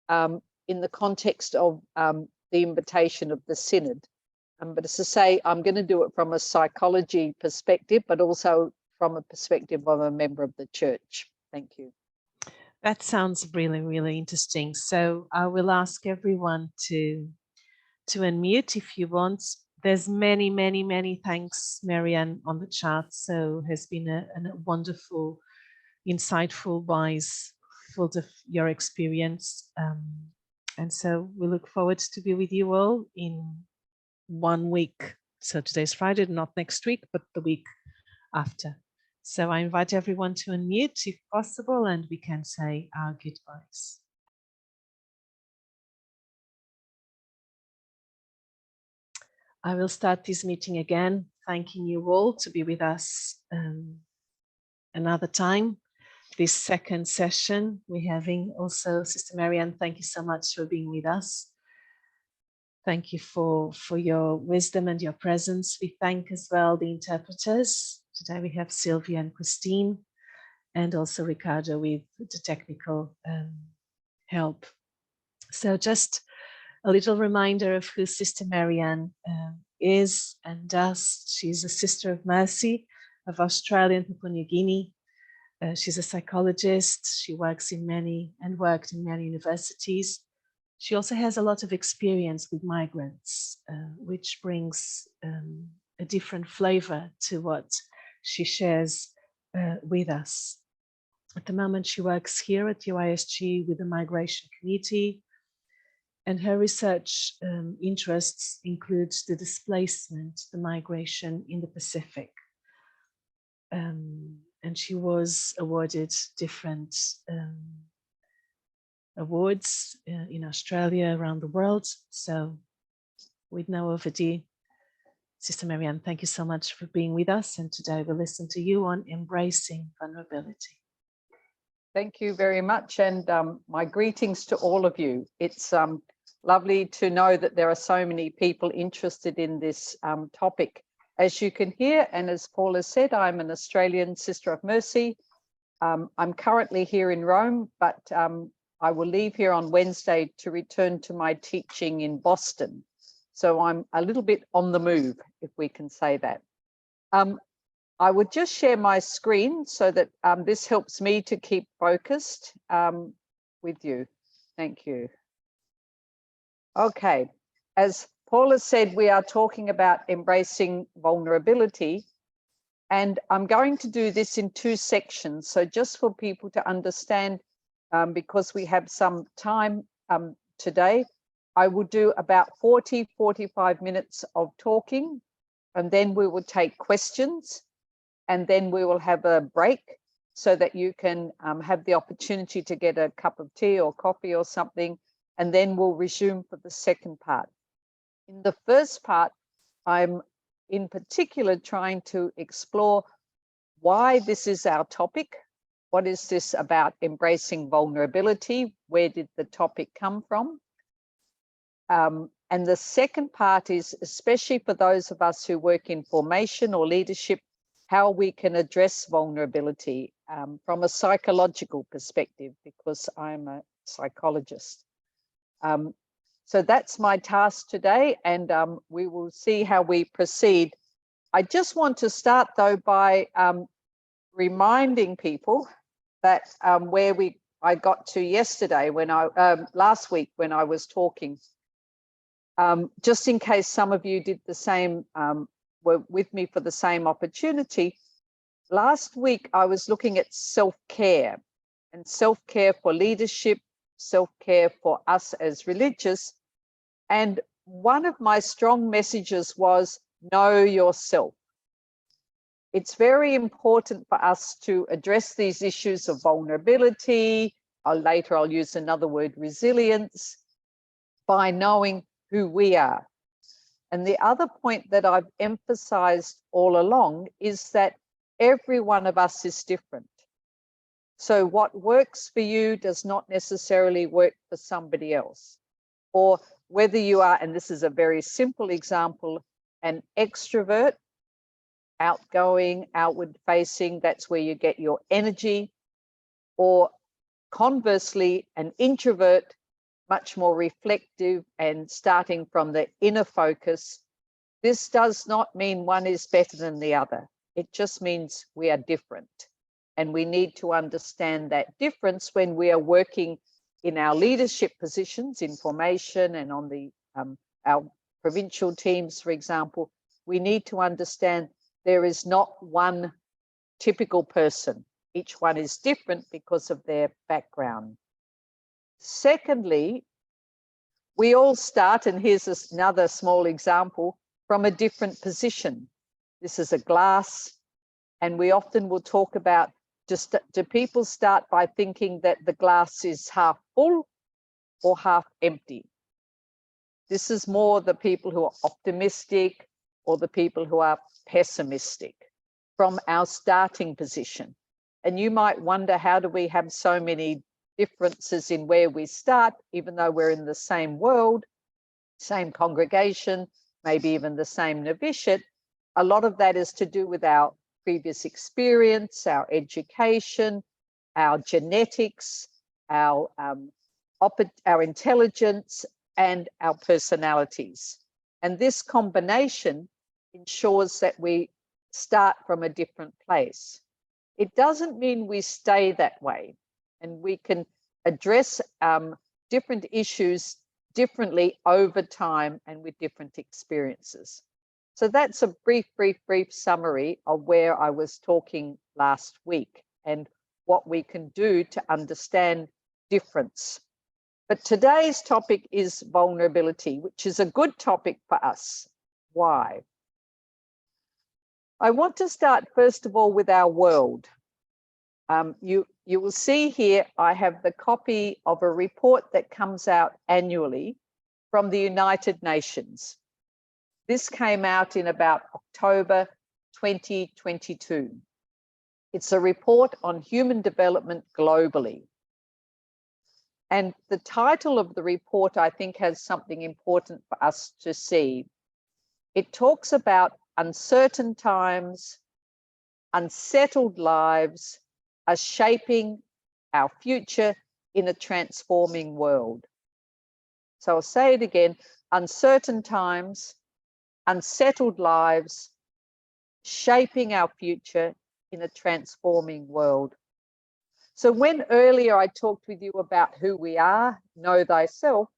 in the context of the invitation of the Synod. But as I say, I'm going to do it from a psychology perspective, but also from a perspective of a member of the church. Thank you. That sounds really, really interesting. So I will ask everyone to unmute if you want. There's many, many, many thanks, Marianne, on the chat. So has been a wonderful, insightful, wise, full of your experience. And so we look forward to be with you all in 1 week. So today's Friday, not next week, but the week after. So I invite everyone to unmute if possible, and we can say our goodbyes. I will start this meeting again, thanking you all to be with us another time. This second session we're having also, Sister Marianne, thank you so much for being with us. Thank you for your wisdom and your presence. We thank as well the interpreters. Today we have Sylvia and Christine, and also Ricardo with the technical help. So just a little reminder of who Sister Marianne is and does. She's a Sister of Mercy of Australia and Papua New Guinea. She's a psychologist. She worked in many universities. She also has a lot of experience with migrants, which brings a different flavor to what she shares with us. At the moment, she works here at UISG with the Migration Committee, and her research interests include the displacement, the migration in the Pacific. And she was awarded different awards in Australia, around the world. So with no overdue, Sister Marianne, thank you so much for being with us. And today we'll listen to you on embracing vulnerability. Thank you very much. And my greetings to all of you. It's lovely to know that there are so many people interested in this topic. As you can hear, and as Paul has said, I'm an Australian Sister of Mercy. I'm currently here in Rome, but I will leave here on Wednesday to return to my teaching in Boston. So I'm a little bit on the move, if we can say that. I would just share my screen so that this helps me to keep focused with you. Thank you. Okay, as Paul has said, we are talking about embracing vulnerability, and I'm going to do this in 2 sections. So just for people to understand, because we have some time today, I will do about 40-45 minutes of talking, and then we will take questions. and then we will have a break so that you can have the opportunity to get a cup of tea or coffee or something, and then we'll resume for the second part. In the first part, I'm in particular trying to explore why this is our topic. What is this about embracing vulnerability? Where did the topic come from? And the second part is, especially for those of us who work in formation or leadership, how we can address vulnerability from a psychological perspective, because I'm a psychologist. So that's my task today, and we will see how we proceed. I just want to start, though, by reminding people that where I got to yesterday, when last week when I was talking, just in case some of you did the same, were with me for the same opportunity. Last week, I was looking at self-care and self-care for leadership, self-care for us as religious. And one of my strong messages was know yourself. It's very important for us to address these issues of vulnerability, or later I'll use another word, resilience, by knowing who we are. And the other point that I've emphasized all along is that every one of us is different. So what works for you does not necessarily work for somebody else. Or whether you are, and this is a very simple example, an extrovert, outgoing, outward facing, that's where you get your energy, or conversely, an introvert, much more reflective and starting from the inner focus. This does not mean one is better than the other. It just means we are different. And we need to understand that difference when we are working in our leadership positions in formation and on the our provincial teams, for example. We need to understand there is not one typical person. Each one is different because of their background. Secondly, we all start, and here's another small example, from a different position. This is a glass, and we often will talk about, just do people start by thinking that the glass is half full or half empty? This is more the people who are optimistic or the people who are pessimistic from our starting position. And you might wonder, how do we have so many differences in where we start, even though we're in the same world, same congregation, maybe even the same novitiate? A lot of that is to do with our previous experience, our education, our genetics, our intelligence, and our personalities. And this combination ensures that we start from a different place. It doesn't mean we stay that way, and we can address different issues differently over time and with different experiences. So that's a brief summary of where I was talking last week and what we can do to understand difference. But today's topic is vulnerability, which is a good topic for us. Why? I want to start first of all with our world. You will see here, I have the copy of a report that comes out annually from the United Nations. This came out in about October 2022. It's a report on human development globally. And the title of the report, I think, has something important for us to see. It talks about uncertain times, unsettled lives are shaping our future in a transforming world. So I'll say it again, uncertain times, unsettled lives, shaping our future in a transforming world. So when earlier I talked with you about who we are, know thyself,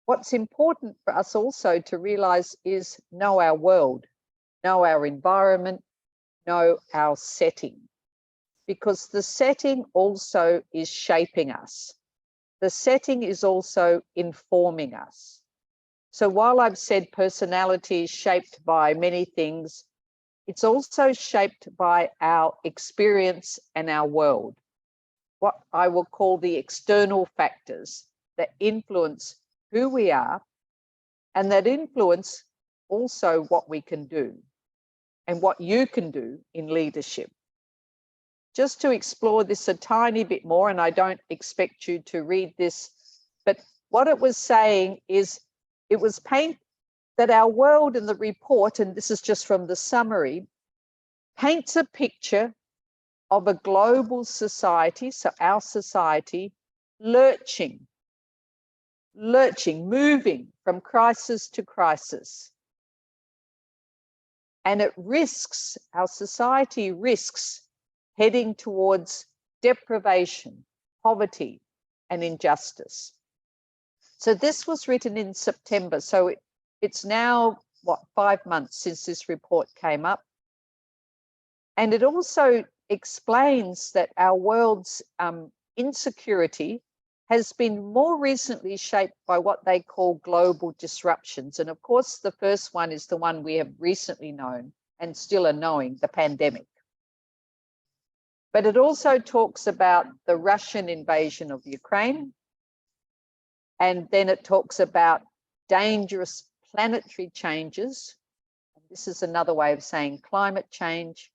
what's important for us also to realize is know our world, know our environment, know our setting, because the setting also is shaping us. The setting is also informing us. So while I've said personality is shaped by many things, it's also shaped by our experience and our world, what I will call the external factors that influence who we are and that influence also what we can do and what you can do in leadership. Just to explore this a tiny bit more, and I don't expect you to read this, but what it was saying is it was paint that our world in the report, and this is just from the summary, paints a picture of a global society, so our society, lurching, moving from crisis to crisis. And it risks, our society risks heading towards deprivation, poverty, and injustice. So this was written in September. So it's now, 5 months since this report came up. And it also explains that our world's insecurity has been more recently shaped by what they call global disruptions. And of course, the first one is the one we have recently known and still are knowing, the pandemic. But it also talks about the Russian invasion of Ukraine. And then it talks about dangerous planetary changes. This is another way of saying climate change.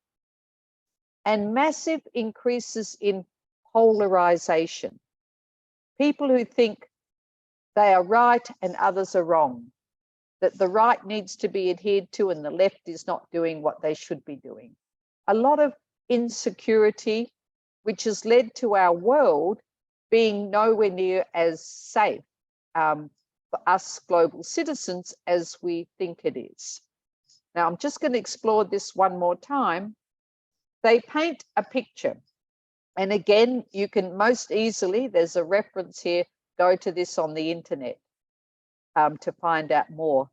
And massive increases in polarization. People who think they are right and others are wrong, that the right needs to be adhered to and the left is not doing what they should be doing. A lot of insecurity, which has led to our world being nowhere near as safe for us global citizens as we think it is. Now, I'm just going to explore this one more time. They paint a picture. And again, you can most easily, there's a reference here, go to this on the internet to find out more.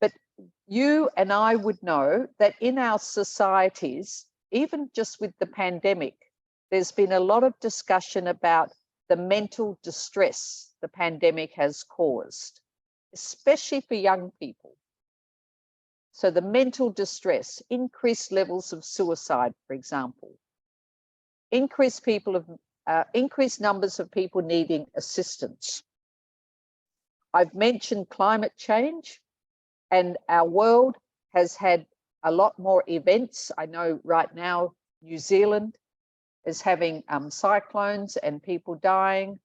But you and I would know that in our societies, even just with the pandemic, there's been a lot of discussion about the mental distress the pandemic has caused, especially for young people. So the mental distress, increased levels of suicide, for example, increased numbers of people needing assistance. I've mentioned climate change, and our world has had a lot more events. I know right now New Zealand is having cyclones and people dying.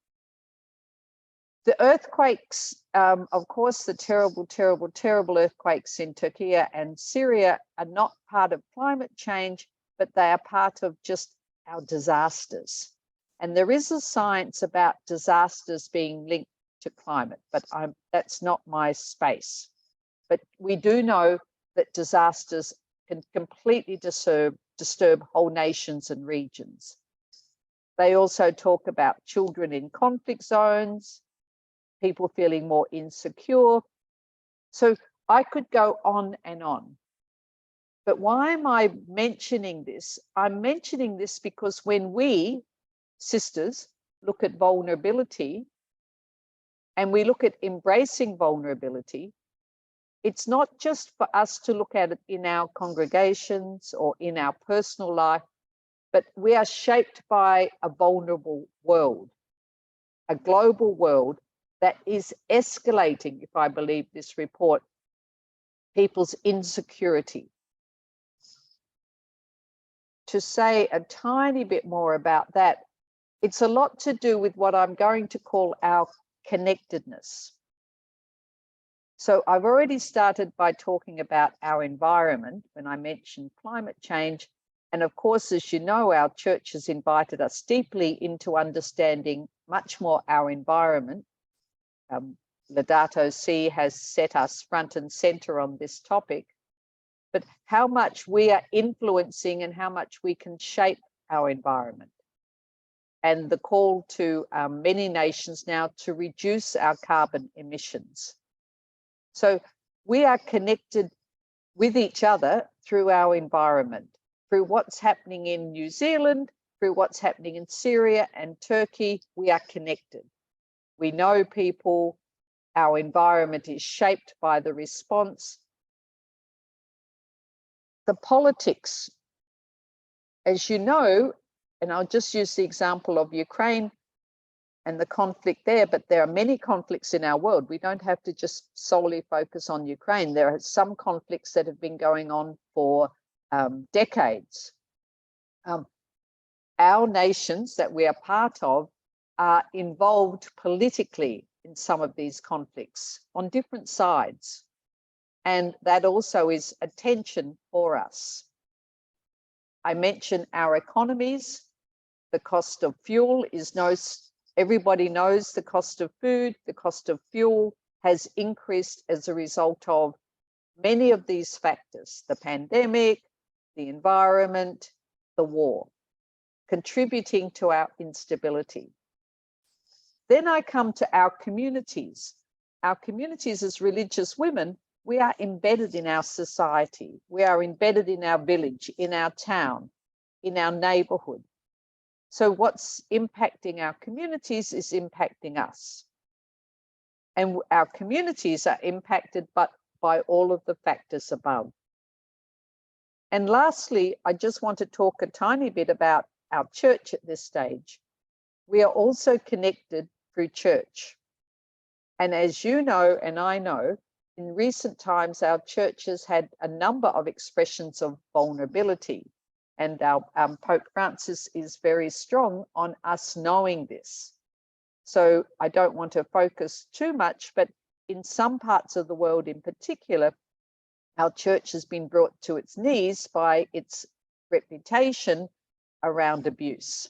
The earthquakes, of course, the terrible, terrible, terrible earthquakes in Turkey and Syria are not part of climate change, but they are part of just our disasters. And there is a science about disasters being linked to climate, but that's not my space. But we do know that disasters can completely disturb whole nations and regions. They also talk about children in conflict zones, people feeling more insecure. So I could go on and on. But why am I mentioning this? I'm mentioning this because when we, sisters, look at vulnerability and we look at embracing vulnerability, it's not just for us to look at it in our congregations or in our personal life, but we are shaped by a vulnerable world, a global world that is escalating, if I believe this report, people's insecurity. To say a tiny bit more about that, it's a lot to do with what I'm going to call our connectedness. So I've already started by talking about our environment when I mentioned climate change. And of course, as you know, our church has invited us deeply into understanding much more our environment. Laudato Si has set us front and center on this topic, but how much we are influencing and how much we can shape our environment. And the call to many nations now to reduce our carbon emissions. So we are connected with each other through our environment, through what's happening in New Zealand, through what's happening in Syria and Turkey. We are connected. We know people, our environment is shaped by the response. the politics, as you know, and I'll just use the example of Ukraine and the conflict there, but there are many conflicts in our world. We don't have to just solely focus on Ukraine. There are some conflicts that have been going on for decades. Our nations that we are part of are involved politically in some of these conflicts on different sides. And that also is a tension for us. I mentioned our economies. The cost of fuel is everybody knows the cost of food, the cost of fuel has increased as a result of many of these factors, the pandemic, the environment, the war, contributing to our instability. Then I come to our communities. Our communities as religious women, we are embedded in our society. We are embedded in our village, in our town, in our neighborhood. So what's impacting our communities is impacting us. And our communities are impacted by all of the factors above. And lastly, I just want to talk a tiny bit about our church at this stage. We are also connected through church. And as you know, and I know, in recent times, our church has had a number of expressions of vulnerability. And our Pope Francis is very strong on us knowing this. So I don't want to focus too much, but in some parts of the world in particular, our church has been brought to its knees by its reputation around abuse.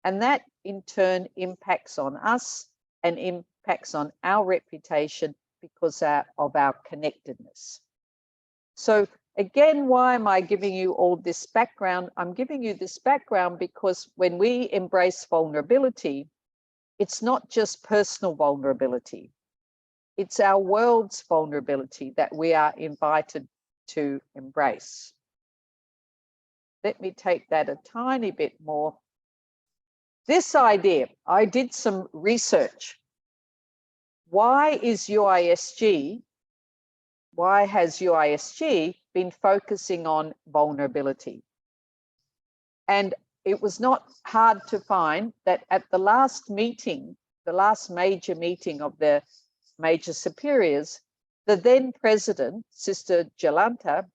And that in turn impacts on us and impacts on our reputation because of our connectedness. So again, why am I giving you all this background? I'm giving you this background because when we embrace vulnerability, it's not just personal vulnerability. It's our world's vulnerability that we are invited to embrace. Let me take that a tiny bit more. This idea, I did some research. Why has UISG been focusing on vulnerability? And it was not hard to find that at the last meeting, the last major meeting of the major superiors, the then president, Sister Jolanta,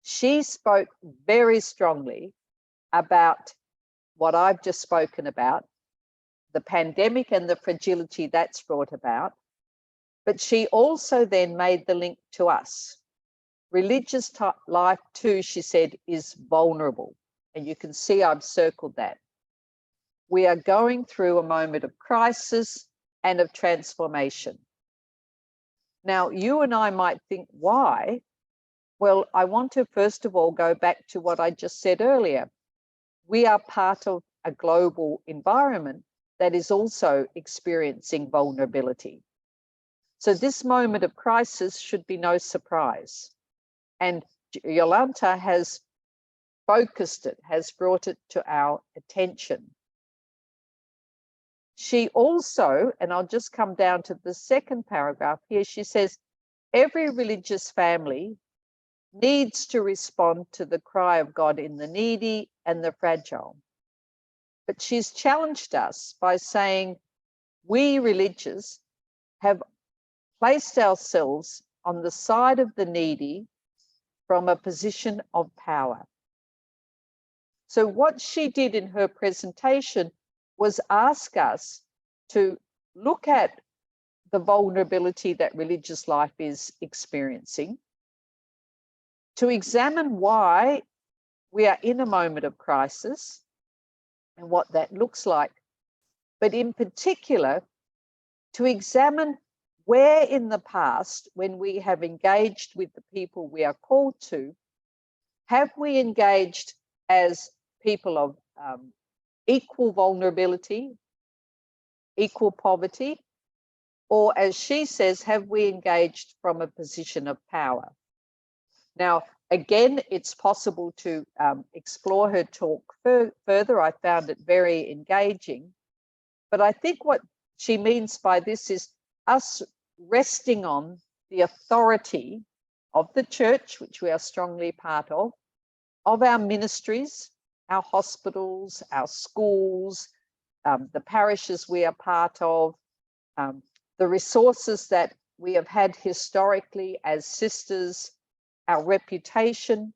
she spoke very strongly about what I've just spoken about, the pandemic and the fragility that's brought about. But she also then made the link to us. Religious life too, she said, is vulnerable. And you can see I've circled that. We are going through a moment of crisis and of transformation. Now, you and I might think, why? Well, I want to first of all go back to what I just said earlier. We are part of a global environment that is also experiencing vulnerability. So this moment of crisis should be no surprise. And Jolanta has focused it, has brought it to our attention. She also, and I'll just come down to the second paragraph here, she says, every religious family needs to respond to the cry of God in the needy and the fragile. But she's challenged us by saying, we religious have placed ourselves on the side of the needy from a position of power. So what she did in her presentation was ask us to look at the vulnerability that religious life is experiencing, to examine why we are in a moment of crisis and what that looks like, but in particular, to examine where in the past, when we have engaged with the people we are called to, have we engaged as people of equal vulnerability, equal poverty, or as she says, have we engaged from a position of power? Now, again, it's possible to explore her talk further. I found it very engaging. But I think what she means by this is us resting on the authority of the church, which we are strongly part of our ministries, our hospitals, our schools, the parishes we are part of, the resources that we have had historically as sisters, our reputations,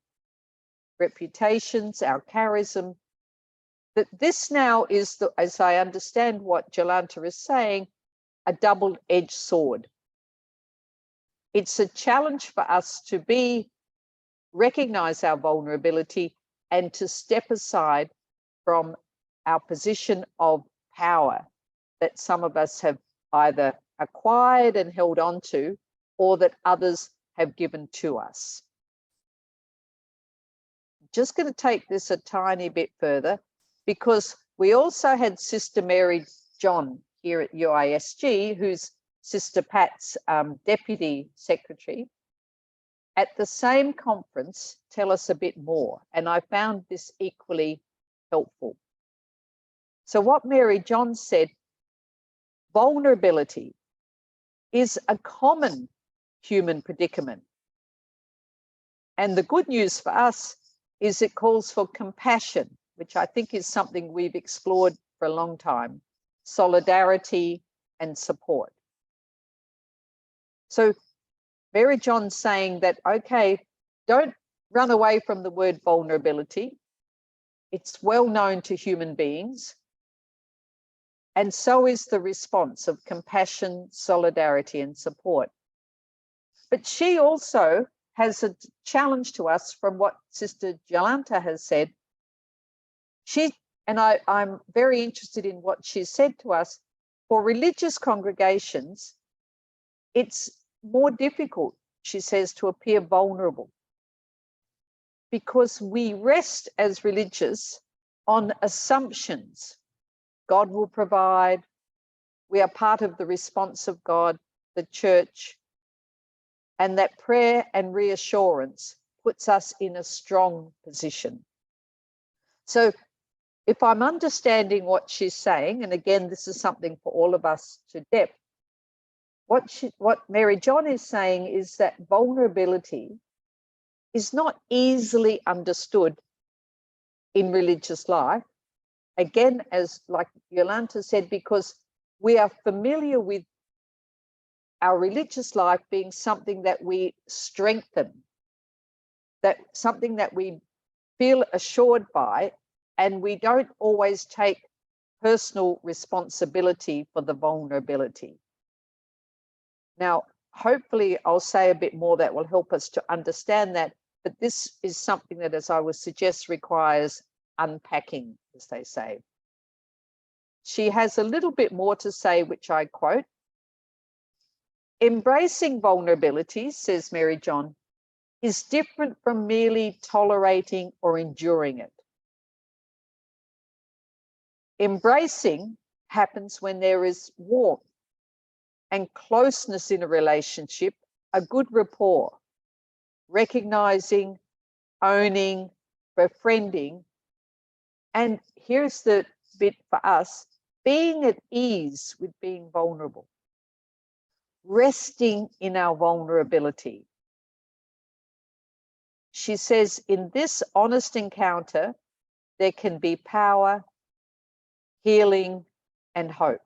our charism, that this now is, as I understand what Jolanta is saying, a double-edged sword. It's a challenge for us to recognize our vulnerability and to step aside from our position of power that some of us have either acquired and held on to, or that others have given to us. Just going to take this a tiny bit further, because we also had Sister Mary John here at UISG, who's Sister Pat's Deputy Secretary, at the same conference tell us a bit more. And I found this equally helpful. So what Mary John said, vulnerability is a common human predicament. And the good news for us is it calls for compassion, which I think is something we've explored for a long time, solidarity and support. So Mary John's saying that, okay, don't run away from the word vulnerability. It's well known to human beings. And so is the response of compassion, solidarity, and support. But she also has a challenge to us from what Sister Jolanta has said. I'm very interested in what she said to us. For religious congregations, it's more difficult, she says, to appear vulnerable, because we rest as religious on assumptions. God will provide. We are part of the response of God, the church, and that prayer and reassurance puts us in a strong position. So if I'm understanding what she's saying, and again, this is something for all of us to depth, what Mary John is saying is that vulnerability is not easily understood in religious life. Again, as like Jolanta said, because we are familiar with our religious life being something that we strengthen, that something that we feel assured by, and we don't always take personal responsibility for the vulnerability. Now, hopefully I'll say a bit more that will help us to understand that, but this is something that, as I would suggest, requires unpacking, as they say. She has a little bit more to say, which I quote. Embracing vulnerability, says Mary John, is different from merely tolerating or enduring it. Embracing happens when there is warmth and closeness in a relationship, a good rapport, recognizing, owning, befriending, and here's the bit for us, being at ease with being vulnerable, resting in our vulnerability. She says, in this honest encounter, there can be power, healing, and hope.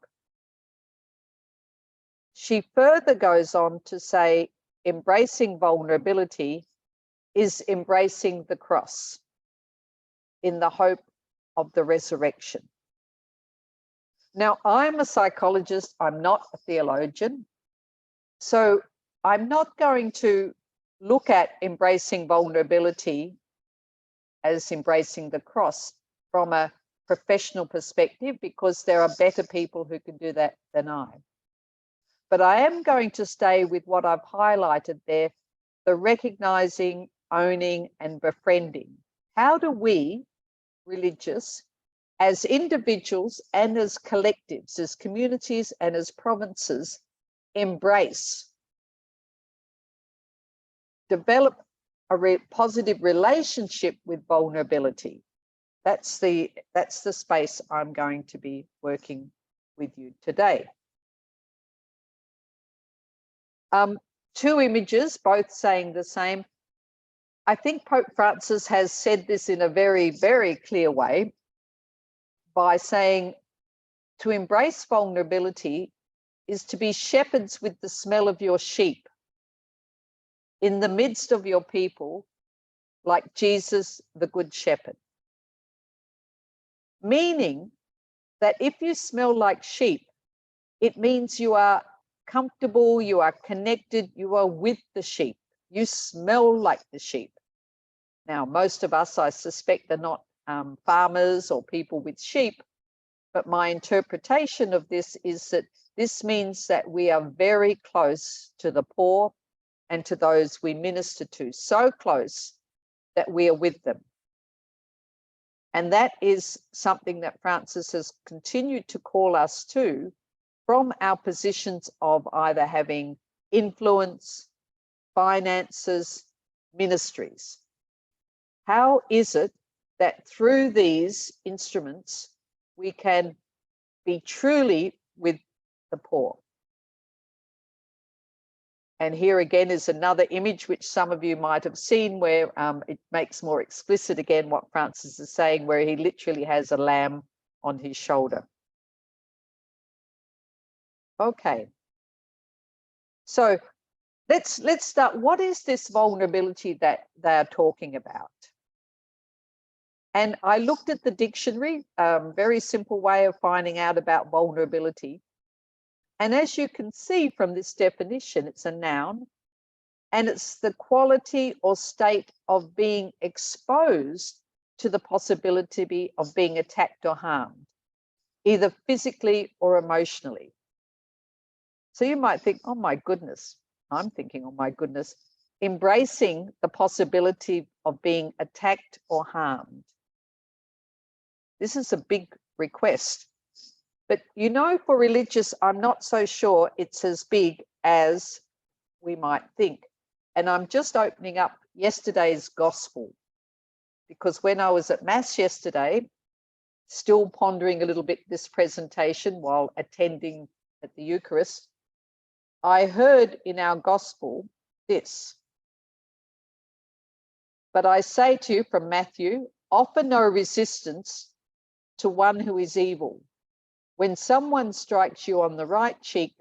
She further goes on to say, embracing vulnerability is embracing the cross in the hope of the resurrection. Now, I'm a psychologist, I'm not a theologian, so I'm not going to look at embracing vulnerability as embracing the cross from a professional perspective, because there are better people who can do that than I. But I am going to stay with what I've highlighted there, the recognizing, owning, and befriending. How do we, religious, as individuals and as collectives, as communities and as provinces, embrace, develop a positive relationship with vulnerability? That's the space I'm going to be working with you today. two images, both saying the same. I think Pope Francis has said this in a very, very clear way by saying to embrace vulnerability is to be shepherds with the smell of your sheep in the midst of your people, like Jesus, the Good Shepherd. Meaning that if you smell like sheep, it means you are comfortable, you are connected, you are with the sheep. You smell like the sheep. Now, most of us, I suspect, are not farmers or people with sheep, but my interpretation of this is that this means that we are very close to the poor and to those we minister to, so close that we are with them. And that is something that Francis has continued to call us to from our positions of either having influence, finances, ministries. How is it that through these instruments, we can be truly with the poor? And here again is another image which some of you might have seen where it makes more explicit again what Francis is saying, where he literally has a lamb on his shoulder. Okay. So let's start. What is this vulnerability that they are talking about? And I looked at the dictionary, very simple way of finding out about vulnerability. And as you can see from this definition, it's a noun, and it's the quality or state of being exposed to the possibility of being attacked or harmed, either physically or emotionally. So you might think, oh my goodness, I'm thinking, oh my goodness, embracing the possibility of being attacked or harmed. This is a big request. But you know, for religious, I'm not so sure it's as big as we might think. And I'm just opening up yesterday's gospel, because when I was at Mass yesterday, still pondering a little bit this presentation while attending at the Eucharist, I heard in our gospel this. But I say to you from Matthew, offer no resistance to one who is evil. When someone strikes you on the right cheek,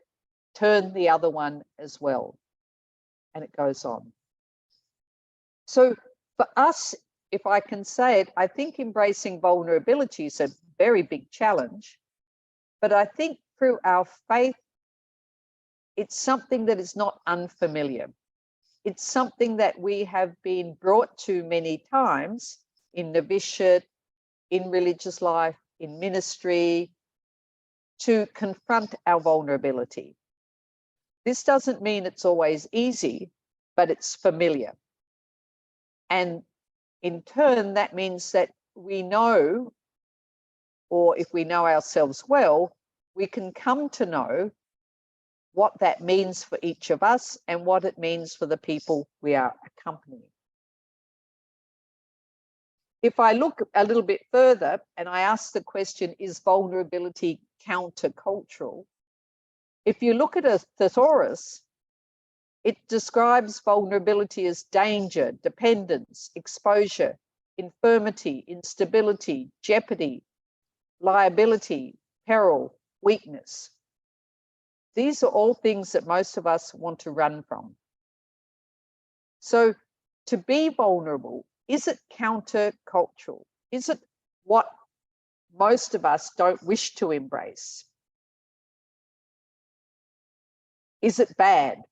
turn the other one as well. And it goes on. So for us, if I can say it, I think embracing vulnerability is a very big challenge. But I think through our faith, it's something that is not unfamiliar. It's something that we have been brought to many times in novitiate, in religious life, in ministry, to confront our vulnerability. This doesn't mean it's always easy, but it's familiar. And in turn, that means that we know, or if we know ourselves well, we can come to know what that means for each of us and what it means for the people we are accompanying. If I look a little bit further and I ask the question, is vulnerability countercultural? If you look at a thesaurus, it describes vulnerability as danger, dependence, exposure, infirmity, instability, jeopardy, liability, peril, weakness. These are all things that most of us want to run from. So to be vulnerable, is it countercultural? Is it what most of us don't wish to embrace? Is it bad?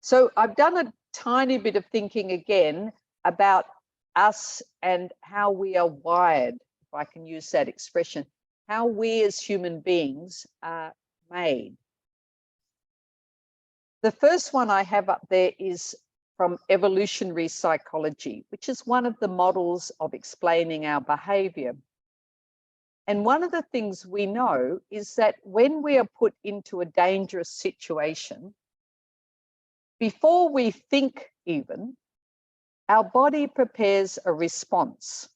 So I've done a tiny bit of thinking again about us and how we are wired, if I can use that expression, how we as human beings are made. The first one I have up there is from evolutionary psychology, which is one of the models of explaining our behavior. And one of the things we know is that when we are put into a dangerous situation, before we think even, our body prepares a response.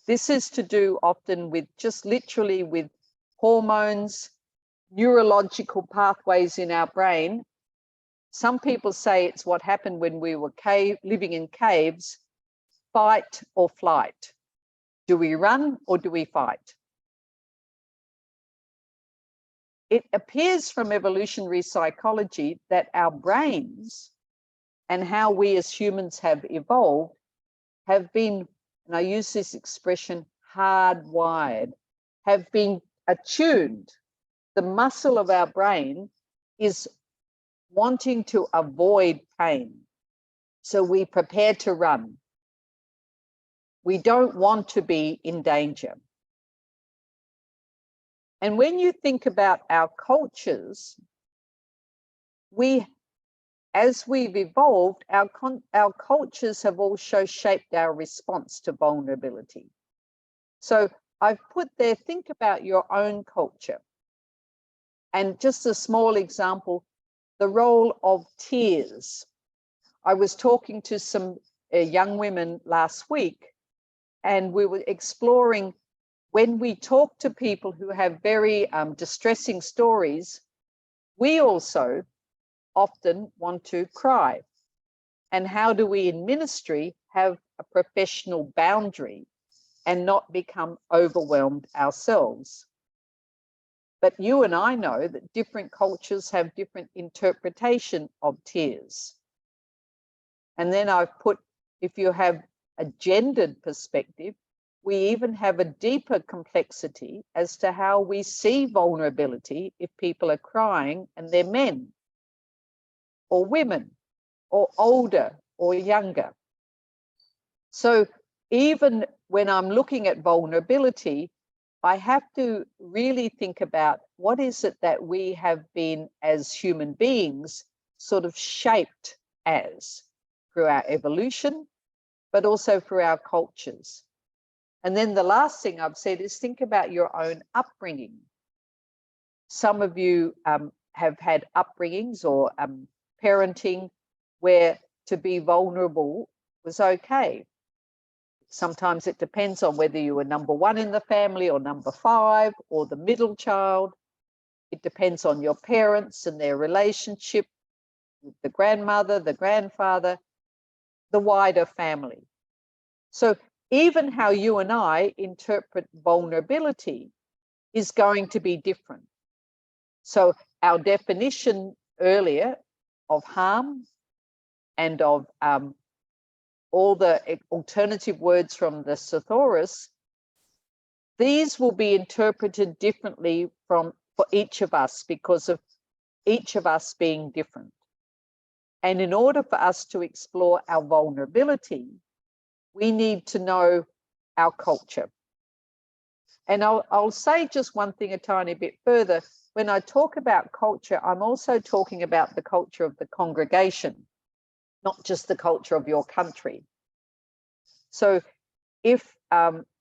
This is to do often with just literally with hormones, neurological pathways in our brain Some people say it's what happened when we were living in caves, fight or flight. Do we run or do we fight? It appears from evolutionary psychology that our brains and how we as humans have evolved have been, and I use this expression, hardwired, have been attuned. The muscle of our brain is wanting to avoid pain. So we prepare to run. We don't want to be in danger. And when you think about our cultures, as we've evolved, our cultures have also shaped our response to vulnerability. So I've put there, think about your own culture. And just a small example, the role of tears. I was talking to some young women last week, and we were exploring when we talk to people who have very distressing stories, we also often want to cry. And how do we in ministry have a professional boundary and not become overwhelmed ourselves? But you and I know that different cultures have different interpretation of tears. And then I've put, if you have a gendered perspective, we even have a deeper complexity as to how we see vulnerability if people are crying and they're men or women or older or younger. So even when I'm looking at vulnerability, I have to really think about what is it that we have been as human beings sort of shaped as through our evolution, but also through our cultures. And then the last thing I've said is think about your own upbringing. Some of you have had upbringings or parenting where to be vulnerable was okay. Sometimes it depends on whether you were number one in the family or number 5 or the middle child. It depends on your parents and their relationship with the grandmother, the grandfather, the wider family. So even how you and I interpret vulnerability is going to be different. So our definition earlier of harm and of all the alternative words from the thesaurus, these will be interpreted differently for each of us because of each of us being different. And in order for us to explore our vulnerability, we need to know our culture. And I'll say just one thing a tiny bit further. When I talk about culture, I'm also talking about the culture of the congregation, not just the culture of your country. So if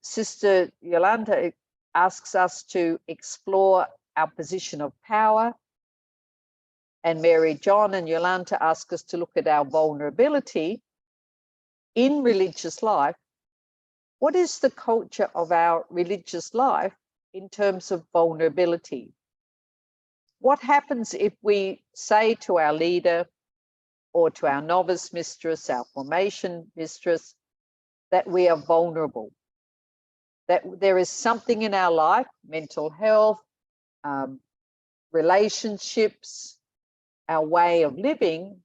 Sister Yolanda asks us to explore our position of power, and Mary John and Yolanda ask us to look at our vulnerability in religious life, what is the culture of our religious life in terms of vulnerability? What happens if we say to our leader or to our novice mistress, our formation mistress, that we are vulnerable, that there is something in our life, mental health, relationships, our way of living,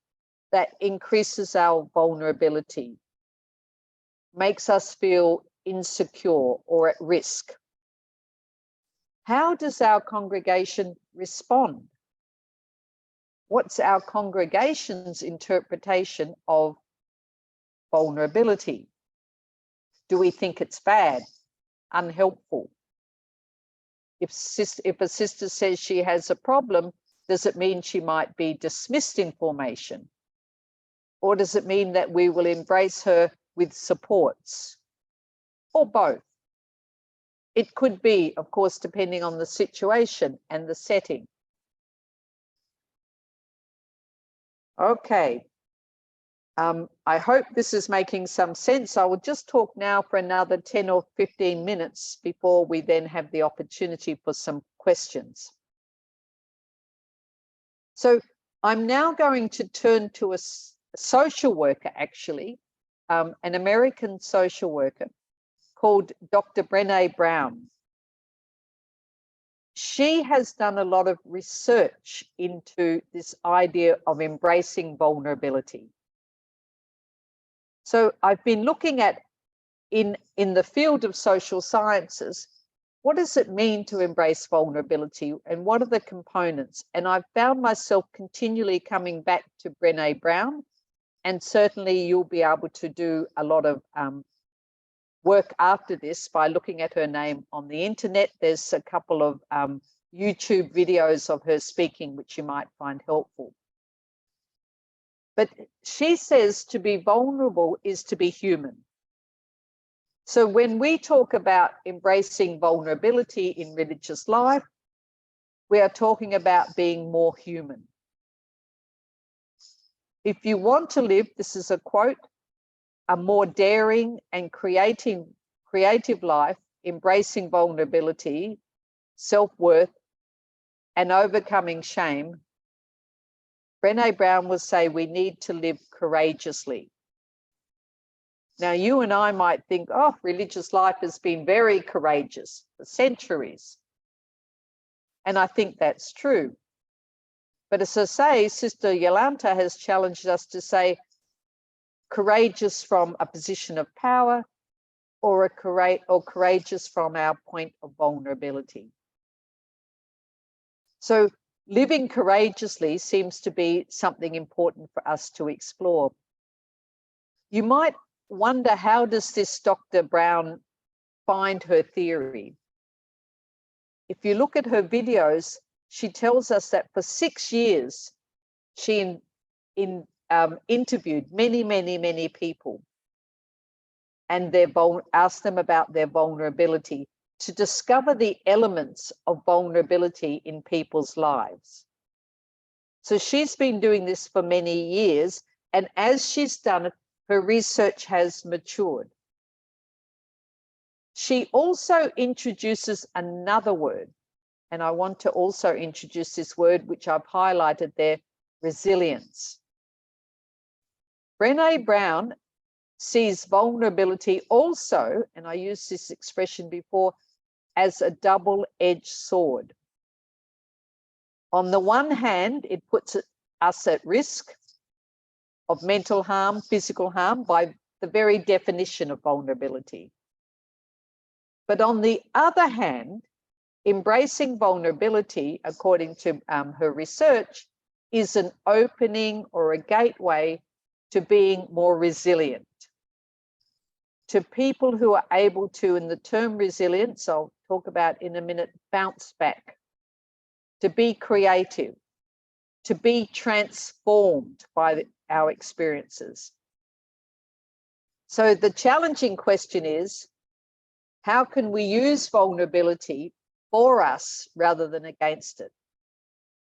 that increases our vulnerability, makes us feel insecure or at risk? How does our congregation respond? What's our congregation's interpretation of vulnerability? Do we think it's bad, unhelpful? If a sister says she has a problem, does it mean she might be dismissed in formation? Or does it mean that we will embrace her with supports? Or both? It could be, of course, depending on the situation and the setting. Okay. I hope this is making some sense. I will just talk now for another 10 or 15 minutes before we then have the opportunity for some questions. So I'm now going to turn to a social worker, actually, an American social worker called Dr. Brené Brown. She has done a lot of research into this idea of embracing vulnerability. So I've been looking at, in the field of social sciences, what does it mean to embrace vulnerability and what are the components? And I've found myself continually coming back to Brené Brown, and certainly you'll be able to do a lot of work after this by looking at her name on the internet. There's a couple of YouTube videos of her speaking, which you might find helpful. But she says to be vulnerable is to be human. So when we talk about embracing vulnerability in religious life, we are talking about being more human. If you want to live, this is a quote, a more daring and creative life, embracing vulnerability, self-worth, and overcoming shame, Brené Brown will say we need to live courageously. Now, you and I might think, oh, religious life has been very courageous for centuries. And I think that's true. But as I say, Sister Yolanta has challenged us to say courageous from a position of power or courageous from our point of vulnerability. So living courageously seems to be something important for us to explore. You might wonder, how does this Dr. Brown find her theory? If you look at her videos, she tells us that for 6 years, she interviewed many people, and asked them about their vulnerability to discover the elements of vulnerability in people's lives. So she's been doing this for many years, and as she's done it, her research has matured. She also introduces another word, and I want to also introduce this word, which I've highlighted there, resilience. Brené Brown sees vulnerability also, and I used this expression before, as a double-edged sword. On the one hand, it puts us at risk of mental harm, physical harm, by the very definition of vulnerability. But on the other hand, embracing vulnerability, according to her research, is an opening or a gateway to being more resilient. To people who are able to, in the term resilience, I'll talk about in a minute, bounce back, to be creative, to be transformed by our experiences. So the challenging question is, how can we use vulnerability for us rather than against it?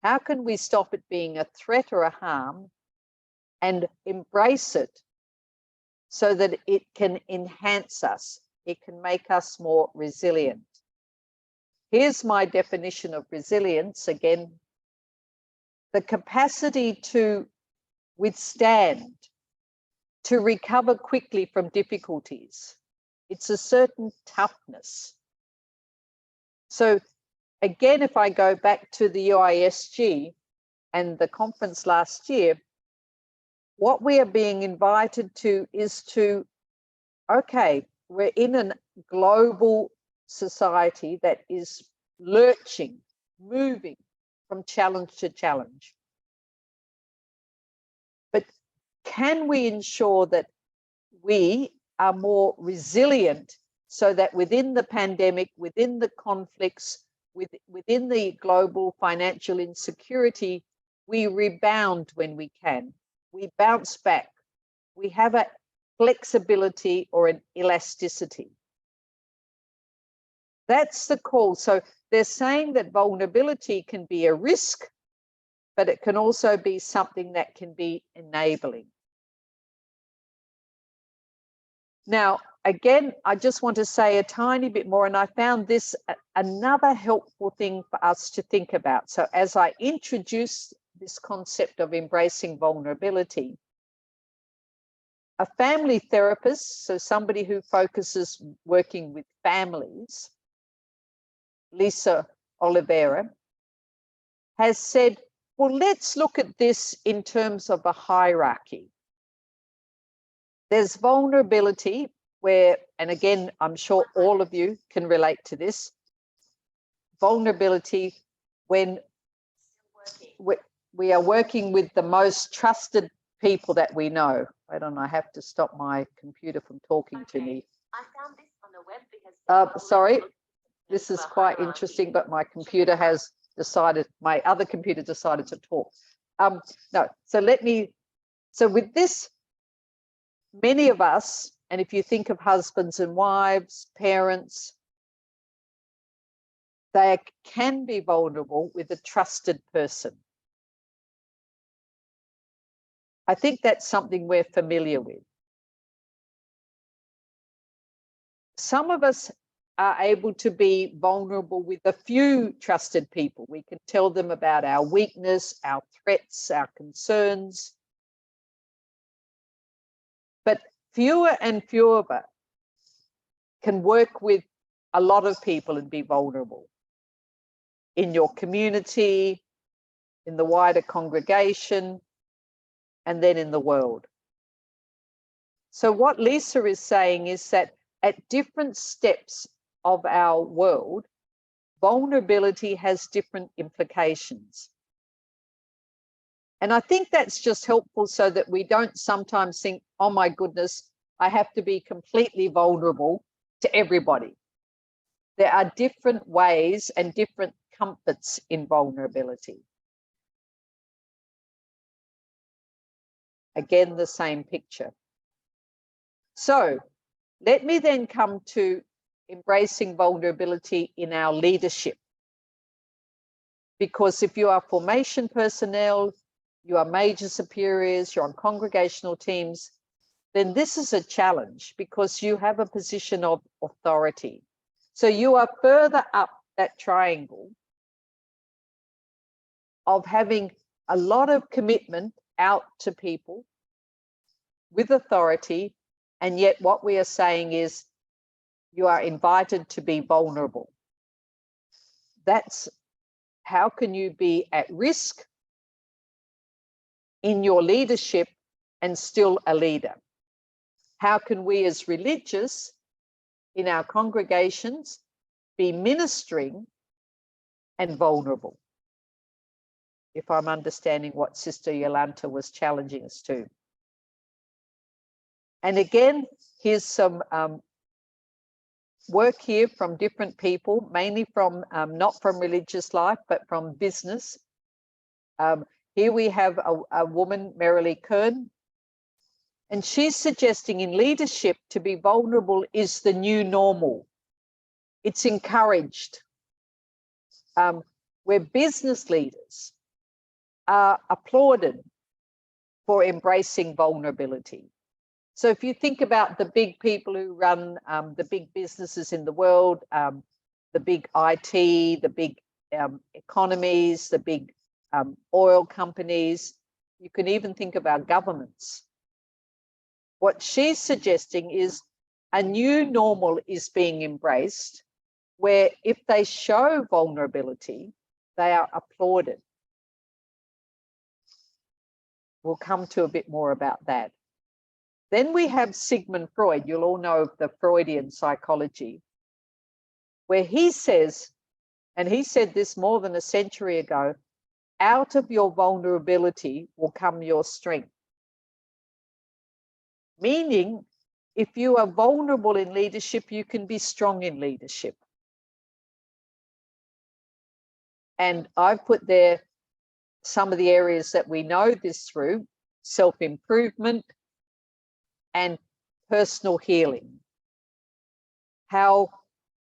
How can we stop it being a threat or a harm and embrace it so that it can enhance us? It can make us more resilient. Here's my definition of resilience again: the capacity to withstand, to recover quickly from difficulties. It's a certain toughness. So again, if I go back to the UISG and the conference last year, what we are being invited to is to, okay, we're in a global society that is lurching, moving from challenge to challenge. But can we ensure that we are more resilient so that within the pandemic, within the conflicts, within the global financial insecurity, we rebound when we can, we bounce back, we have a flexibility or an elasticity? That's the call. So they're saying that vulnerability can be a risk, but it can also be something that can be enabling. Now, again, I just want to say a tiny bit more, and I found this another helpful thing for us to think about. So as I introduce this concept of embracing vulnerability, a family therapist, so somebody who focuses working with families, Lisa Oliveira, has said, well, let's look at this in terms of a hierarchy. There's vulnerability where, and again, I'm sure all of you can relate to this, vulnerability when we are working with the most trusted people that we know. I don't know, I have to stop my computer from talking to me. I found this on the web because sorry, this is quite interesting, but my computer has decided, my other computer decided to talk. No, so with this, many of us, and if you think of husbands and wives, parents, they can be vulnerable with a trusted person. I think that's something we're familiar with. Some of us are able to be vulnerable with a few trusted people. We can tell them about our weakness, our threats, our concerns. But fewer and fewer of us can work with a lot of people and be vulnerable in your community, in the wider congregation, and then in the world. So what Lisa is saying is that at different steps of our world, vulnerability has different implications. And I think that's just helpful so that we don't sometimes think, oh my goodness, I have to be completely vulnerable to everybody. There are different ways and different comforts in vulnerability. Again, the same picture. So let me then come to embracing vulnerability in our leadership. Because if you are formation personnel, you are major superiors, you're on congregational teams, then this is a challenge because you have a position of authority. So you are further up that triangle of having a lot of commitment out to people with authority, and yet what we are saying is you are invited to be vulnerable. That's how can you be at risk in your leadership and still a leader? How can we as religious in our congregations be ministering and vulnerable? If I'm understanding what Sister Yolanta was challenging us to. And again, here's some work here from different people, mainly from, not from religious life, but from business. Here we have a woman, Marilee Kern, and she's suggesting in leadership to be vulnerable is the new normal. It's encouraged. Where business leaders are applauded for embracing vulnerability. So if you think about the big people who run the big businesses in the world, the big IT, the big economies, the big oil companies, you can even think about governments. What she's suggesting is a new normal is being embraced, where if they show vulnerability, they are applauded. We'll come to a bit more about that. Then we have Sigmund Freud. You'll all know of the Freudian psychology, where he says, and he said this more than a century ago, out of your vulnerability will come your strength. Meaning, if you are vulnerable in leadership, you can be strong in leadership. And I've put there some of the areas that we know this through: self-improvement and personal healing. How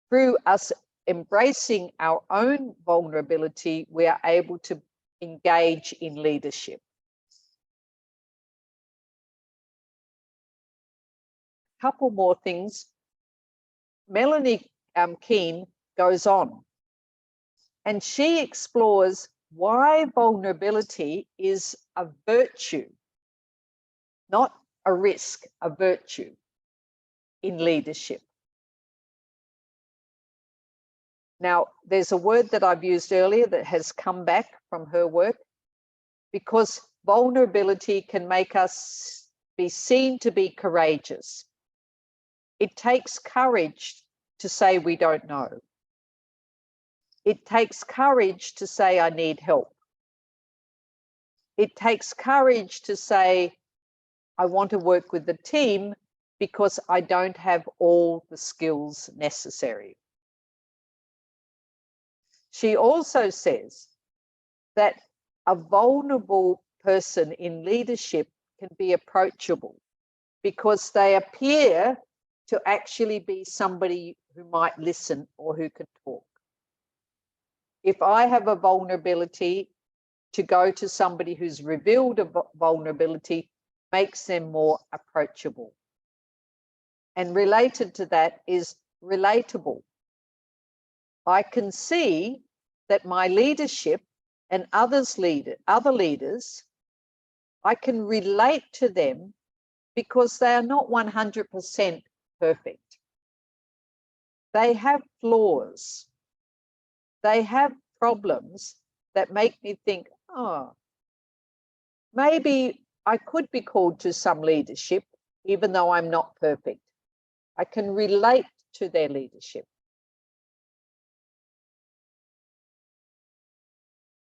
through us embracing our own vulnerability, we are able to engage in leadership. Couple more things. Melanie Keane goes on, and she explores why vulnerability is a virtue, not a risk, a virtue in leadership. Now, there's a word that I've used earlier that has come back from her work, because vulnerability can make us be seen to be courageous. It takes courage to say we don't know. It takes courage to say I need help. It takes courage to say I want to work with the team because I don't have all the skills necessary. She also says that a vulnerable person in leadership can be approachable because they appear to actually be somebody who might listen or who can talk. If I have a vulnerability, to go to somebody who's revealed a vulnerability makes them more approachable. And related to that is relatable. I can see that my leadership and other leaders, I can relate to them because they are not 100% perfect. They have flaws. They have problems that make me think, oh, maybe I could be called to some leadership, even though I'm not perfect. I can relate to their leadership.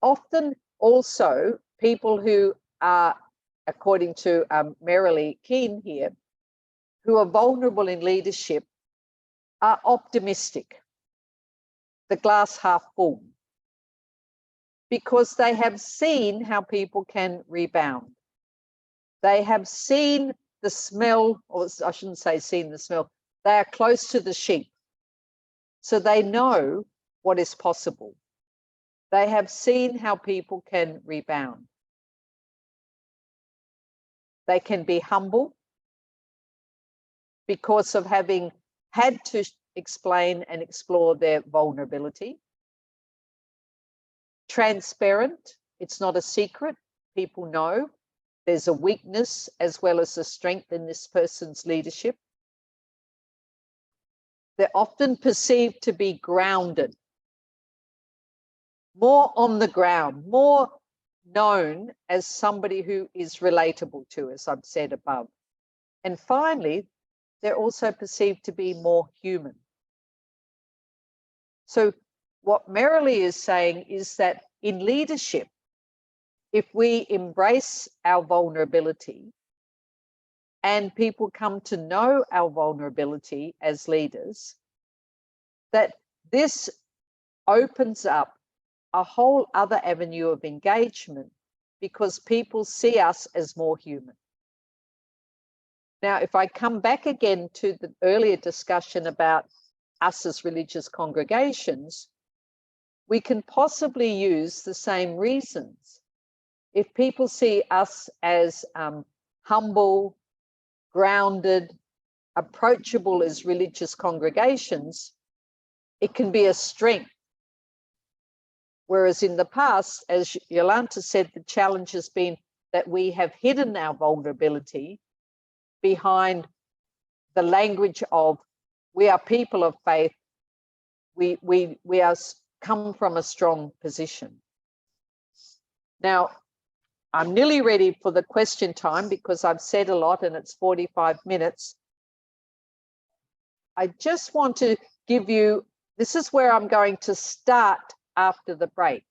Often also people who are, according to Marilee Keane here, who are vulnerable in leadership are optimistic, the glass half full, because they have seen how people can rebound. They have seen the smell, or I shouldn't say seen the smell, they are close to the sheep. So they know what is possible. They have seen how people can rebound. They can be humble because of having had to explain and explore their vulnerability. Transparent, it's not a secret. People know there's a weakness as well as a strength in this person's leadership. They're often perceived to be grounded, more on the ground, more known as somebody who is relatable to, as I've said above. And finally, they're also perceived to be more human. So what Marilee is saying is that in leadership, if we embrace our vulnerability and people come to know our vulnerability as leaders, that this opens up a whole other avenue of engagement because people see us as more human. Now, if I come back again to the earlier discussion about us as religious congregations, we can possibly use the same reasons. If people see us as humble, grounded, approachable as religious congregations, it can be a strength. Whereas in the past, as Jolanta said, the challenge has been that we have hidden our vulnerability behind the language of we are people of faith, we are come from a strong position. Now, I'm nearly ready for the question time because I've said a lot and it's 45 minutes. I just want to give you, this is where I'm going to start after the break,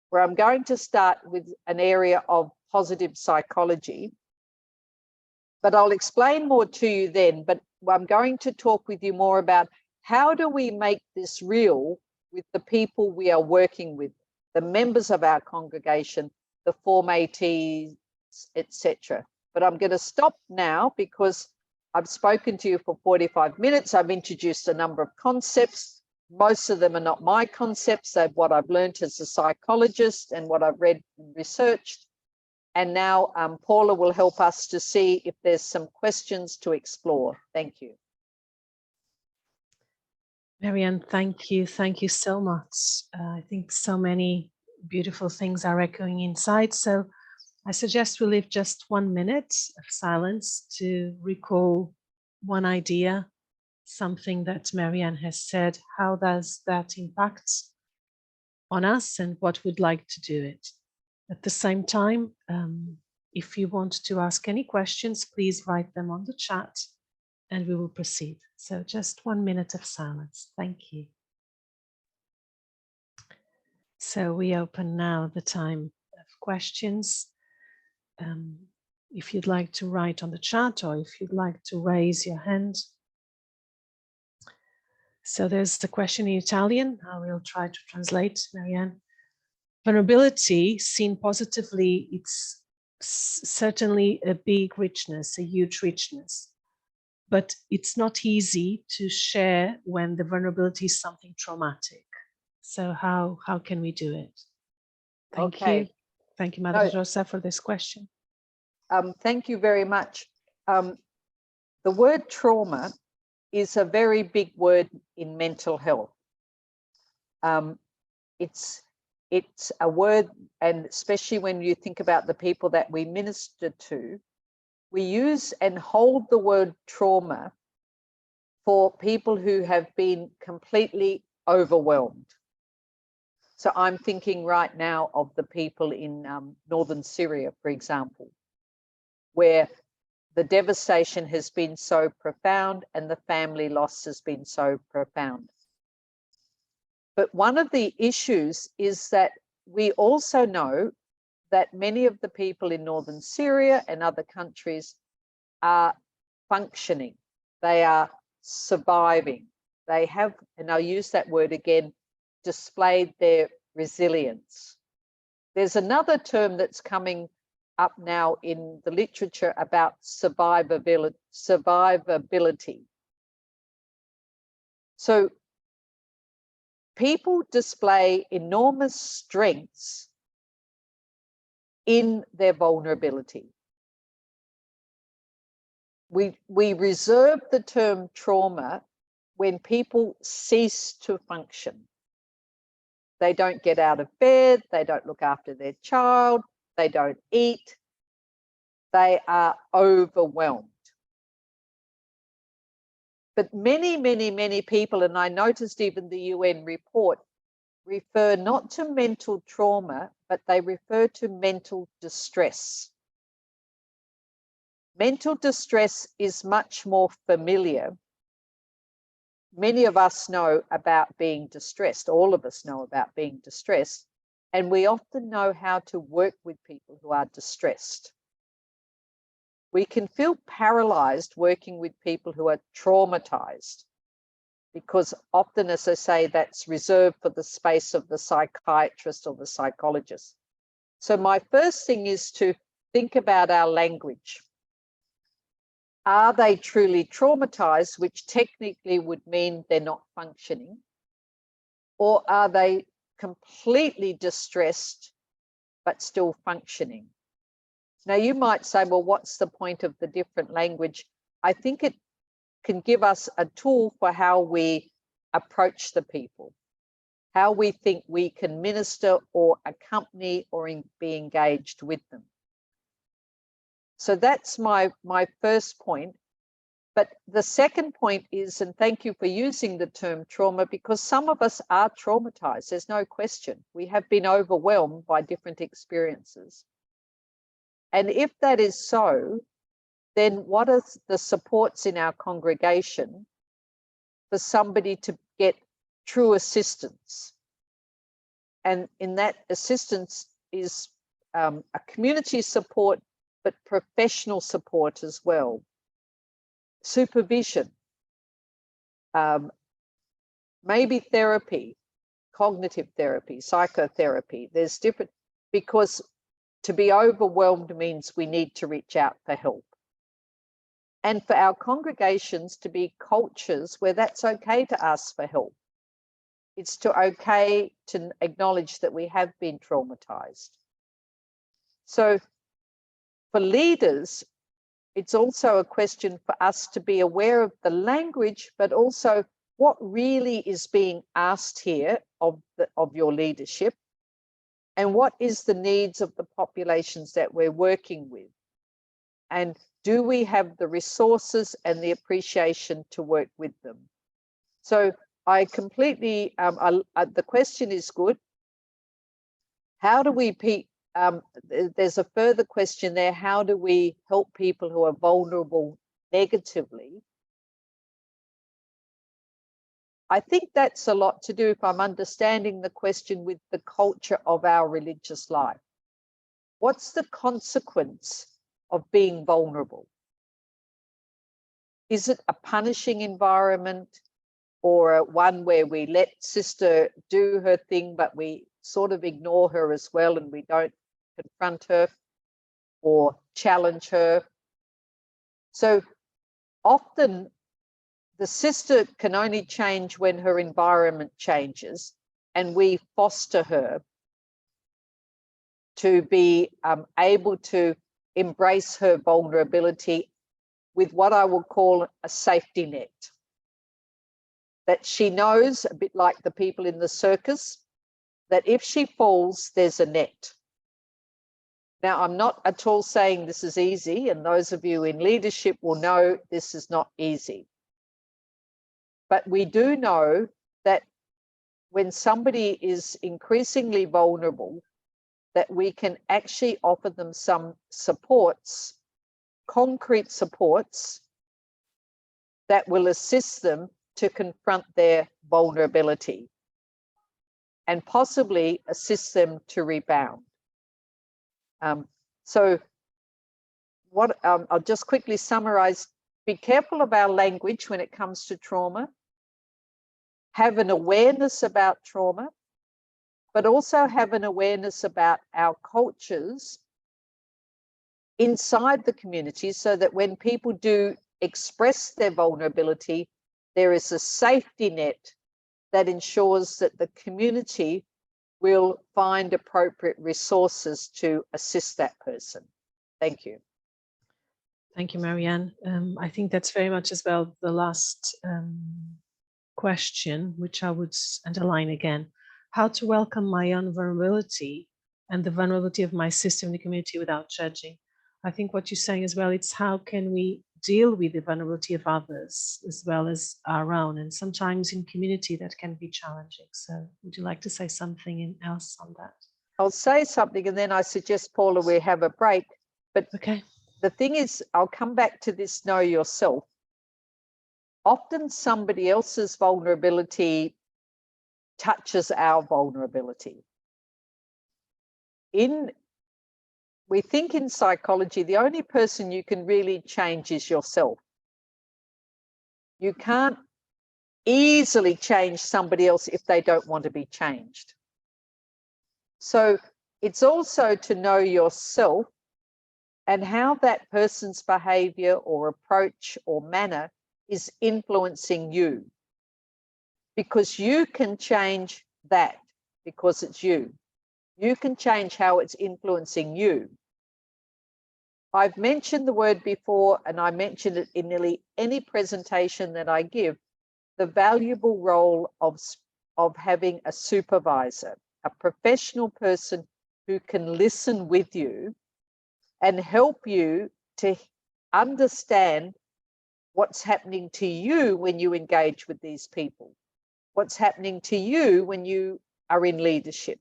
where I'm going to start with an area of positive psychology, but I'll explain more to you then. But I'm going to talk with you more about how do we make this real with the people we are working with, the members of our congregation, the formatees, etc. But I'm going to stop now because I've spoken to you for 45 minutes. I've introduced a number of concepts. Most of them are not my concepts. They're what I've learned as a psychologist and what I've read and researched. And now Paula will help us to see if there's some questions to explore. Thank you. Marianne, thank you. Thank you so much. I think so many beautiful things are echoing inside. So I suggest we leave just 1 minute of silence to recall one idea, something that Marianne has said. How does that impact on us and what we'd like to do it? At the same time, if you want to ask any questions, please write them on the chat and we will proceed. So just 1 minute of silence. Thank you. So we open now the time of questions. If you'd like to write on the chat or if you'd like to raise your hand. So there's the question in Italian. I will try to translate, Marianne. Vulnerability, seen positively, it's certainly a big richness, a huge richness. But it's not easy to share when the vulnerability is something traumatic. So how can we do it? Thank you. Thank you, Madre Rosa, for this question. Thank you very much. The word trauma is a very big word in mental health. It's a word, and especially when you think about the people that we minister to, we use and hold the word trauma for people who have been completely overwhelmed. So I'm thinking right now of the people in northern Syria, for example, where the devastation has been so profound and the family loss has been so profound. But one of the issues is that we also know that many of the people in northern Syria and other countries are functioning. They are surviving. They have, and I'll use that word again, displayed their resilience. There's another term that's coming up now in the literature about survivability. So people display enormous strengths in their vulnerability. We reserve the term trauma when people cease to function. They don't get out of bed, they don't look after their child, they don't eat, they are overwhelmed. But many people, and I noticed even the UN report, refer not to mental trauma, but they refer to mental distress. Mental distress is much more familiar. Many of us know about being distressed. All of us know about being distressed. And we often know how to work with people who are distressed. We can feel paralyzed working with people who are traumatized, because often, as I say, that's reserved for the space of the psychiatrist or the psychologist. So my first thing is to think about our language. Are they truly traumatized, which technically would mean they're not functioning? Or are they completely distressed, but still functioning? Now, you might say, well, what's the point of the different language? I think it can give us a tool for how we approach the people, how we think we can minister or accompany or be engaged with them. So that's my first point. But the second point is, and thank you for using the term trauma, because some of us are traumatized, there's no question. We have been overwhelmed by different experiences. And if that is so, then what are the supports in our congregation for somebody to get true assistance? And in that assistance is a community support, but professional support as well. Supervision, maybe therapy, cognitive therapy, psychotherapy. There's different, because to be overwhelmed means we need to reach out for help. And for our congregations to be cultures where that's okay to ask for help. It's okay to acknowledge that we have been traumatized. So for leaders, it's also a question for us to be aware of the language, but also what really is being asked here of your leadership, and what is the needs of the populations that we're working with? And do we have the resources and the appreciation to work with them? So I completely, the question is good. How do we, there's a further question there, how do we help people who are vulnerable negatively? I think that's a lot to do, if I'm understanding the question, with the culture of our religious life. What's the consequence of being vulnerable? Is it a punishing environment, or one where we let sister do her thing, but we sort of ignore her as well and we don't confront her or challenge her? So often the sister can only change when her environment changes, and we foster her to be able to embrace her vulnerability with what I will call a safety net. That she knows, a bit like the people in the circus, that if she falls, there's a net. Now, I'm not at all saying this is easy, and those of you in leadership will know this is not easy. But we do know that when somebody is increasingly vulnerable, that we can actually offer them some supports, concrete supports, that will assist them to confront their vulnerability and possibly assist them to rebound. So what I'll just quickly summarize: be careful of our language when it comes to trauma, have an awareness about trauma, but also have an awareness about our cultures inside the community, so that when people do express their vulnerability, there is a safety net that ensures that the community will find appropriate resources to assist that person. Thank you. Thank you, Marianne. I think that's very much as well the last question, which I would underline again: how to welcome my own vulnerability and the vulnerability of my sister in the community without judging. I think what you're saying as well, it's how can we deal with the vulnerability of others as well as our own, and sometimes in community that can be challenging. So would you like to say something else on that? I'll say something and then I suggest, Paula, we have a break. But okay, the thing is, I'll come back to this know yourself. Often somebody else's vulnerability touches our vulnerability. We think in psychology, the only person you can really change is yourself. You can't easily change somebody else if they don't want to be changed. So it's also to know yourself and how that person's behavior or approach or manner is influencing you. Because you can change that, because it's you. You can change how it's influencing you. I've mentioned the word before, and I mentioned it in nearly any presentation that I give, the valuable role of having a supervisor, a professional person who can listen with you and help you to understand what's happening to you when you engage with these people, what's happening to you when you are in leadership,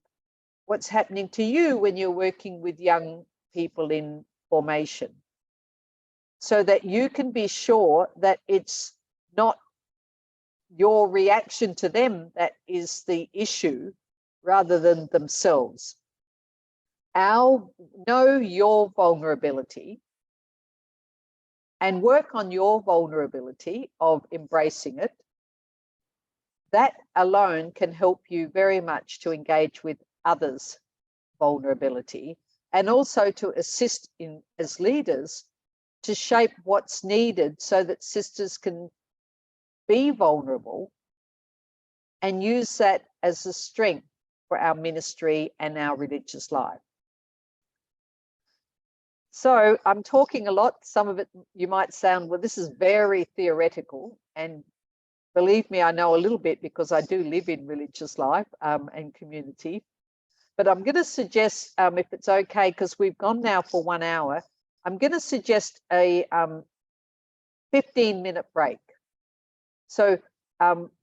what's happening to you when you're working with young people in formation, so that you can be sure that it's not your reaction to them that is the issue rather than themselves. Know your vulnerability and work on your vulnerability of embracing it. That alone can help you very much to engage with others' vulnerability, and also to assist in, as leaders, to shape what's needed so that sisters can be vulnerable and use that as a strength for our ministry and our religious life. So I'm talking a lot. Some of it you might sound, well, this is very theoretical, and believe me, I know a little bit because I do live in religious life and community. but I'm going to suggest, if it's okay, because we've gone now for 1 hour, I'm going to suggest a 15-minute break. So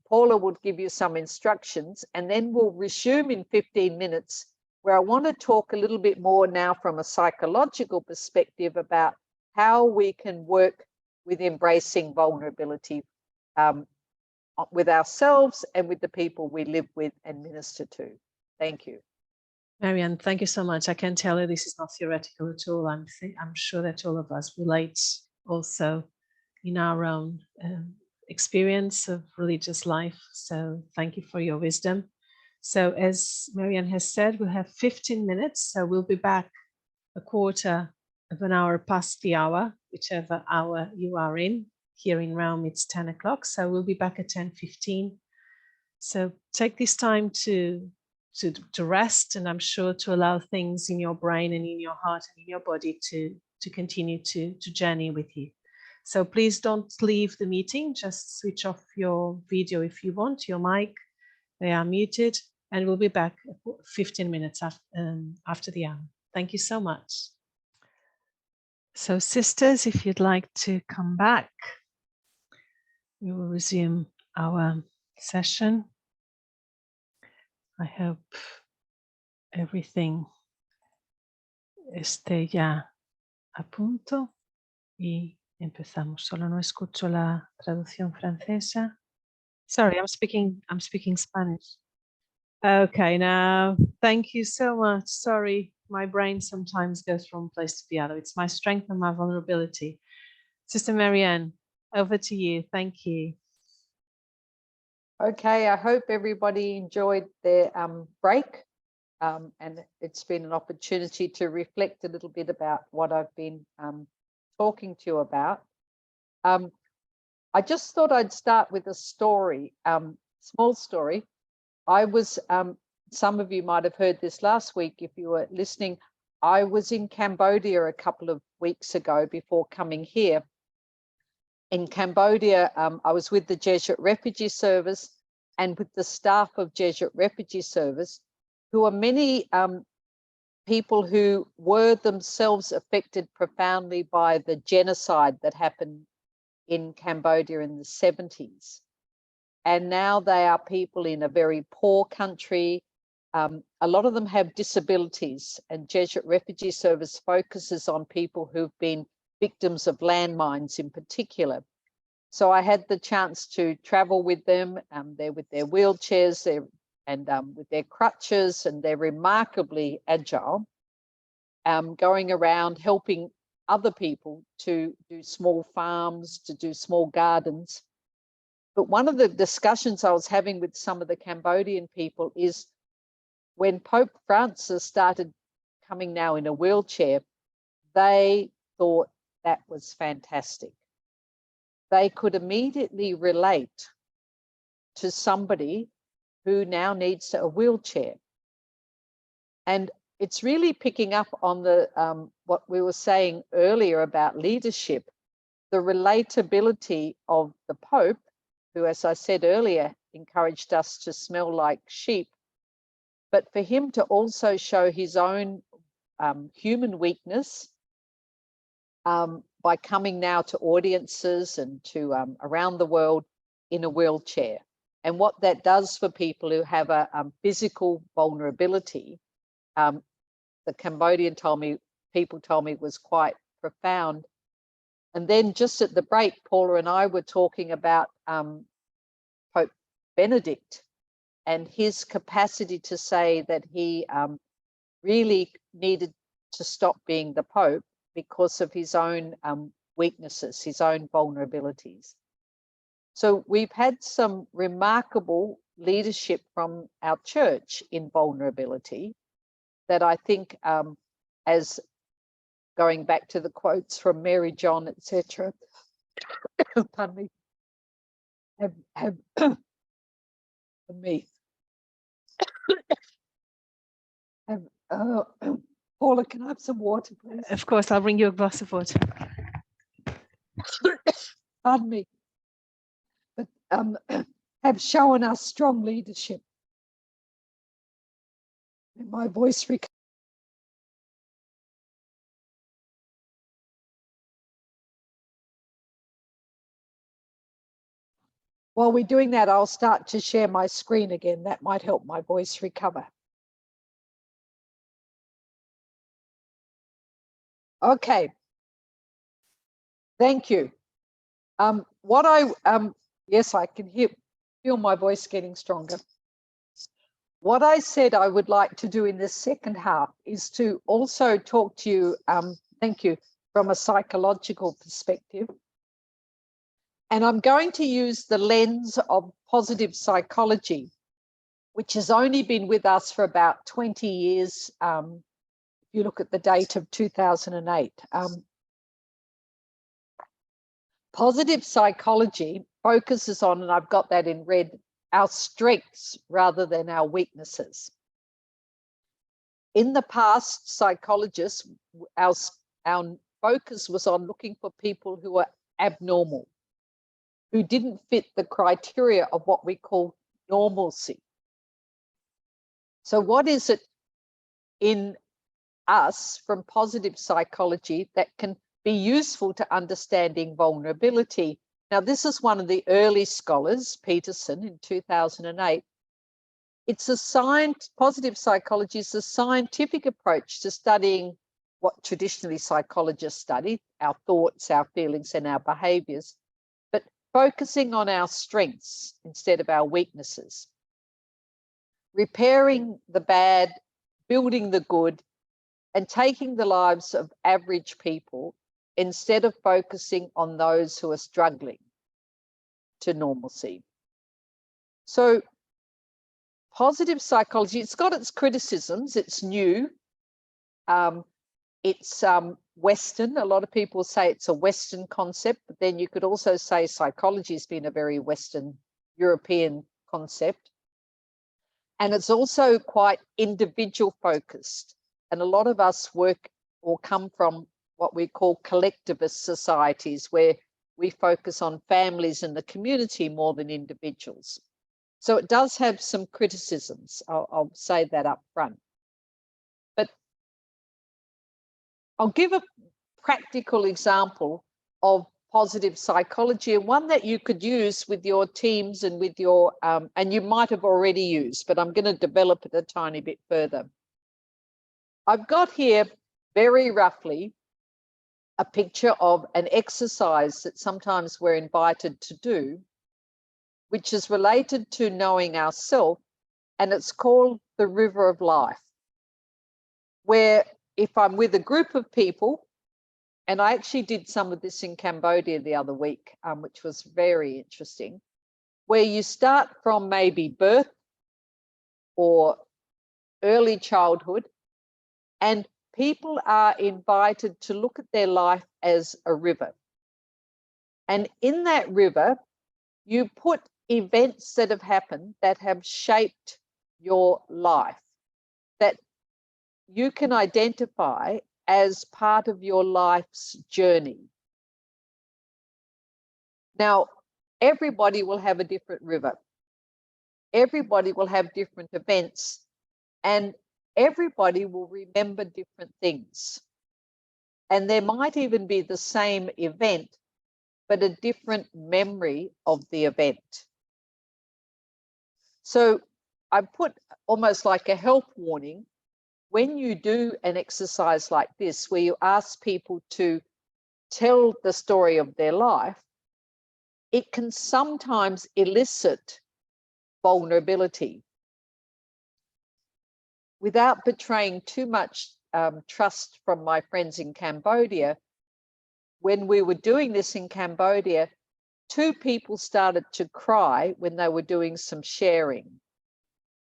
Paula would give you some instructions, and then we'll resume in 15 minutes, where I want to talk a little bit more now from a psychological perspective about how we can work with embracing vulnerability with ourselves and with the people we live with and minister to. Thank you. Marianne, thank you so much. I can tell you this is not theoretical at all. I'm sure that all of us relate also in our own experience of religious life. So thank you for your wisdom. So as Marianne has said, we'll have 15 minutes. So we'll be back a quarter of an hour past the hour, whichever hour you are in. Here in Rome, it's 10 o'clock. So we'll be back at 10:15. So take this time to rest, and I'm sure to allow things in your brain and in your heart and in your body to continue to journey with you. So please don't leave the meeting, just switch off your video if you want, your mic, they are muted, and we'll be back 15 minutes after the hour. Thank you so much. So sisters, if you'd like to come back, we will resume our session. I hope everything esté ya a punto y empezamos. Solo no escucho la traducción francesa. Sorry, I'm speaking Spanish. Okay, now thank you so much. Sorry, my brain sometimes goes from one place to the other. It's my strength and my vulnerability. Sister Marianne, over to you. Thank you. Okay, I hope everybody enjoyed their break, and it's been an opportunity to reflect a little bit about what I've been talking to you about. I just thought I'd start with a story, small story. I was, some of you might have heard this last week if you were listening. I was in Cambodia a couple of weeks ago before coming here. In Cambodia, I was with the Jesuit Refugee Service and with the staff of Jesuit Refugee Service, who are many people who were themselves affected profoundly by the genocide that happened in Cambodia in the 70s. And now they are people in a very poor country. A lot of them have disabilities, and Jesuit Refugee Service focuses on people who've been victims of landmines in particular. So I had the chance to travel with them. They're with their wheelchairs and with their crutches, and they're remarkably agile, going around helping other people to do small farms, to do small gardens. But one of the discussions I was having with some of the Cambodian people is when Pope Francis started coming now in a wheelchair, they thought that was fantastic. They could immediately relate to somebody who now needs a wheelchair. And it's really picking up on the what we were saying earlier about leadership, the relatability of the Pope, who, as I said earlier, encouraged us to smell like sheep, but for him to also show his own human weakness by coming now to audiences and to around the world in a wheelchair. And what that does for people who have a physical vulnerability, the Cambodian people told me was quite profound. And then just at the break, Paula and I were talking about Pope Benedict and his capacity to say that he really needed to stop being the Pope because of his own weaknesses, his own vulnerabilities. So we've had some remarkable leadership from our church in vulnerability that I think, as going back to the quotes from Mary John, etc., pardon me, have me. Paula, can I have some water, please? Of course, I'll bring you a glass of water. Pardon me. But have shown us strong leadership. My voice recovered. While we're doing that, I'll start to share my screen again. That might help my voice recover. Okay. Thank you. Yes, I can feel my voice getting stronger. What I said I would like to do in this second half is to also talk to you, thank you, from a psychological perspective. And I'm going to use the lens of positive psychology, which has only been with us for about 20 years. If you look at the date of 2008. Positive psychology focuses on, and I've got that in red, our strengths rather than our weaknesses. In the past, psychologists, our focus was on looking for people who were abnormal, who didn't fit the criteria of what we call normalcy. So what is it in us from positive psychology that can be useful to understanding vulnerability? Now, this is one of the early scholars, Peterson, in 2008. It's positive psychology is a scientific approach to studying what traditionally psychologists study, our thoughts, our feelings, and our behaviors, but focusing on our strengths instead of our weaknesses. Repairing the bad, building the good, and taking the lives of average people instead of focusing on those who are struggling to normalcy. So positive psychology, it's got its criticisms, it's new, it's Western. A lot of people say it's a Western concept, but then you could also say psychology has been a very Western European concept. And it's also quite individual focused. And a lot of us work or come from what we call collectivist societies, where we focus on families and the community more than individuals. So it does have some criticisms. I'll say that up front. But I'll give a practical example of positive psychology, and one that you could use with your teams and with your, and you might have already used, but I'm going to develop it a tiny bit further. I've got here very roughly a picture of an exercise that sometimes we're invited to do, which is related to knowing ourselves, and it's called the River of Life, where if I'm with a group of people, and I actually did some of this in Cambodia the other week, which was very interesting, where you start from maybe birth or early childhood, and people are invited to look at their life as a river. And in that river, you put events that have happened that have shaped your life, that you can identify as part of your life's journey. Now, everybody will have a different river. Everybody will have different events, and everybody will remember different things. And there might even be the same event, but a different memory of the event. So I put almost like a health warning. When you do an exercise like this, where you ask people to tell the story of their life, it can sometimes elicit vulnerability. Without betraying too much trust from my friends in Cambodia, when we were doing this in Cambodia, 2 people started to cry when they were doing some sharing.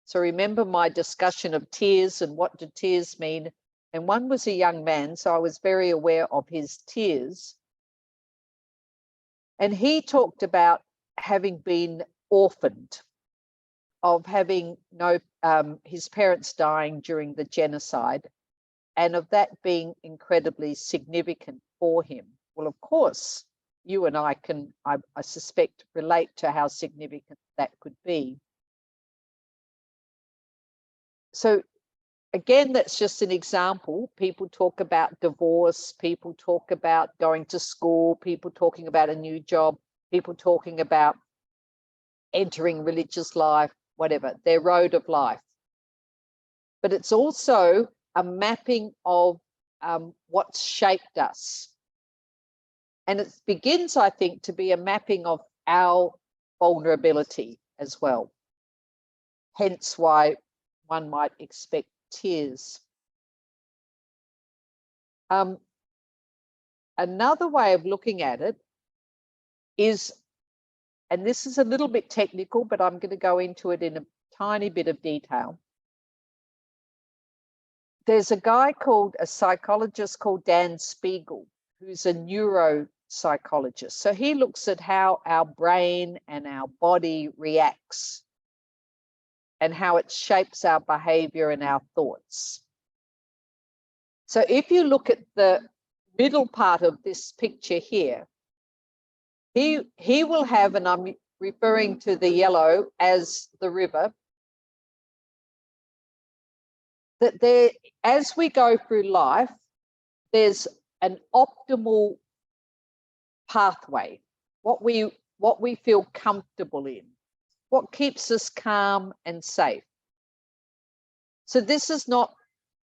So remember my discussion of tears and what do tears mean? And one was a young man, so I was very aware of his tears. And he talked about having been orphaned, of having his parents dying during the genocide, and of that being incredibly significant for him. Well, of course, you and I can, I suspect, relate to how significant that could be. So again, that's just an example. People talk about divorce, people talk about going to school, people talking about a new job, people talking about entering religious life, whatever, their road of life. But it's also a mapping of what's shaped us. And it begins, I think, to be a mapping of our vulnerability as well. Hence why one might expect tears. Another way of looking at it is, and this is a little bit technical, but I'm going to go into it in a tiny bit of detail. There's a psychologist called Dan Spiegel, who's a neuropsychologist. So he looks at how our brain and our body reacts and how it shapes our behavior and our thoughts. So if you look at the middle part of this picture here, he will have, and I'm referring to the yellow as the river, that there, as we go through life, there's an optimal pathway, what we feel comfortable in, what keeps us calm and safe. So this is not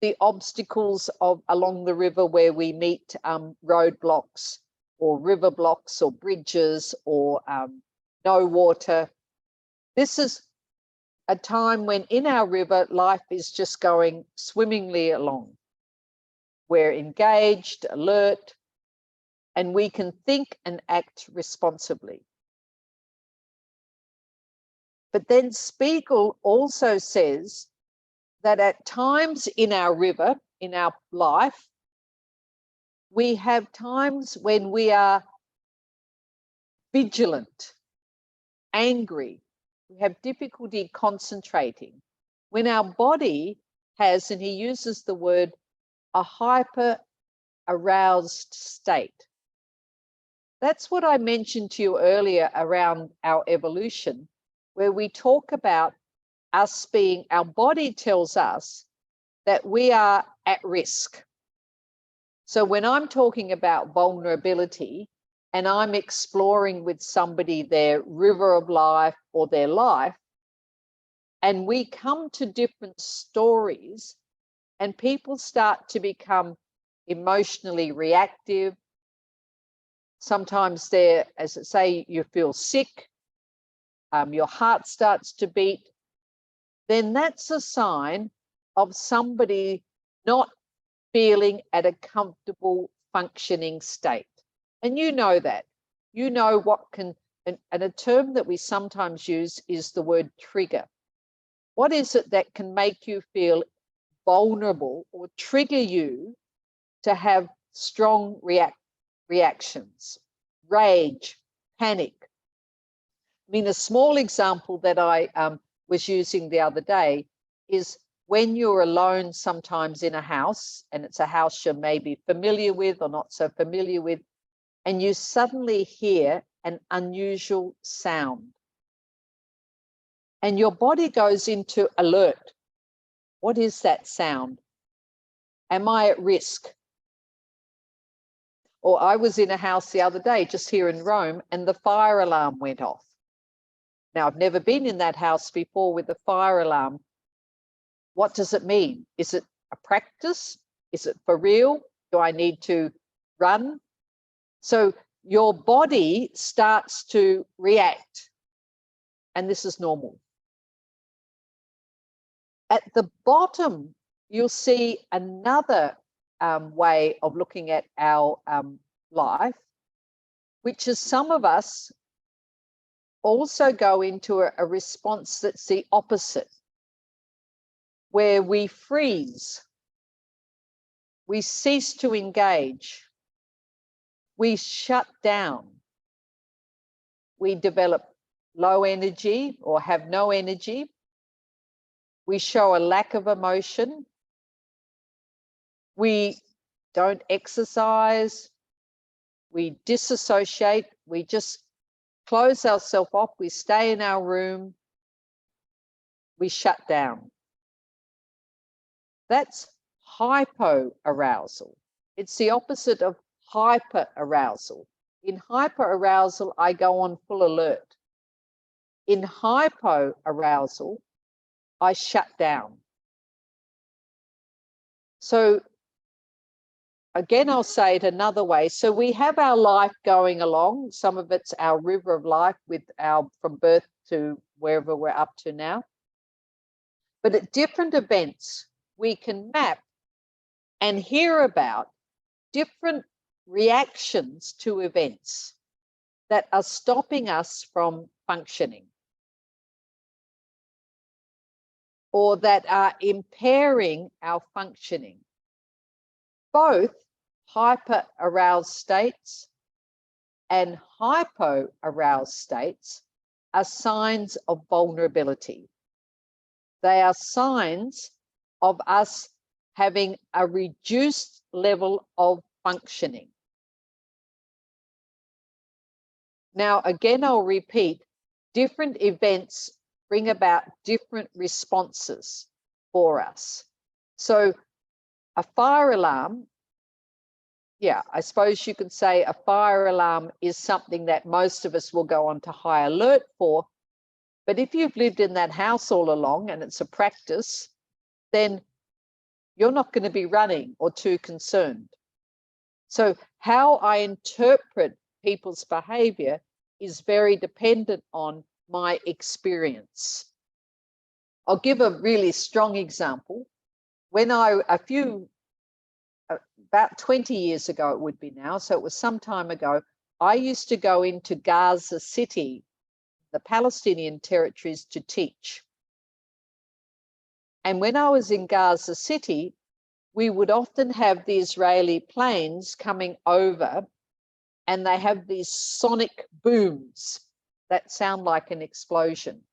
the obstacles along the river where we meet roadblocks or river blocks or bridges or no water. This is a time when in our river, life is just going swimmingly along. We're engaged, alert, and we can think and act responsibly. But then Spiegel also says that at times in our river, in our life, we have times when we are vigilant, angry, we have difficulty concentrating, when our body has, and he uses the word, a hyper aroused state. That's what I mentioned to you earlier around our evolution, where we talk about us being, our body tells us that we are at risk. So when I'm talking about vulnerability and I'm exploring with somebody their river of life or their life, and we come to different stories and people start to become emotionally reactive. Sometimes they're, as I say, you feel sick, your heart starts to beat, then that's a sign of somebody not feeling at a comfortable functioning state. And you know that. You know what can, and a term that we sometimes use is the word trigger. What is it that can make you feel vulnerable or trigger you to have strong reactions, rage, panic? I mean, a small example that I was using the other day is when you're alone sometimes in a house, and it's a house you're maybe familiar with or not so familiar with, and you suddenly hear an unusual sound. And your body goes into alert. What is that sound? Am I at risk? Or I was in a house the other day, just here in Rome, and the fire alarm went off. Now, I've never been in that house before with a fire alarm. What does it mean? Is it a practice? Is it for real? Do I need to run? So your body starts to react, and this is normal. At the bottom, you'll see another way of looking at our life, which is some of us also go into a response that's the opposite, where we freeze, we cease to engage, we shut down, we develop low energy or have no energy, we show a lack of emotion, we don't exercise, we disassociate, we just close ourselves off, we stay in our room, we shut down. That's hypoarousal. It's the opposite of hyperarousal. In hyperarousal, I go on full alert. In hypoarousal, I shut down. So again, I'll say it another way. So we have our life going along. Some of it's our river of life with our from birth to wherever we're up to now. But at different events, we can map and hear about different reactions to events that are stopping us from functioning or that are impairing our functioning. Both hyper-aroused states and hypo-aroused states are signs of vulnerability. They are signs of us having a reduced level of functioning. Now, again, I'll repeat, different events bring about different responses for us. So a fire alarm, yeah, I suppose you could say a fire alarm is something that most of us will go on to high alert for. But if you've lived in that house all along and it's a practice, then you're not going to be running or too concerned. So how I interpret people's behavior is very dependent on my experience. I'll give a really strong example. When about 20 years ago it would be now, so it was some time ago, I used to go into Gaza City, the Palestinian territories, to teach. And when I was in Gaza City, we would often have the Israeli planes coming over and they have these sonic booms that sound like an explosion.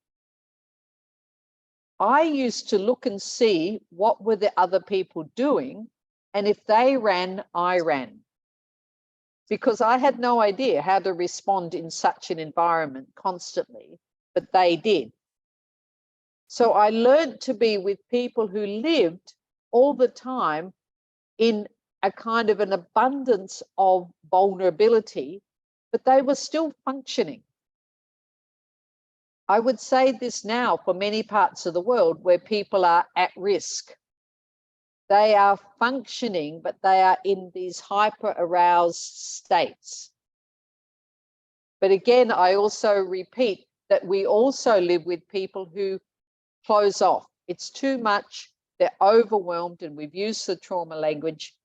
I used to look and see what were the other people doing, and if they ran, I ran. Because I had no idea how to respond in such an environment constantly, but they did. So I learned to be with people who lived all the time in a kind of an abundance of vulnerability, but they were still functioning. I would say this now for many parts of the world where people are at risk. They are functioning, but they are in these hyper-aroused states. But again, I also repeat that we also live with people who close off. It's too much, they're overwhelmed, and we've used the trauma language,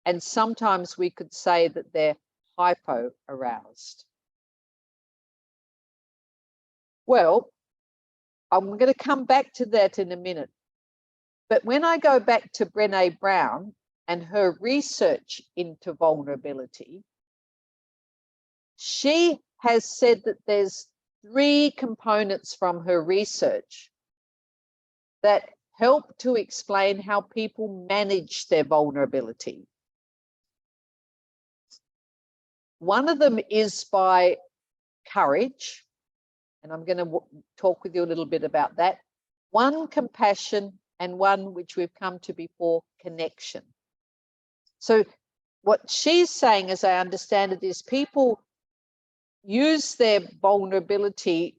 and sometimes we could say that they're hypo-aroused. Well, I'm going to come back to that in a minute. But when I go back to Brené Brown and her research into vulnerability, she has said that there's 3 components from her research that help to explain how people manage their vulnerability. One of them is by courage, and I'm going to talk with you a little bit about that. 1, compassion, and 1, which we've come to before, connection. So what she's saying, as I understand it, is people use their vulnerability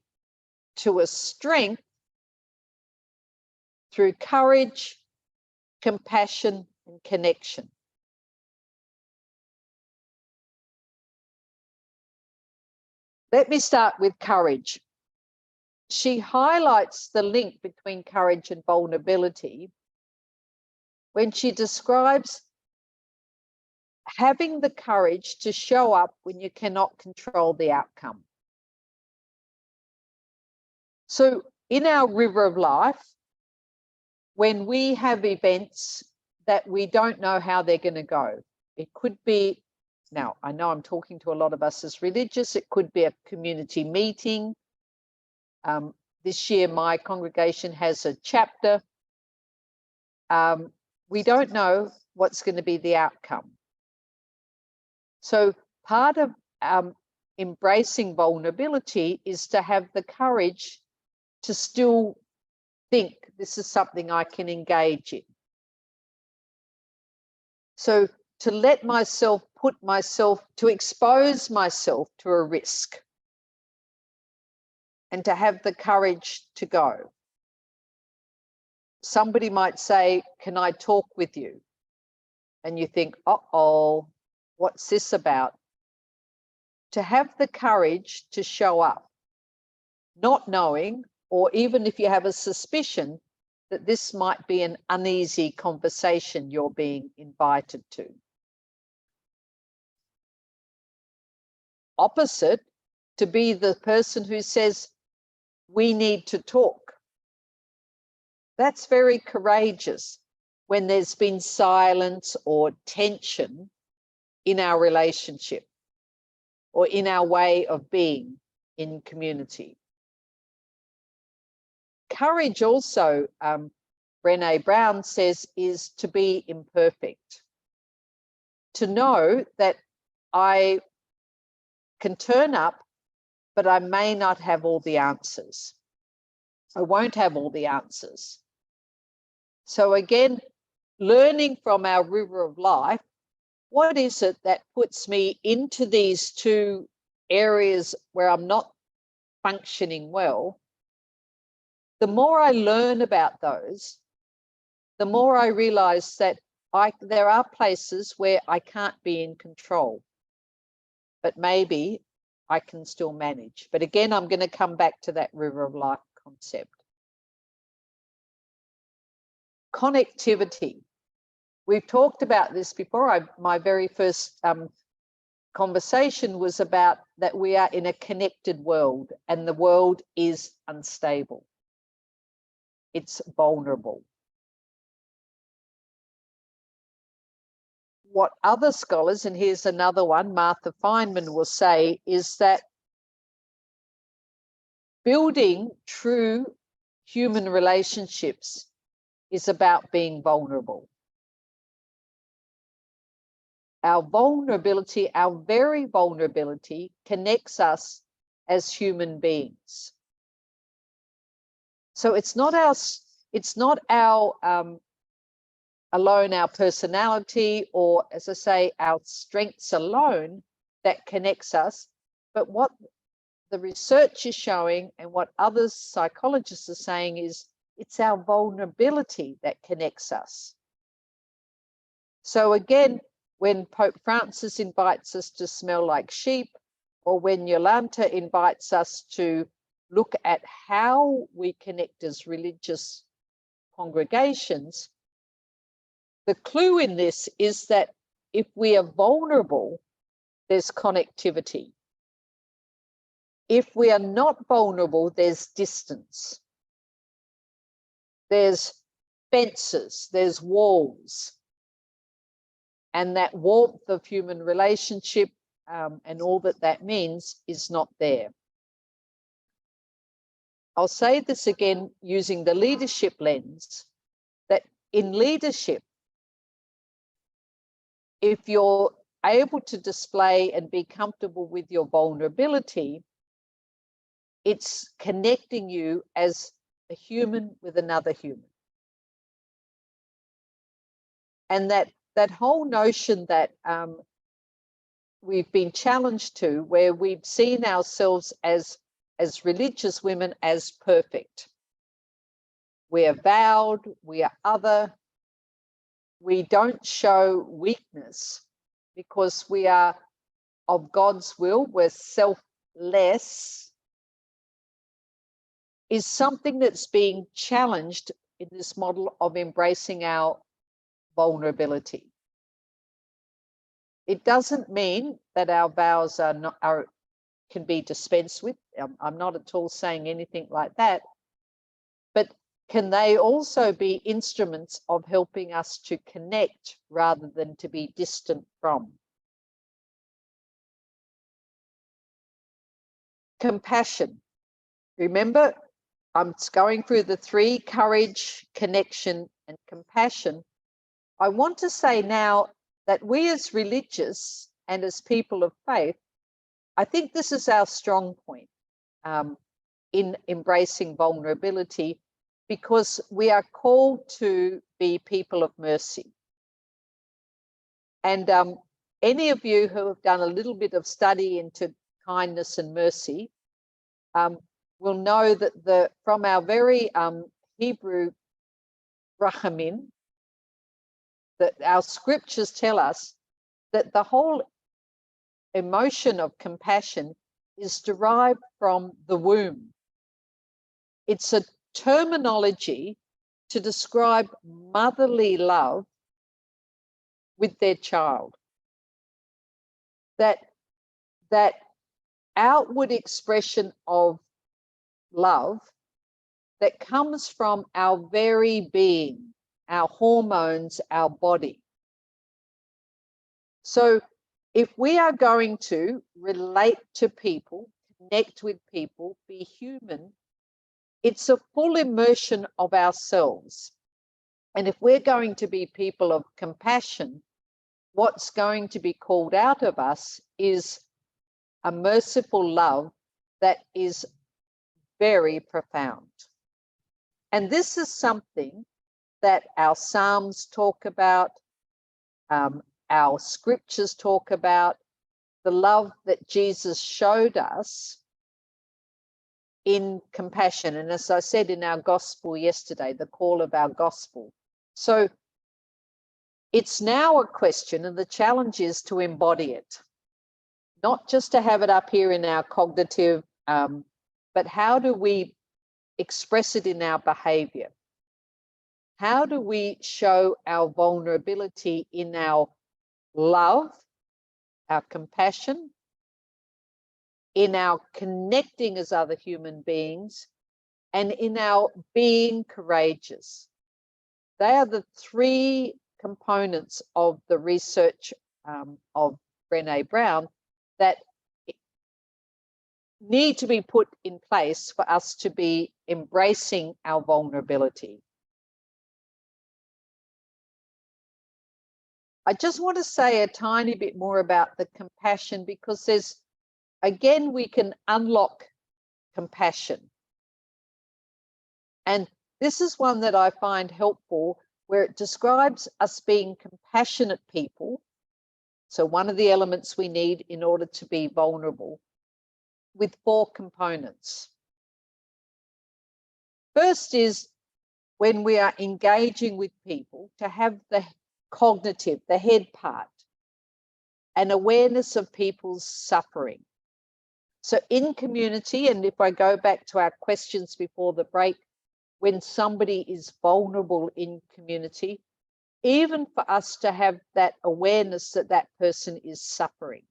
to a strength through courage, compassion, and connection. Let me start with courage. She highlights the link between courage and vulnerability when she describes having the courage to show up when you cannot control the outcome. So in our river of life, when we have events that we don't know how they're going to go, it could be, now I know I'm talking to a lot of us as religious, it could be a community meeting. This year, my congregation has a chapter. We don't know what's going to be the outcome. So part of embracing vulnerability is to have the courage to still think this is something I can engage in. So to let myself to expose myself to a risk and to have the courage to go. Somebody might say, can I talk with you? And you think, uh-oh, what's this about? To have the courage to show up, not knowing, or even if you have a suspicion that this might be an uneasy conversation you're being invited to. Opposite, to be the person who says, we need to talk. That's very courageous when there's been silence or tension in our relationship or in our way of being in community. Courage also, Brené Brown says, is to be imperfect. To know that I can turn up, but I may not have all the answers. I won't have all the answers. So again, learning from our river of life, what is it that puts me into these two areas where I'm not functioning well? The more I learn about those, the more I realize that there are places where I can't be in control, but maybe I can still manage. But again, I'm going to come back to that river of life concept. Connectivity. We've talked about this before. My very first conversation was about that we are in a connected world and the world is unstable. It's vulnerable. What other scholars, and here's another one, Martha Feynman will say, is that building true human relationships is about being vulnerable. Our vulnerability, our very vulnerability, connects us as human beings. So it's not our alone our personality, or as I say, our strengths alone that connects us, but what the research is showing and what other psychologists are saying is it's our vulnerability that connects us. So again, when Pope Francis invites us to smell like sheep, or when Yolanta invites us to look at how we connect as religious congregations, the clue in this is that if we are vulnerable, there's connectivity. If we are not vulnerable, there's distance. There's fences, there's walls. And that warmth of human relationship and all that means is not there. I'll say this again using the leadership lens, that in leadership, if you're able to display and be comfortable with your vulnerability, it's connecting you as a human with another human. And that whole notion that we've been challenged to, where we've seen ourselves as religious women as perfect. We are vowed, we are other, we don't show weakness because we are of God's will, we're selfless, is something that's being challenged in this model of embracing our vulnerability. It doesn't mean that our vows can be dispensed with. I'm not at all saying anything like that, but can they also be instruments of helping us to connect rather than to be distant from? Compassion. Remember, I'm going through the three: courage, connection, and compassion. I want to say now that we as religious and as people of faith, I think this is our strong point in embracing vulnerability, because we are called to be people of mercy. And any of you who have done a little bit of study into kindness and mercy will know that from our very Hebrew rachamim, that our scriptures tell us that the whole emotion of compassion is derived from the womb. It's a terminology to describe motherly love with their child. That outward expression of love that comes from our very being, our hormones, our body. So if we are going to relate to people, connect with people, be human, it's a full immersion of ourselves. And if we're going to be people of compassion, what's going to be called out of us is a merciful love that is very profound. And this is something that our Psalms talk about, our scriptures talk about, the love that Jesus showed us in compassion. And as I said in our gospel yesterday, the call of our gospel. So it's now a question, and the challenge is to embody it, not just to have it up here in our cognitive, but how do we express it in our behavior? How do we show our vulnerability in our love, our compassion, in our connecting as other human beings, and in our being courageous? They are the three components of the research of Brené Brown that need to be put in place for us to be embracing our vulnerability. I just want to say a tiny bit more about the compassion, because there's, again, we can unlock compassion. And this is one that I find helpful, where it describes us being compassionate people. So one of the elements we need in order to be vulnerable, with 4 components. First is when we are engaging with people, to have the cognitive, the head part, an awareness of people's suffering. So in community, and if I go back to our questions before the break, when somebody is vulnerable in community, even for us to have that awareness that that person is suffering.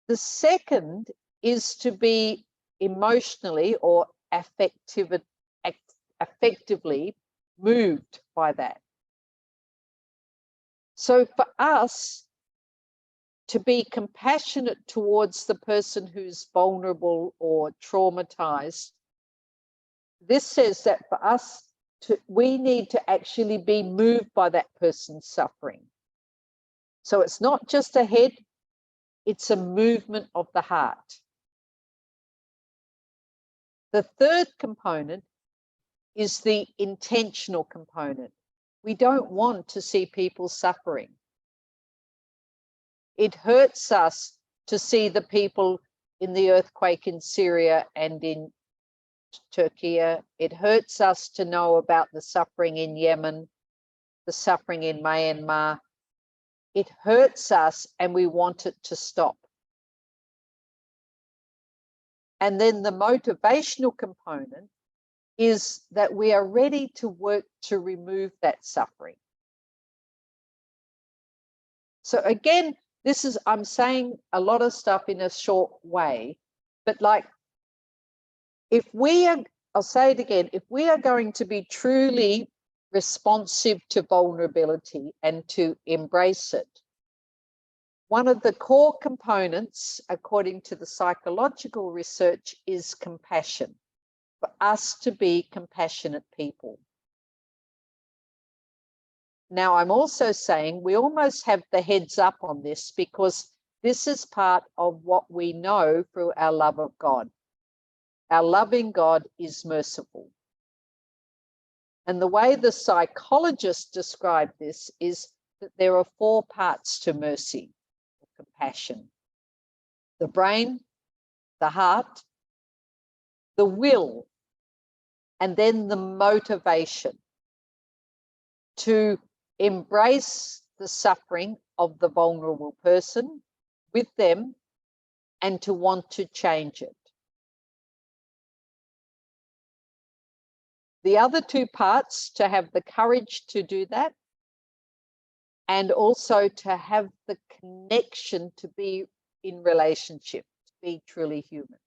The second is to be emotionally or affectively moved by that. So for us to be compassionate towards the person who's vulnerable or traumatized, this says that for us, we need to actually be moved by that person's suffering. So it's not just a head, it's a movement of the heart. The third component is the intentional component. We don't want to see people suffering. It hurts us to see the people in the earthquake in Syria and in Turkey. It hurts us to know about the suffering in Yemen, the suffering in Myanmar. It hurts us and we want it to stop. And then the motivational component is that we are ready to work to remove that suffering. So again, I'm saying a lot of stuff in a short way, but like, I'll say it again, if we are going to be truly responsive to vulnerability and to embrace it, one of the core components, according to the psychological research, is compassion, for us to be compassionate people. Now, I'm also saying we almost have the heads up on this, because this is part of what we know through our love of God. Our loving God is merciful. And the way the psychologists describe this is that there are 4 parts to mercy, or compassion: the brain, the heart, the will, and then the motivation to embrace the suffering of the vulnerable person with them and to want to change it. The other 2 parts, to have the courage to do that and also to have the connection to be in relationship, to be truly human.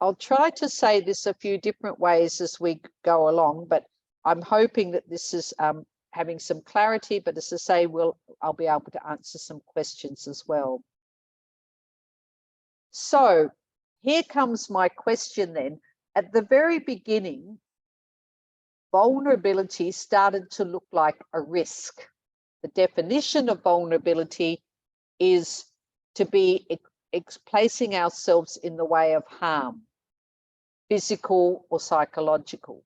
I'll try to say this a few different ways as we go along, but I'm hoping that this is having some clarity, but as I say, I'll be able to answer some questions as well. So here comes my question then. At the very beginning, vulnerability started to look like a risk. The definition of vulnerability is to be placing ourselves in the way of harm, physical or psychological.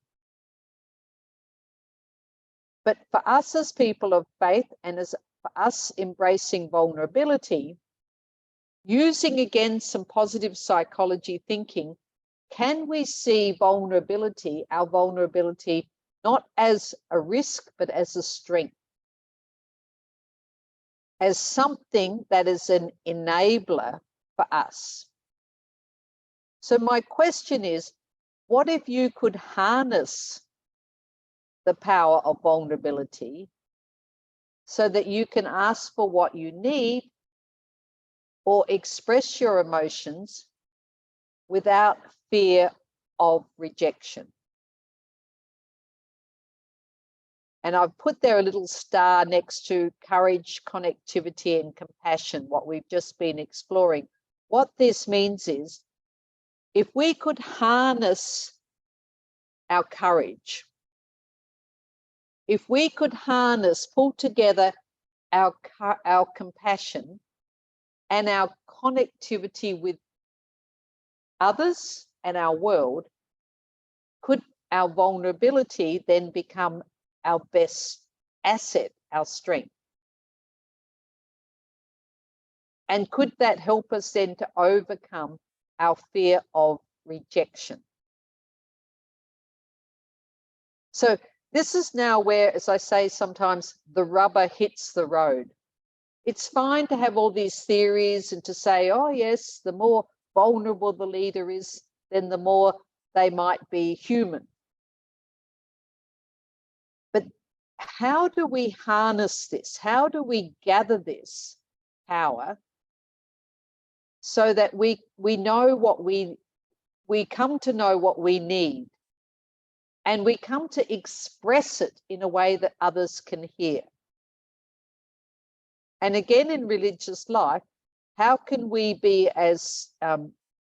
But for us as people of faith, and as for us embracing vulnerability, using again some positive psychology thinking, can we see vulnerability, our vulnerability, not as a risk, but as a strength, as something that is an enabler for us? So my question is, what if you could harness the power of vulnerability so that you can ask for what you need or express your emotions without fear of rejection? And I've put there a little star next to courage, connectivity, and compassion, what we've just been exploring. What this means is, if we could harness our courage, if we could harness, pull together our compassion and our connectivity with others and our world, could our vulnerability then become our best asset, our strength? And could that help us then to overcome our fear of rejection? So this is now where, as I say, sometimes the rubber hits the road. It's fine to have all these theories and to say, oh yes, the more vulnerable the leader is, then the more they might be human. But how do we harness this? How do we gather this power so that we know what we come to know what we need, and we come to express it in a way that others can hear? And again, in religious life, how can we be, as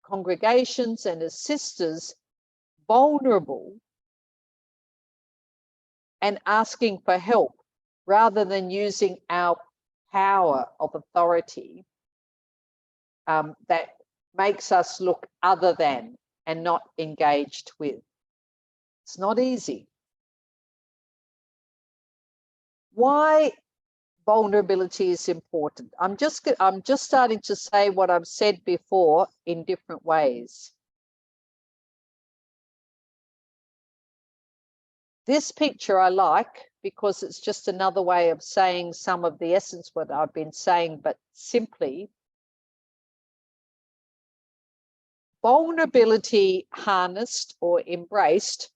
congregations and as sisters, vulnerable and asking for help rather than using our power of authority that makes us look other than and not engaged with? It's not easy. Why vulnerability is important? I'm just starting to say what I've said before in different ways. This picture I like because it's just another way of saying some of the essence what I've been saying, but simply, vulnerability harnessed or embraced,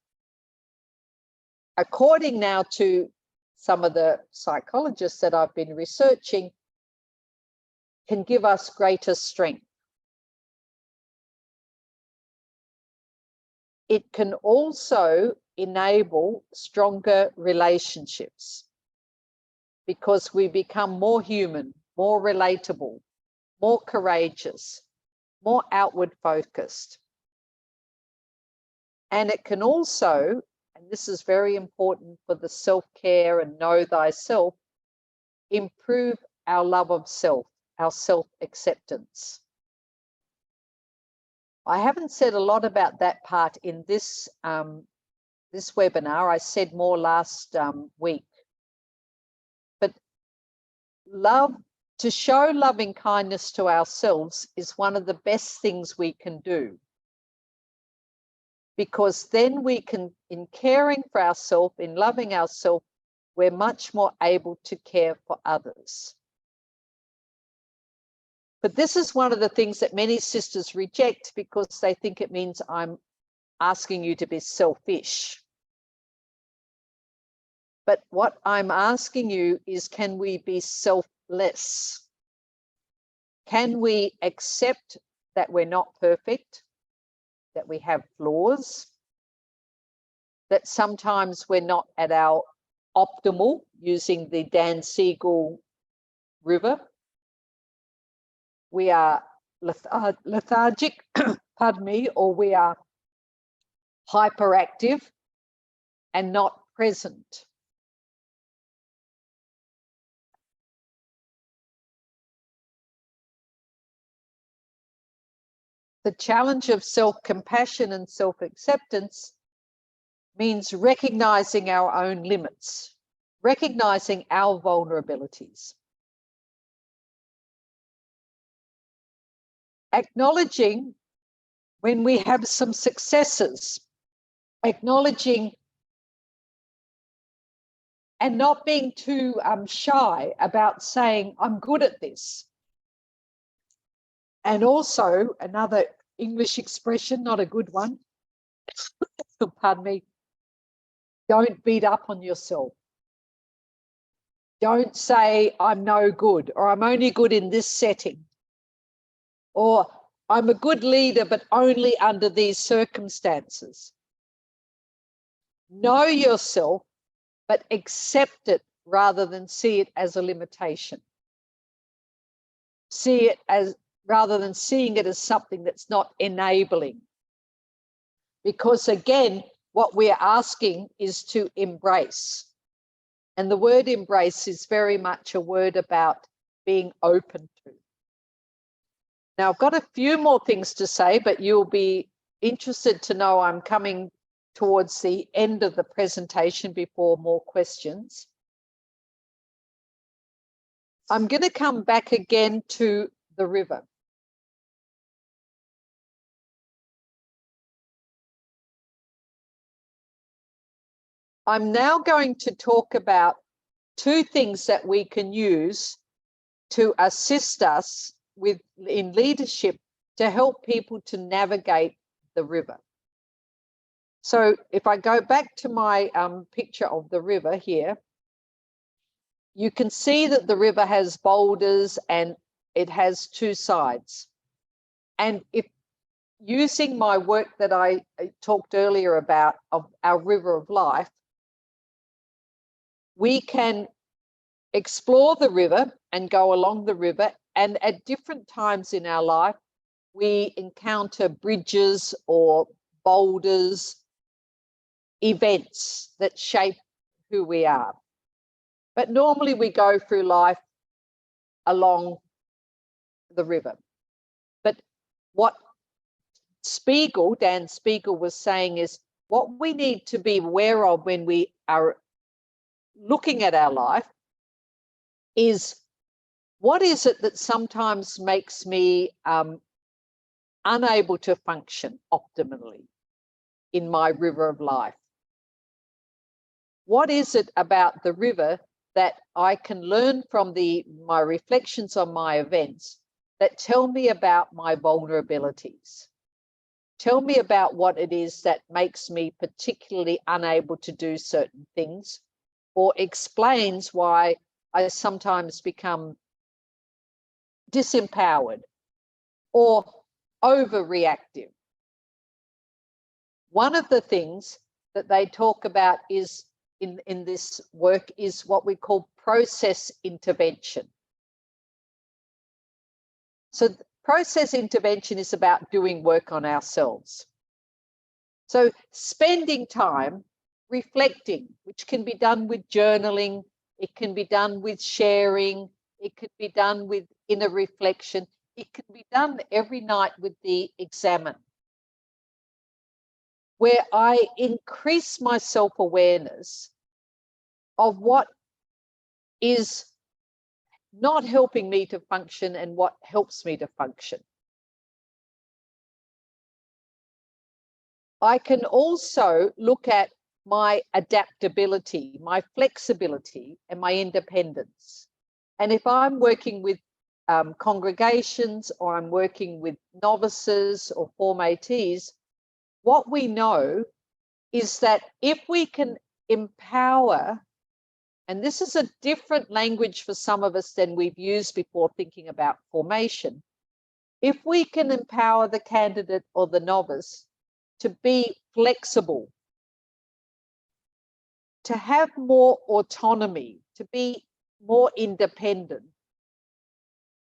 according now to some of the psychologists that I've been researching, can give us greater strength. It can also enable stronger relationships because we become more human, more relatable, more courageous, more outward focused. And it can also, and this is very important for the self-care and know thyself, improve our love of self, our self-acceptance. I haven't said a lot about that part in this, this webinar. I said more last week. But love, to show loving kindness to ourselves is one of the best things we can do. Because then we can, in caring for ourselves, in loving ourselves, we're much more able to care for others. But this is one of the things that many sisters reject because they think it means I'm asking you to be selfish. But what I'm asking you is, can we be selfless? Can we accept that we're not perfect, that we have flaws, that sometimes we're not at our optimal, using the Dan Siegel river? We are lethargic, pardon me, or we are hyperactive and not present. The challenge of self-compassion and self-acceptance means recognizing our own limits, recognizing our vulnerabilities. Acknowledging when we have some successes, acknowledging and not being too shy about saying, I'm good at this. And also another English expression, not a good one, pardon me, don't beat up on yourself. Don't say I'm no good, or I'm only good in this setting, or I'm a good leader, but only under these circumstances. Know yourself, but accept it rather than see it as a limitation. See it as, rather than seeing it as something that's not enabling. Because again, what we're asking is to embrace. And the word embrace is very much a word about being open to. Now, I've got a few more things to say, but you'll be interested to know I'm coming towards the end of the presentation before more questions. I'm going to come back again to the river. I'm now going to talk about two things that we can use to assist us with in leadership to help people to navigate the river. So if I go back to my picture of the river here, you can see that the river has boulders and it has two sides. And if using my work that I talked earlier about of our river of life, we can explore the river and go along the river, and at different times in our life, we encounter bridges or boulders, events that shape who we are. But normally we go through life along the river. But what Spiegel, Dan Spiegel, was saying is what we need to be aware of when we are looking at our life is, what is it that sometimes makes me unable to function optimally in my river of life? What is it about the river that I can learn from my reflections on my events that tell me about my vulnerabilities? Tell me about what it is that makes me particularly unable to do certain things, or explains why I sometimes become disempowered or overreactive. One of the things that they talk about is in this work is what we call process intervention. So process intervention is about doing work on ourselves. So spending time reflecting, which can be done with journaling, it can be done with sharing, it could be done with inner reflection, it can be done every night with the Examine, where I increase my self-awareness of what is not helping me to function and what helps me to function. I can also look at my adaptability, my flexibility, and my independence. And if I'm working with congregations, or I'm working with novices or formatees, what we know is that if we can empower, and this is a different language for some of us than we've used before thinking about formation, if we can empower the candidate or the novice to be flexible, to have more autonomy, to be more independent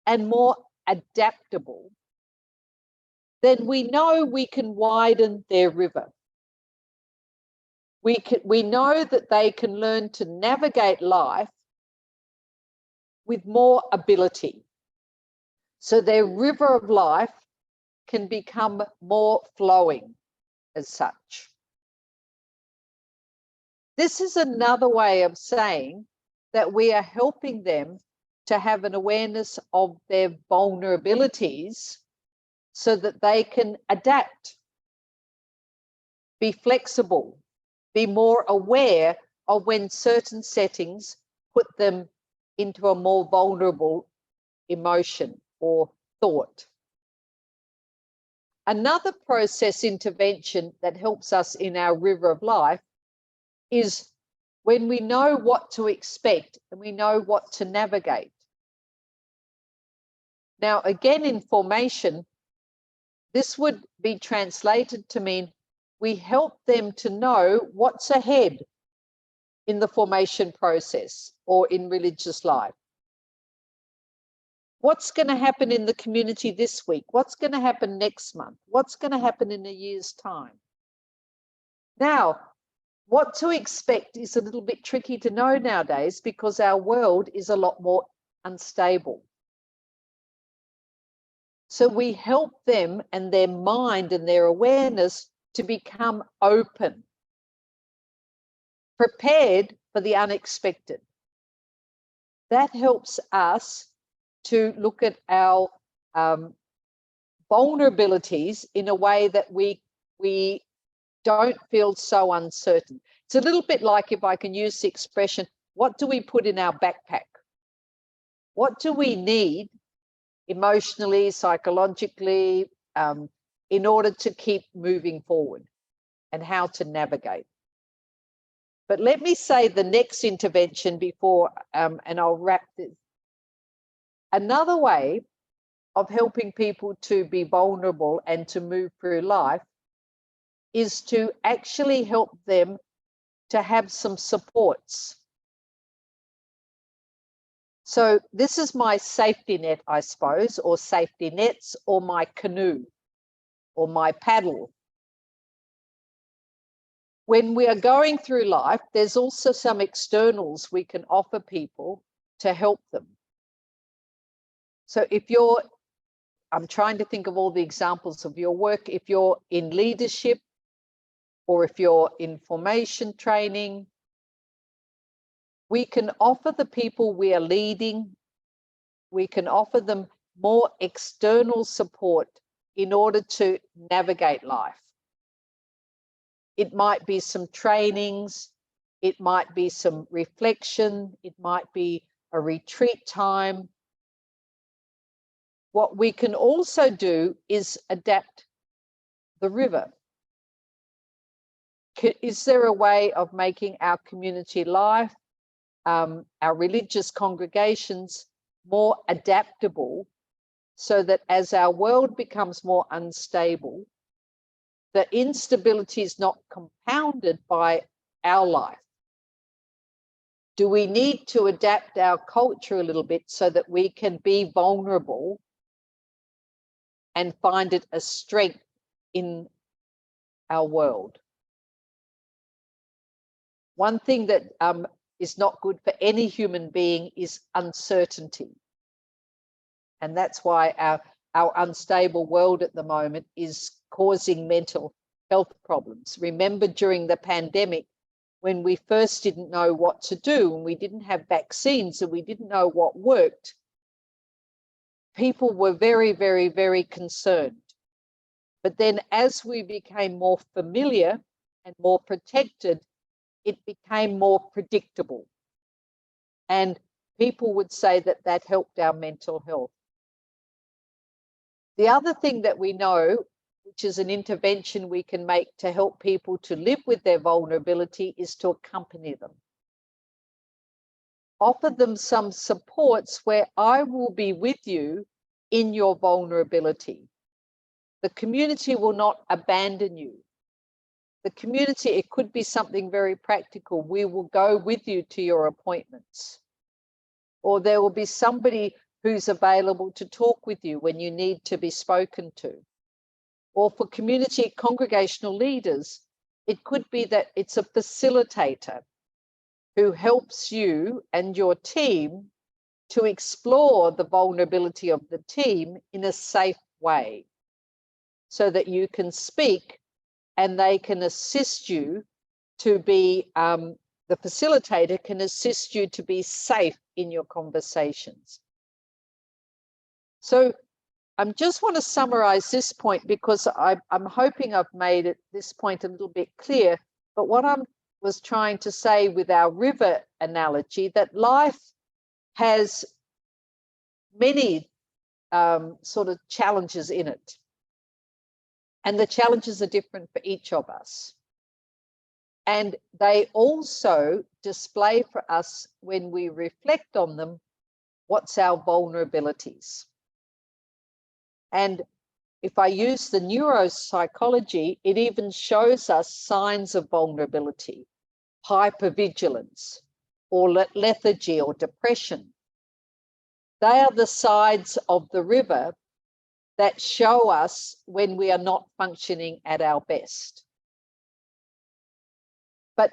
and more adaptable, then we know we can widen their river. We know that they can learn to navigate life with more ability. So their river of life can become more flowing as such. This is another way of saying that we are helping them to have an awareness of their vulnerabilities so that they can adapt, be flexible, be more aware of when certain settings put them into a more vulnerable emotion or thought. Another process intervention that helps us in our river of life is when we know what to expect and we know what to navigate. Now, again, in formation, this would be translated to mean we help them to know what's ahead in the formation process or in religious life. What's going to happen in the community this week? What's going to happen next month? What's going to happen in a year's time? Now, what to expect is a little bit tricky to know nowadays because our world is a lot more unstable. So we help them and their mind and their awareness to become open, prepared for the unexpected. That helps us to look at our vulnerabilities in a way that we don't feel so uncertain. It's a little bit like, if I can use the expression, what do we put in our backpack? What do we need emotionally, psychologically, in order to keep moving forward, and how to navigate? But let me say the next intervention before, and I'll wrap this. Another way of helping people to be vulnerable and to move through life is to actually help them to have some supports. So this is my safety net, I suppose, or safety nets, or my canoe, or my paddle. When we are going through life, there's also some externals we can offer people to help them. So if you're, I'm trying to think of all the examples of your work, if you're in leadership, or if you're in formation training, we can offer the people we are leading, we can offer them more external support in order to navigate life. It might be some trainings, it might be some reflection, it might be a retreat time. What we can also do is adapt the river. Is there a way of making our community life, our religious congregations, more adaptable, so that as our world becomes more unstable, the instability is not compounded by our life? Do we need to adapt our culture a little bit so that we can be vulnerable and find it a strength in our world? One thing that is not good for any human being is uncertainty. And that's why our unstable world at the moment is causing mental health problems. Remember during the pandemic, when we first didn't know what to do and we didn't have vaccines and we didn't know what worked, people were very, very, very concerned. But then as we became more familiar and more protected, it became more predictable. And people would say that that helped our mental health. The other thing that we know, which is an intervention we can make to help people to live with their vulnerability, is to accompany them. Offer them some supports where I will be with you in your vulnerability. The community will not abandon you. The community, it could be something very practical. We will go with you to your appointments. Or there will be somebody who's available to talk with you when you need to be spoken to. Or for community congregational leaders, it could be that it's a facilitator who helps you and your team to explore the vulnerability of the team in a safe way so that you can speak and they can assist you to be, the facilitator can assist you to be safe in your conversations. So I just want to summarize this point because I'm hoping I've made it, this point a little bit clear, but what I was trying to say with our river analogy, that life has many sort of challenges in it. And the challenges are different for each of us. And they also display for us, when we reflect on them, what's our vulnerabilities. And if I use the neuropsychology, it even shows us signs of vulnerability, hypervigilance, or lethargy or depression. They are the sides of the river that show us when we are not functioning at our best. But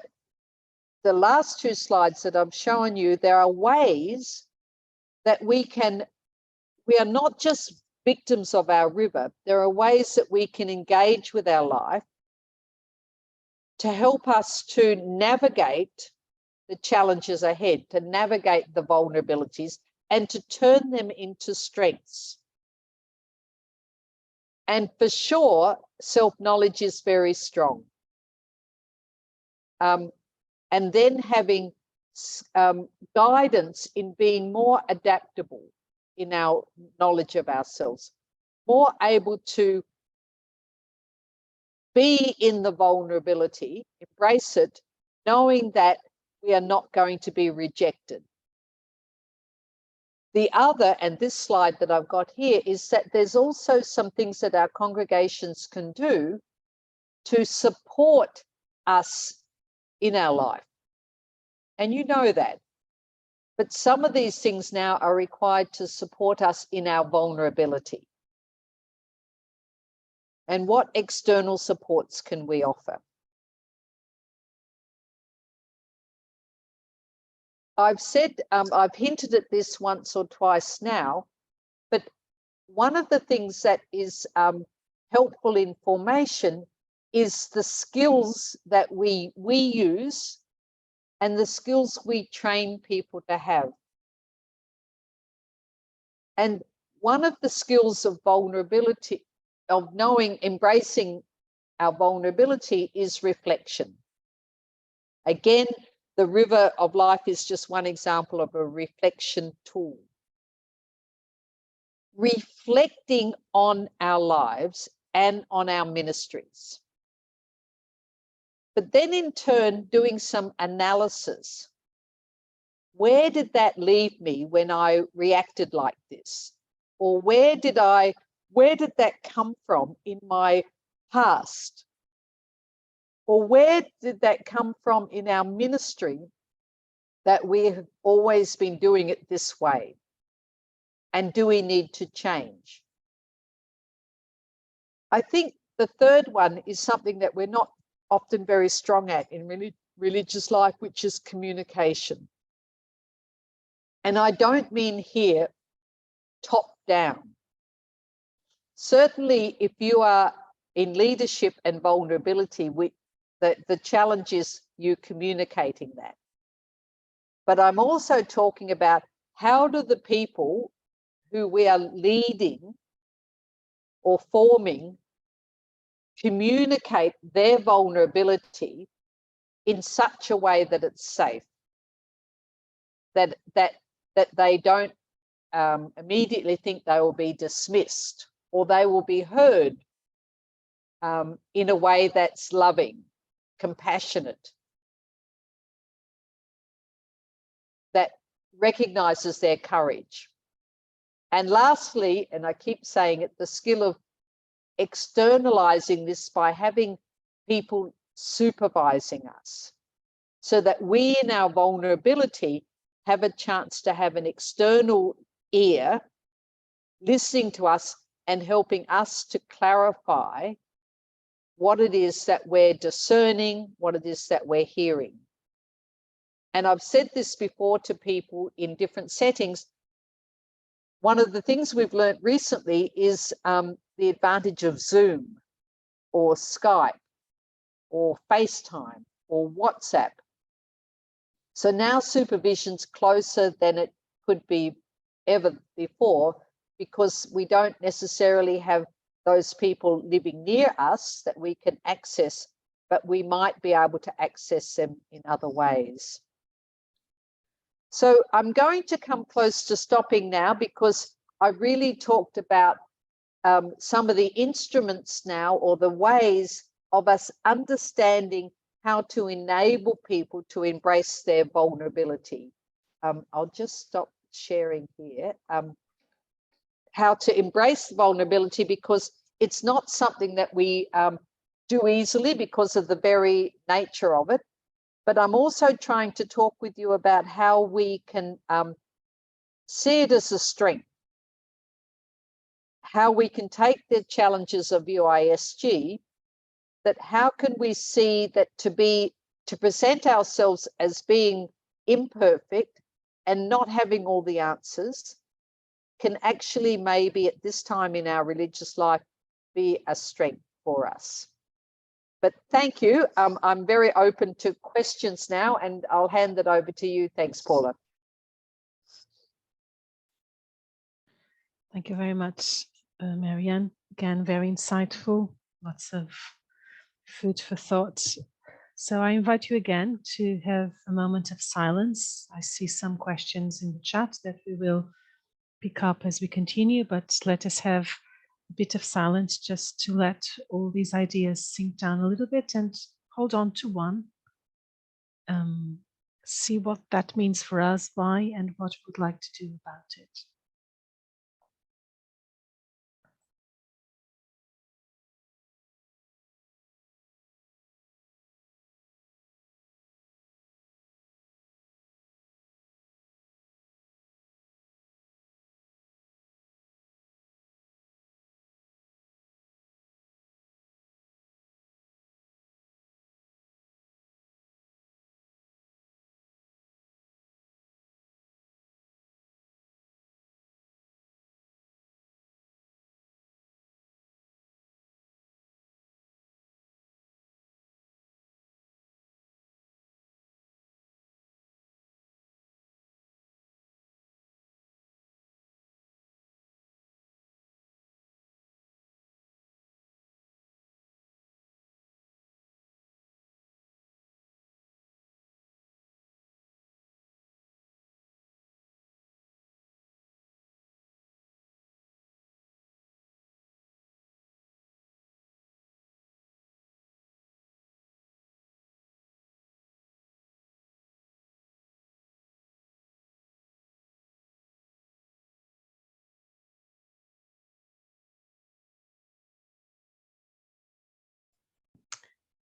the last two slides that I've shown you, there are ways that we are not just victims of our river. There are ways that we can engage with our life to help us to navigate the challenges ahead, to navigate the vulnerabilities and to turn them into strengths. And for sure, self-knowledge is very strong. And then having guidance in being more adaptable in our knowledge of ourselves, more able to be in the vulnerability, embrace it, knowing that we are not going to be rejected. The other, and this slide that I've got here, is that there's also some things that our congregations can do to support us in our life. And you know that. But some of these things now are required to support us in our vulnerability. And what external supports can we offer? I've said, I've hinted at this once or twice now, but one of the things that is helpful in formation is the skills that we use and the skills we train people to have. And one of the skills of vulnerability, of knowing, embracing our vulnerability, is reflection. Again, the river of life is just one example of a reflection tool. Reflecting on our lives and on our ministries. But then in turn, doing some analysis. Where did that leave me when I reacted like this? Or where did that come from in my past? Or where did that come from in our ministry that we have always been doing it this way? And do we need to change? I think the third one is something that we're not often very strong at in religious life, which is communication. And I don't mean here top down. Certainly, if you are in leadership and vulnerability, the challenge is you communicating that. But I'm also talking about how do the people who we are leading or forming communicate their vulnerability in such a way that it's safe, that they don't immediately think they will be dismissed, or they will be heard in a way that's loving, compassionate, that recognizes their courage. And lastly, and I keep saying it, the skill of externalizing this by having people supervising us, so that we in our vulnerability have a chance to have an external ear listening to us and helping us to clarify what it is that we're discerning, what it is that we're hearing. And I've said this before to people in different settings. One of the things we've learned recently is the advantage of Zoom or Skype or FaceTime or WhatsApp. So now supervision's closer than it could be ever before, because we don't necessarily have those people living near us that we can access, but we might be able to access them in other ways. So I'm going to come close to stopping now, because I really talked about some of the instruments now, or the ways of us understanding how to enable people to embrace their vulnerability. I'll just stop sharing here. How to embrace vulnerability, because it's not something that we do easily because of the very nature of it. But I'm also trying to talk with you about how we can see it as a strength, how we can take the challenges of UISG, that how can we see that to present ourselves as being imperfect and not having all the answers can actually maybe at this time in our religious life be a strength for us. But thank you. I'm very open to questions now, and I'll hand it over to you. Thanks, Paula. Thank you very much, Marianne. Again, very insightful, lots of food for thought. So I invite you again to have a moment of silence. I see some questions in the chat that we will pick up as we continue, but let us have a bit of silence just to let all these ideas sink down a little bit and hold on to one. See what that means for us, why, and what we'd like to do about it.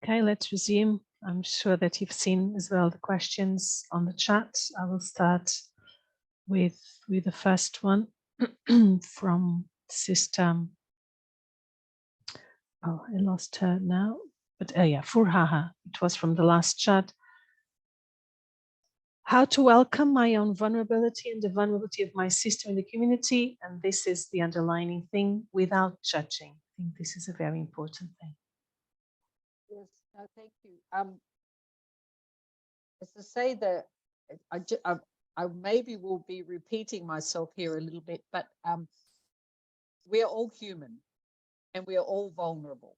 Okay, let's resume. I'm sure that you've seen as well the questions on the chat. I will start with the first one from Sister. Oh, I lost her now. But yeah, Furhaha. It was from the last chat. How to welcome my own vulnerability and the vulnerability of my sister in the community. And this is the underlining thing, without judging. think this is a very important thing. Yes, no, thank you. As to say that I maybe will be repeating myself here a little bit, but we are all human and we are all vulnerable.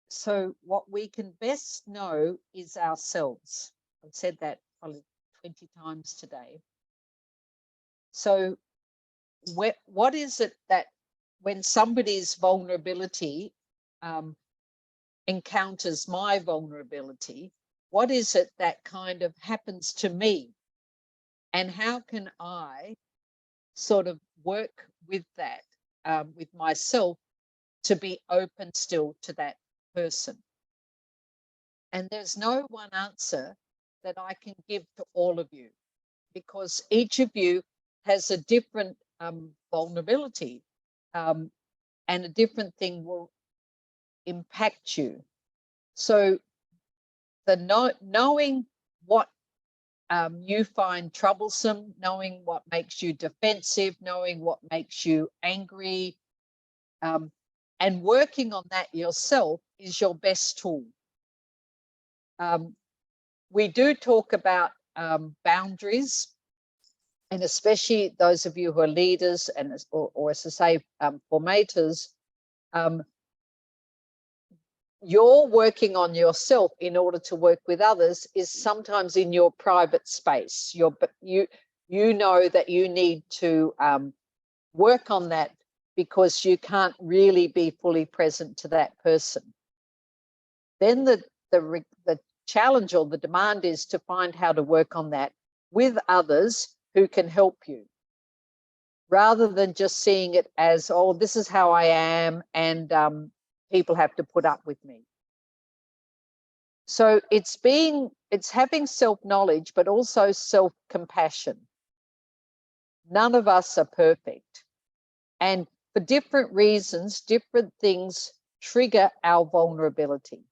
So what we can best know is ourselves. I've said that probably 20 times today. So what is it that when somebody's vulnerability encounters my vulnerability, what is it that kind of happens to me? And how can I sort of work with that, with myself, to be open still to that person? And there's no one answer that I can give to all of you, because each of you has a different vulnerability, and a different thing will impact you. So the knowing what you find troublesome, knowing what makes you defensive, knowing what makes you angry, and working on that yourself is your best tool. We do talk about boundaries, and especially those of you who are leaders and or as I say, formators, you're working on yourself in order to work with others is sometimes in your private space. You know that you need to work on that because you can't really be fully present to that person. Then the challenge or the demand is to find how to work on that with others who can help you, rather than just seeing it as, oh, this is how I am, and people have to put up with me. So it's having self-knowledge, but also self-compassion. None of us are perfect. And for different reasons, different things trigger our vulnerability.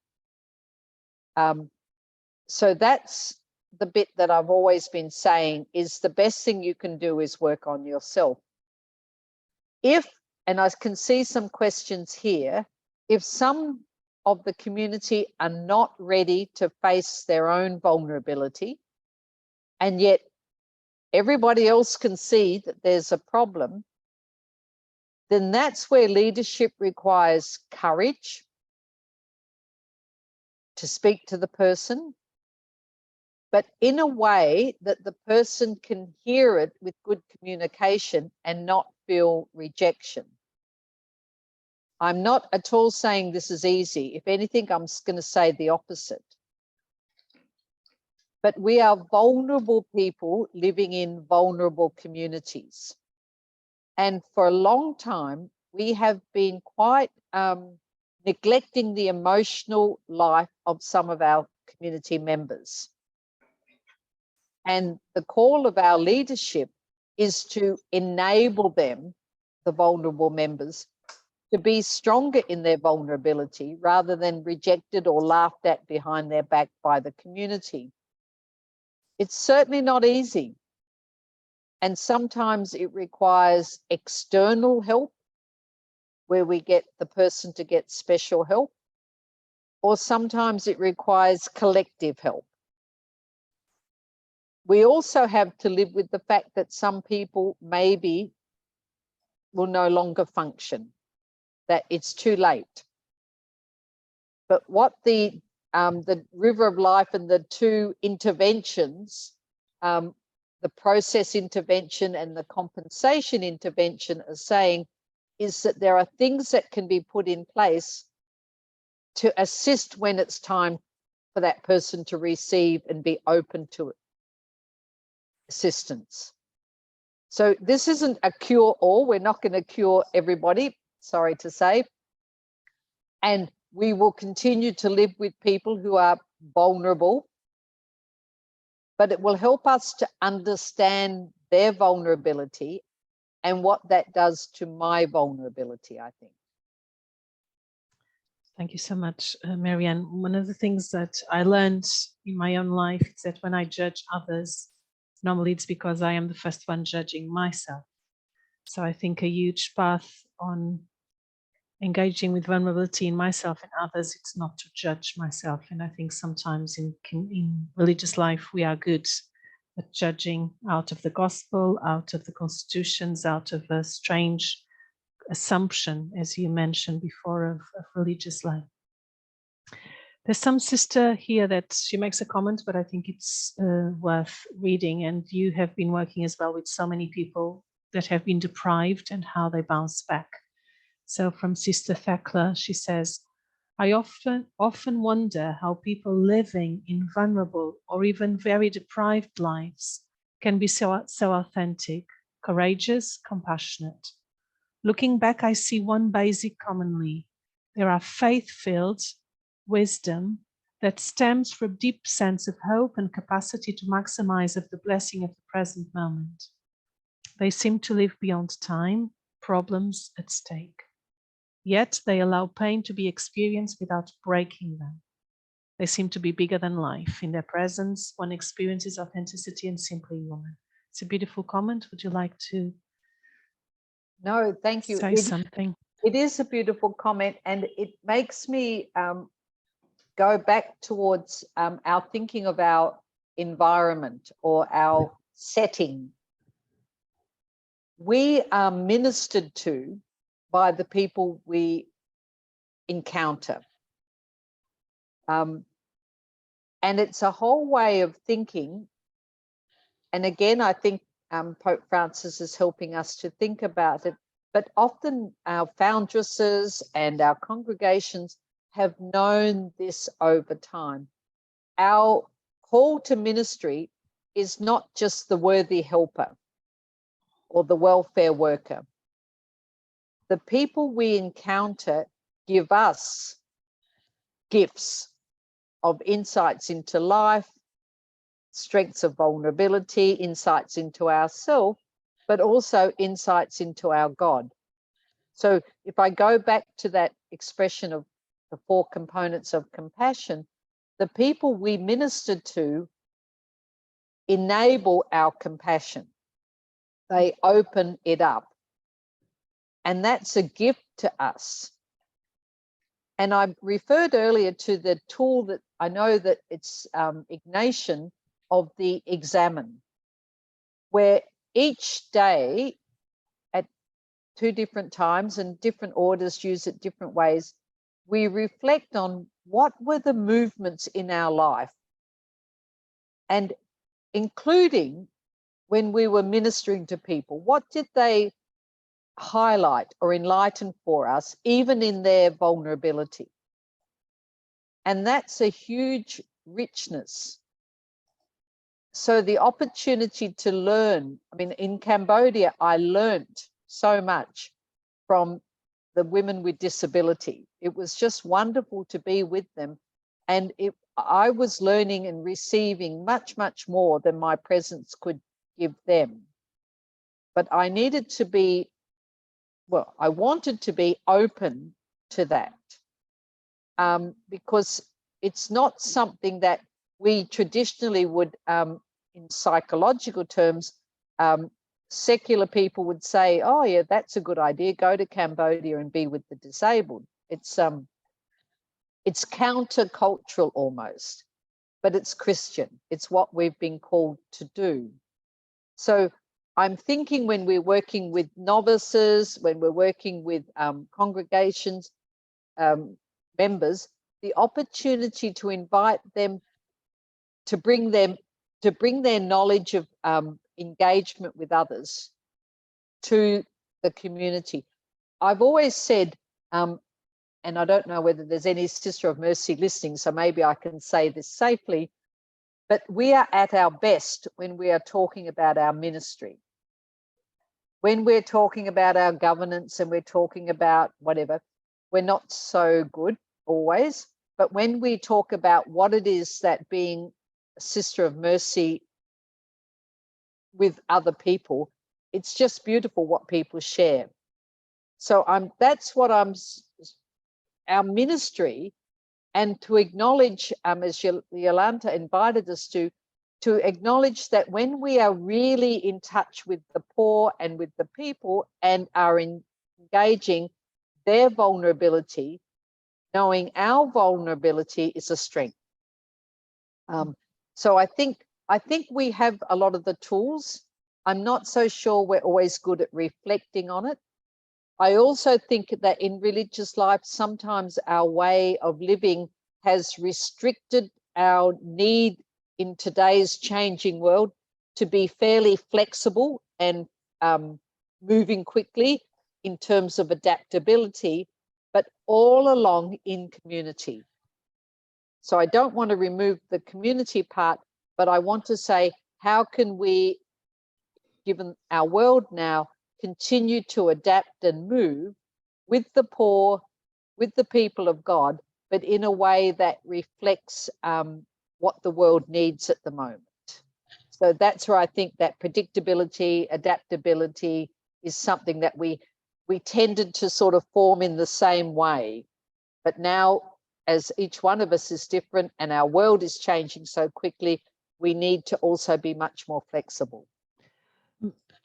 So that's the bit that I've always been saying is the best thing you can do is work on yourself. And I can see some questions here, if some of the community are not ready to face their own vulnerability, and yet everybody else can see that there's a problem, then that's where leadership requires courage to speak to the person, but in a way that the person can hear it with good communication and not feel rejection. I'm not at all saying this is easy. If anything, I'm going to say the opposite. But we are vulnerable people living in vulnerable communities. And for a long time, we have been quite neglecting the emotional life of some of our community members. And the call of our leadership is to enable them, the vulnerable members, to be stronger in their vulnerability rather than rejected or laughed at behind their back by the community. It's certainly not easy. And sometimes it requires external help, where we get the person to get special help, or sometimes it requires collective help. We also have to live with the fact that some people maybe will no longer function, that it's too late. But what the River of Life and the two interventions, the process intervention and the compensation intervention, are saying is that there are things that can be put in place to assist when it's time for that person to receive and be open to assistance. So this isn't a cure-all. We're not going to cure everybody, sorry to say. And we will continue to live with people who are vulnerable, but it will help us to understand their vulnerability and what that does to my vulnerability, I think. Thank you so much, Marianne. One of the things that I learned in my own life is that when I judge others, normally it's because I am the first one judging myself. So I think a huge path on engaging with vulnerability in myself and others, it's not to judge myself. And I think sometimes in religious life, we are good at judging out of the gospel, out of the constitutions, out of a strange assumption, as you mentioned before, of religious life. There's some sister here that she makes a comment, but I think it's worth reading. And you have been working as well with so many people that have been deprived and how they bounce back. So from Sister Thekla, she says, I often wonder how people living in vulnerable or even very deprived lives can be so authentic, courageous, compassionate. Looking back, I see one basic commonly. There are faith-filled wisdom that stems from a deep sense of hope and capacity to maximize of the blessing of the present moment. They seem to live beyond time, problems at stake. Yet they allow pain to be experienced without breaking them. They seem to be bigger than life. In their presence, one experiences authenticity and simply human. It's a beautiful comment. Would you like to No, thank you. say something? It is a beautiful comment, and it makes me go back towards our thinking of our environment or our setting. We are ministered to by the people we encounter. And it's a whole way of thinking. And again, I think Pope Francis is helping us to think about it. But often our foundresses and our congregations have known this over time. Our call to ministry is not just the worthy helper or the welfare worker. The people we encounter give us gifts of insights into life, strengths of vulnerability, insights into ourselves, but also insights into our God. So if I go back to that expression of the 4 components of compassion, the people we minister to enable our compassion. They open it up. And that's a gift to us. And I referred earlier to the tool that I know that it's Ignatian of the Examen, where each day at 2 different times and different orders use it different ways, we reflect on what were the movements in our life, and including when we were ministering to people, what did they highlight or enlighten for us, even in their vulnerability? And that's a huge richness. So the opportunity to learn, I mean, in Cambodia, I learned so much from the women with disability. It was just wonderful to be with them. And I was learning and receiving much, much more than my presence could give them. But I needed to be, well, I wanted to be open to that, because it's not something that we traditionally would, in psychological terms, secular people would say, oh yeah, that's a good idea, go to Cambodia and be with the disabled. It's countercultural almost, but it's Christian. It's what we've been called to do. So I'm thinking when we're working with novices, when we're working with congregations, members, the opportunity to invite them, to bring their knowledge of engagement with others to the community. I've always said, and I don't know whether there's any Sister of Mercy listening, so maybe I can say this safely, but we are at our best when we are talking about our ministry. When we're talking about our governance and we're talking about whatever, we're not so good always. But when we talk about what it is that being a Sister of Mercy with other people, it's just beautiful what people share. So that's what our ministry, and to acknowledge, as Yolanta invited us to to acknowledge that when we are really in touch with the poor and with the people and are engaging their vulnerability, knowing our vulnerability is a strength. So I think we have a lot of the tools. I'm not so sure we're always good at reflecting on it. I also think that in religious life, sometimes our way of living has restricted our need in today's changing world to be fairly flexible and moving quickly in terms of adaptability, but all along in community. So I don't want to remove the community part, but I want to say, how can we, given our world now, continue to adapt and move with the poor, with the people of God, but in a way that reflects what the world needs at the moment. So that's where I think that predictability, adaptability is something that we tended to sort of form in the same way. But now, as each one of us is different and our world is changing so quickly, we need to also be much more flexible.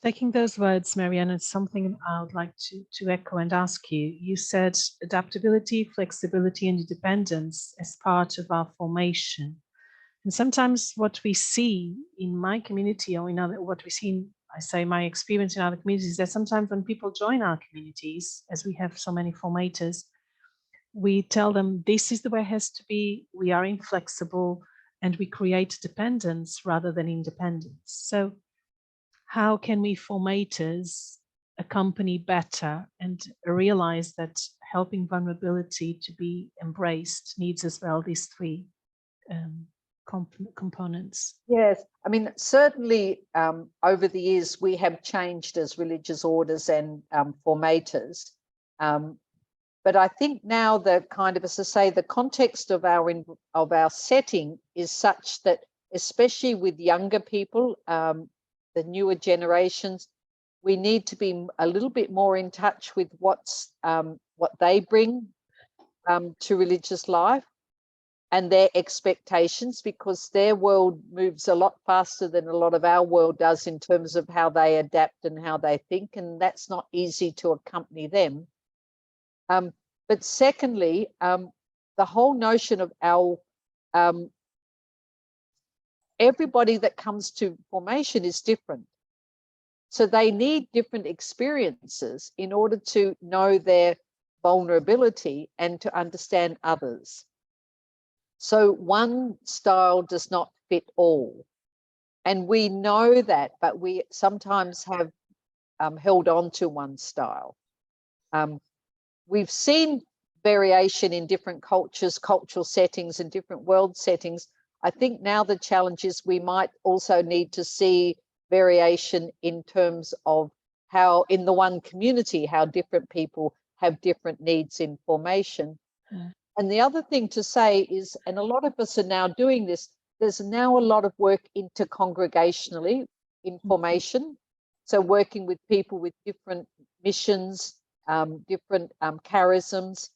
Taking those words, Marianne, it's something I would like to echo and ask you. You said adaptability, flexibility, and independence as part of our formation. And sometimes what we see in my community or in other, what we see in, I say my experience in other communities, is that sometimes when people join our communities, as we have so many formators, we tell them this is the way it has to be, we are inflexible, and we create dependence rather than independence. So how can we formators accompany better and realize that helping vulnerability to be embraced needs as well these three components? Yes, I mean, certainly over the years we have changed as religious orders and formators. But I think now the kind of, as I say, the context of our setting is such that, especially with younger people, the newer generations, we need to be a little bit more in touch with what they bring to religious life and their expectations, because their world moves a lot faster than a lot of our world does in terms of how they adapt and how they think, and that's not easy to accompany them. But secondly, the whole notion of our everybody that comes to formation is different. So they need different experiences in order to know their vulnerability and to understand others. So one style does not fit all. And we know that, but we sometimes have held on to one style. We've seen variation in different cultures, cultural settings, and different world settings. I think now the challenge is we might also need to see variation in terms of how in the one community, how different people have different needs in formation. Mm. And the other thing to say is, and a lot of us are now doing this, there's now a lot of work intercongregationally in formation. So working with people with different missions, different charisms,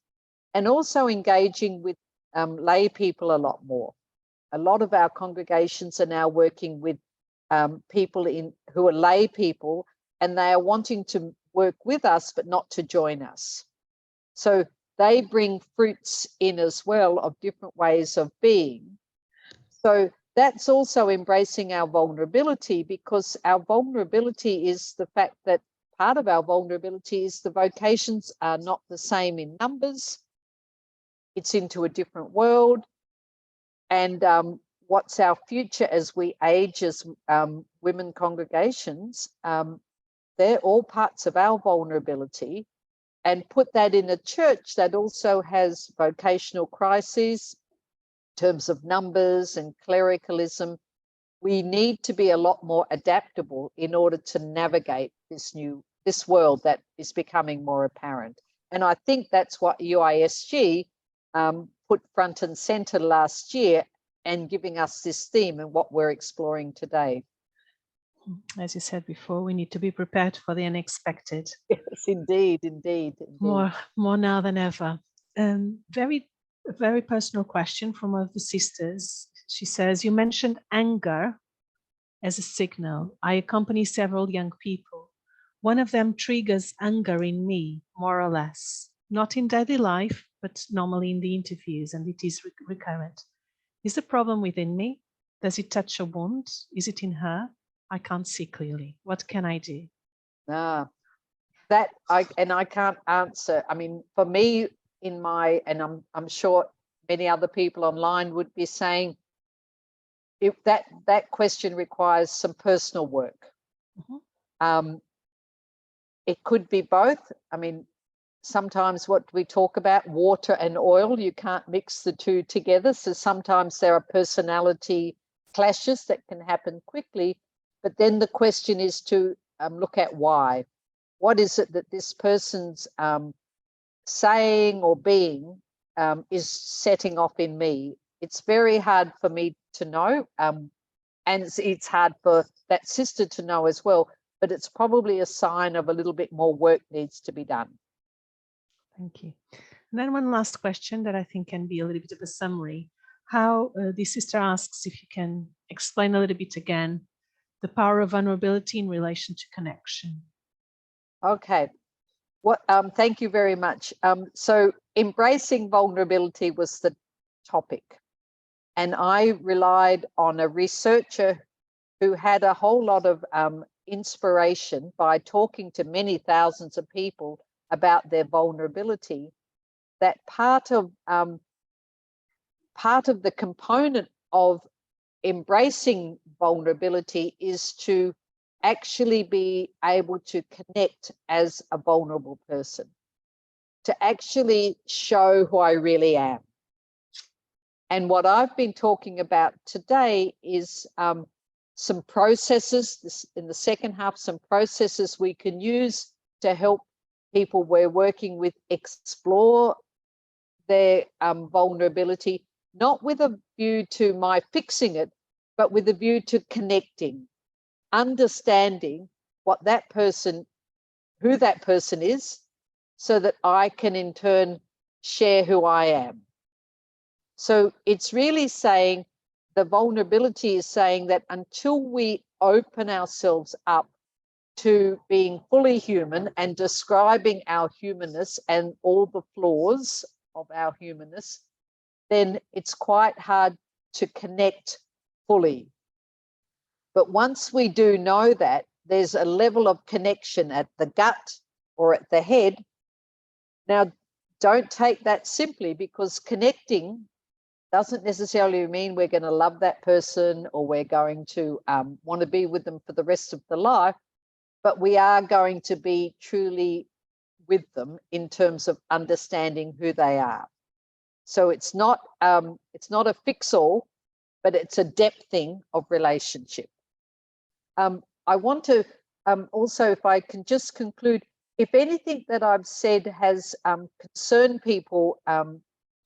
and also engaging with lay people a lot more. A lot of our congregations are now working with people who are lay people, and they are wanting to work with us, but not to join us. So they bring fruits in as well of different ways of being. So that's also embracing our vulnerability, because our vulnerability is the fact that part of our vulnerability is the vocations are not the same in numbers. It's into a different world. And what's our future as we age as women congregations? They're all parts of our vulnerability. And put that in a church that also has vocational crises in terms of numbers and clericalism. We need to be a lot more adaptable in order to navigate this world that is becoming more apparent. And I think that's what UISG put front and center last year, and giving us this theme and what we're exploring today. As you said before, we need to be prepared for the unexpected. Yes, indeed. More now than ever. Very personal question from one of the sisters. She says, you mentioned anger as a signal. I accompany several young people. One of them triggers anger in me, more or less, not in daily life, but normally in the interviews, and it is recurrent. Is the problem within me? Does it touch a wound? Is it in her? I can't see clearly. What can I do? That I can't answer. I mean, for me, in my, and I'm sure many other people online would be saying, if that question requires some personal work. It could be both. I mean, sometimes what we talk about, water and oil, you can't mix the two together. So sometimes there are personality clashes that can happen quickly. But then the question is to look at why. What is it that this person's saying or being is setting off in me? It's very hard for me to know. And it's hard for that sister to know as well. But it's probably a sign of a little bit more work needs to be done. Thank you. And then one last question that I think can be a little bit of a summary. How the sister asks if you can explain a little bit again the power of vulnerability in relation to connection. Okay. Thank you very much. So embracing vulnerability was the topic. And I relied on a researcher who had a whole lot of inspiration by talking to many thousands of people about their vulnerability, that part of the component of embracing vulnerability is to actually be able to connect as a vulnerable person, to actually show who I really am. And what I've been talking about today is some processes, in the second half, some processes we can use to help people we're working with explore their vulnerability, not with a view to my fixing it, but with a view to connecting, understanding what that person, who that person is, so that I can in turn share who I am. So it's really saying, the vulnerability is saying that until we open ourselves up to being fully human and describing our humanness and all the flaws of our humanness, then it's quite hard to connect fully. But once we do know that, there's a level of connection at the gut or at the head. Now, don't take that simply, because connecting doesn't necessarily mean we're going to love that person or we're going to want to be with them for the rest of the life, but we are going to be truly with them in terms of understanding who they are. So it's not a fix-all, but it's a depthing of relationship. I want to also, if I can just conclude, if anything that I've said has concerned people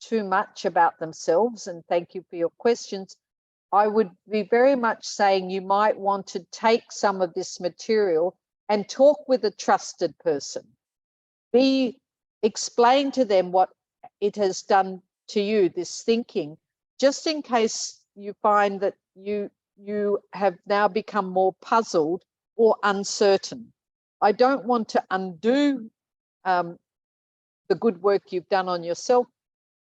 too much about themselves, and thank you for your questions, I would be very much saying you might want to take some of this material and talk with a trusted person. Explain to them what it has done to you, this thinking, just in case you find that you have now become more puzzled or uncertain. I don't want to undo the good work you've done on yourself,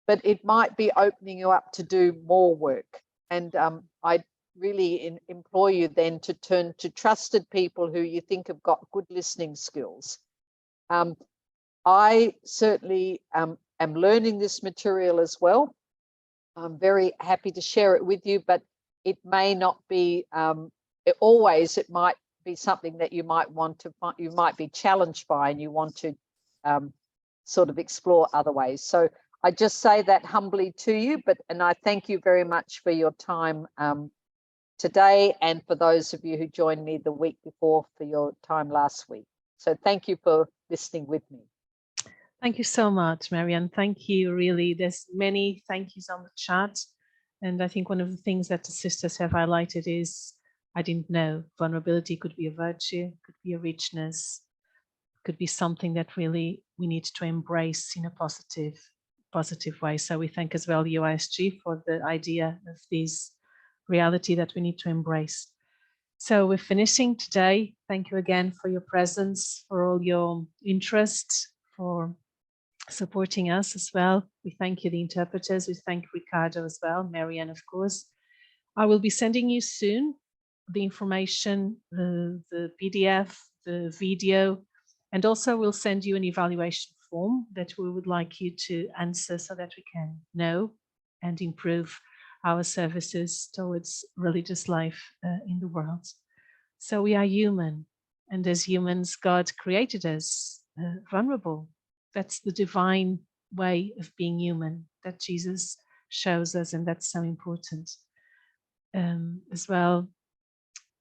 but it might be opening you up to do more work. And I really implore you then to turn to trusted people who you think have got good listening skills. I certainly am learning this material as well. I'm very happy to share it with you, but it may not be it might be something that you might want to find, you might be challenged by, and you want to sort of explore other ways. So I just say that humbly to you, and I thank you very much for your time today, and for those of you who joined me the week before for your time last week. So thank you for listening with me. Thank you so much, Marianne. Thank you, really. There's many thank yous on the chat. And I think one of the things that the sisters have highlighted is, I didn't know, vulnerability could be a virtue, could be a richness, could be something that really we need to embrace in a positive way. So we thank as well UISG for the idea of this reality that we need to embrace. So we're finishing today. Thank you again for your presence, for all your interest, for supporting us as well. We thank you, the interpreters. We thank Ricardo as well, Marianne, of course. I will be sending you soon the information, the PDF, the video, and also we'll send you an evaluation form that we would like you to answer so that we can know and improve our services towards religious life in the world. So we are human, and as humans, God created us vulnerable. That's the divine way of being human that Jesus shows us, and that's so important. As well,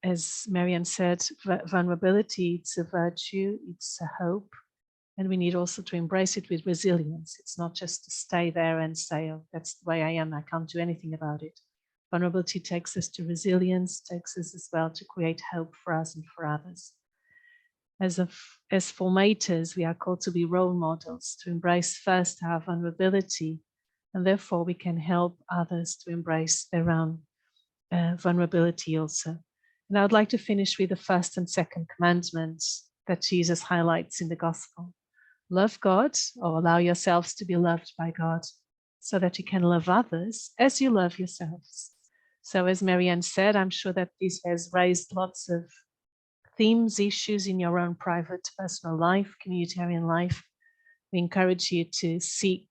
as Marianne said, vulnerability, it's a virtue, it's a hope, and we need also to embrace it with resilience. It's not just to stay there and say, oh, that's the way I am, I can't do anything about it. Vulnerability takes us to resilience, takes us as well to create hope for us and for others. As formators, we are called to be role models, to embrace first our vulnerability, and therefore we can help others to embrace their own vulnerability also. And I would like to finish with the first and second commandments that Jesus highlights in the gospel. Love God, or allow yourselves to be loved by God, so that you can love others as you love yourselves. So as Marianne said, I'm sure that this has raised lots of themes, issues in your own private, personal life, communitarian life. We encourage you to seek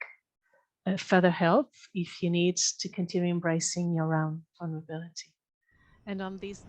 further help if you need to continue embracing your own vulnerability. And on these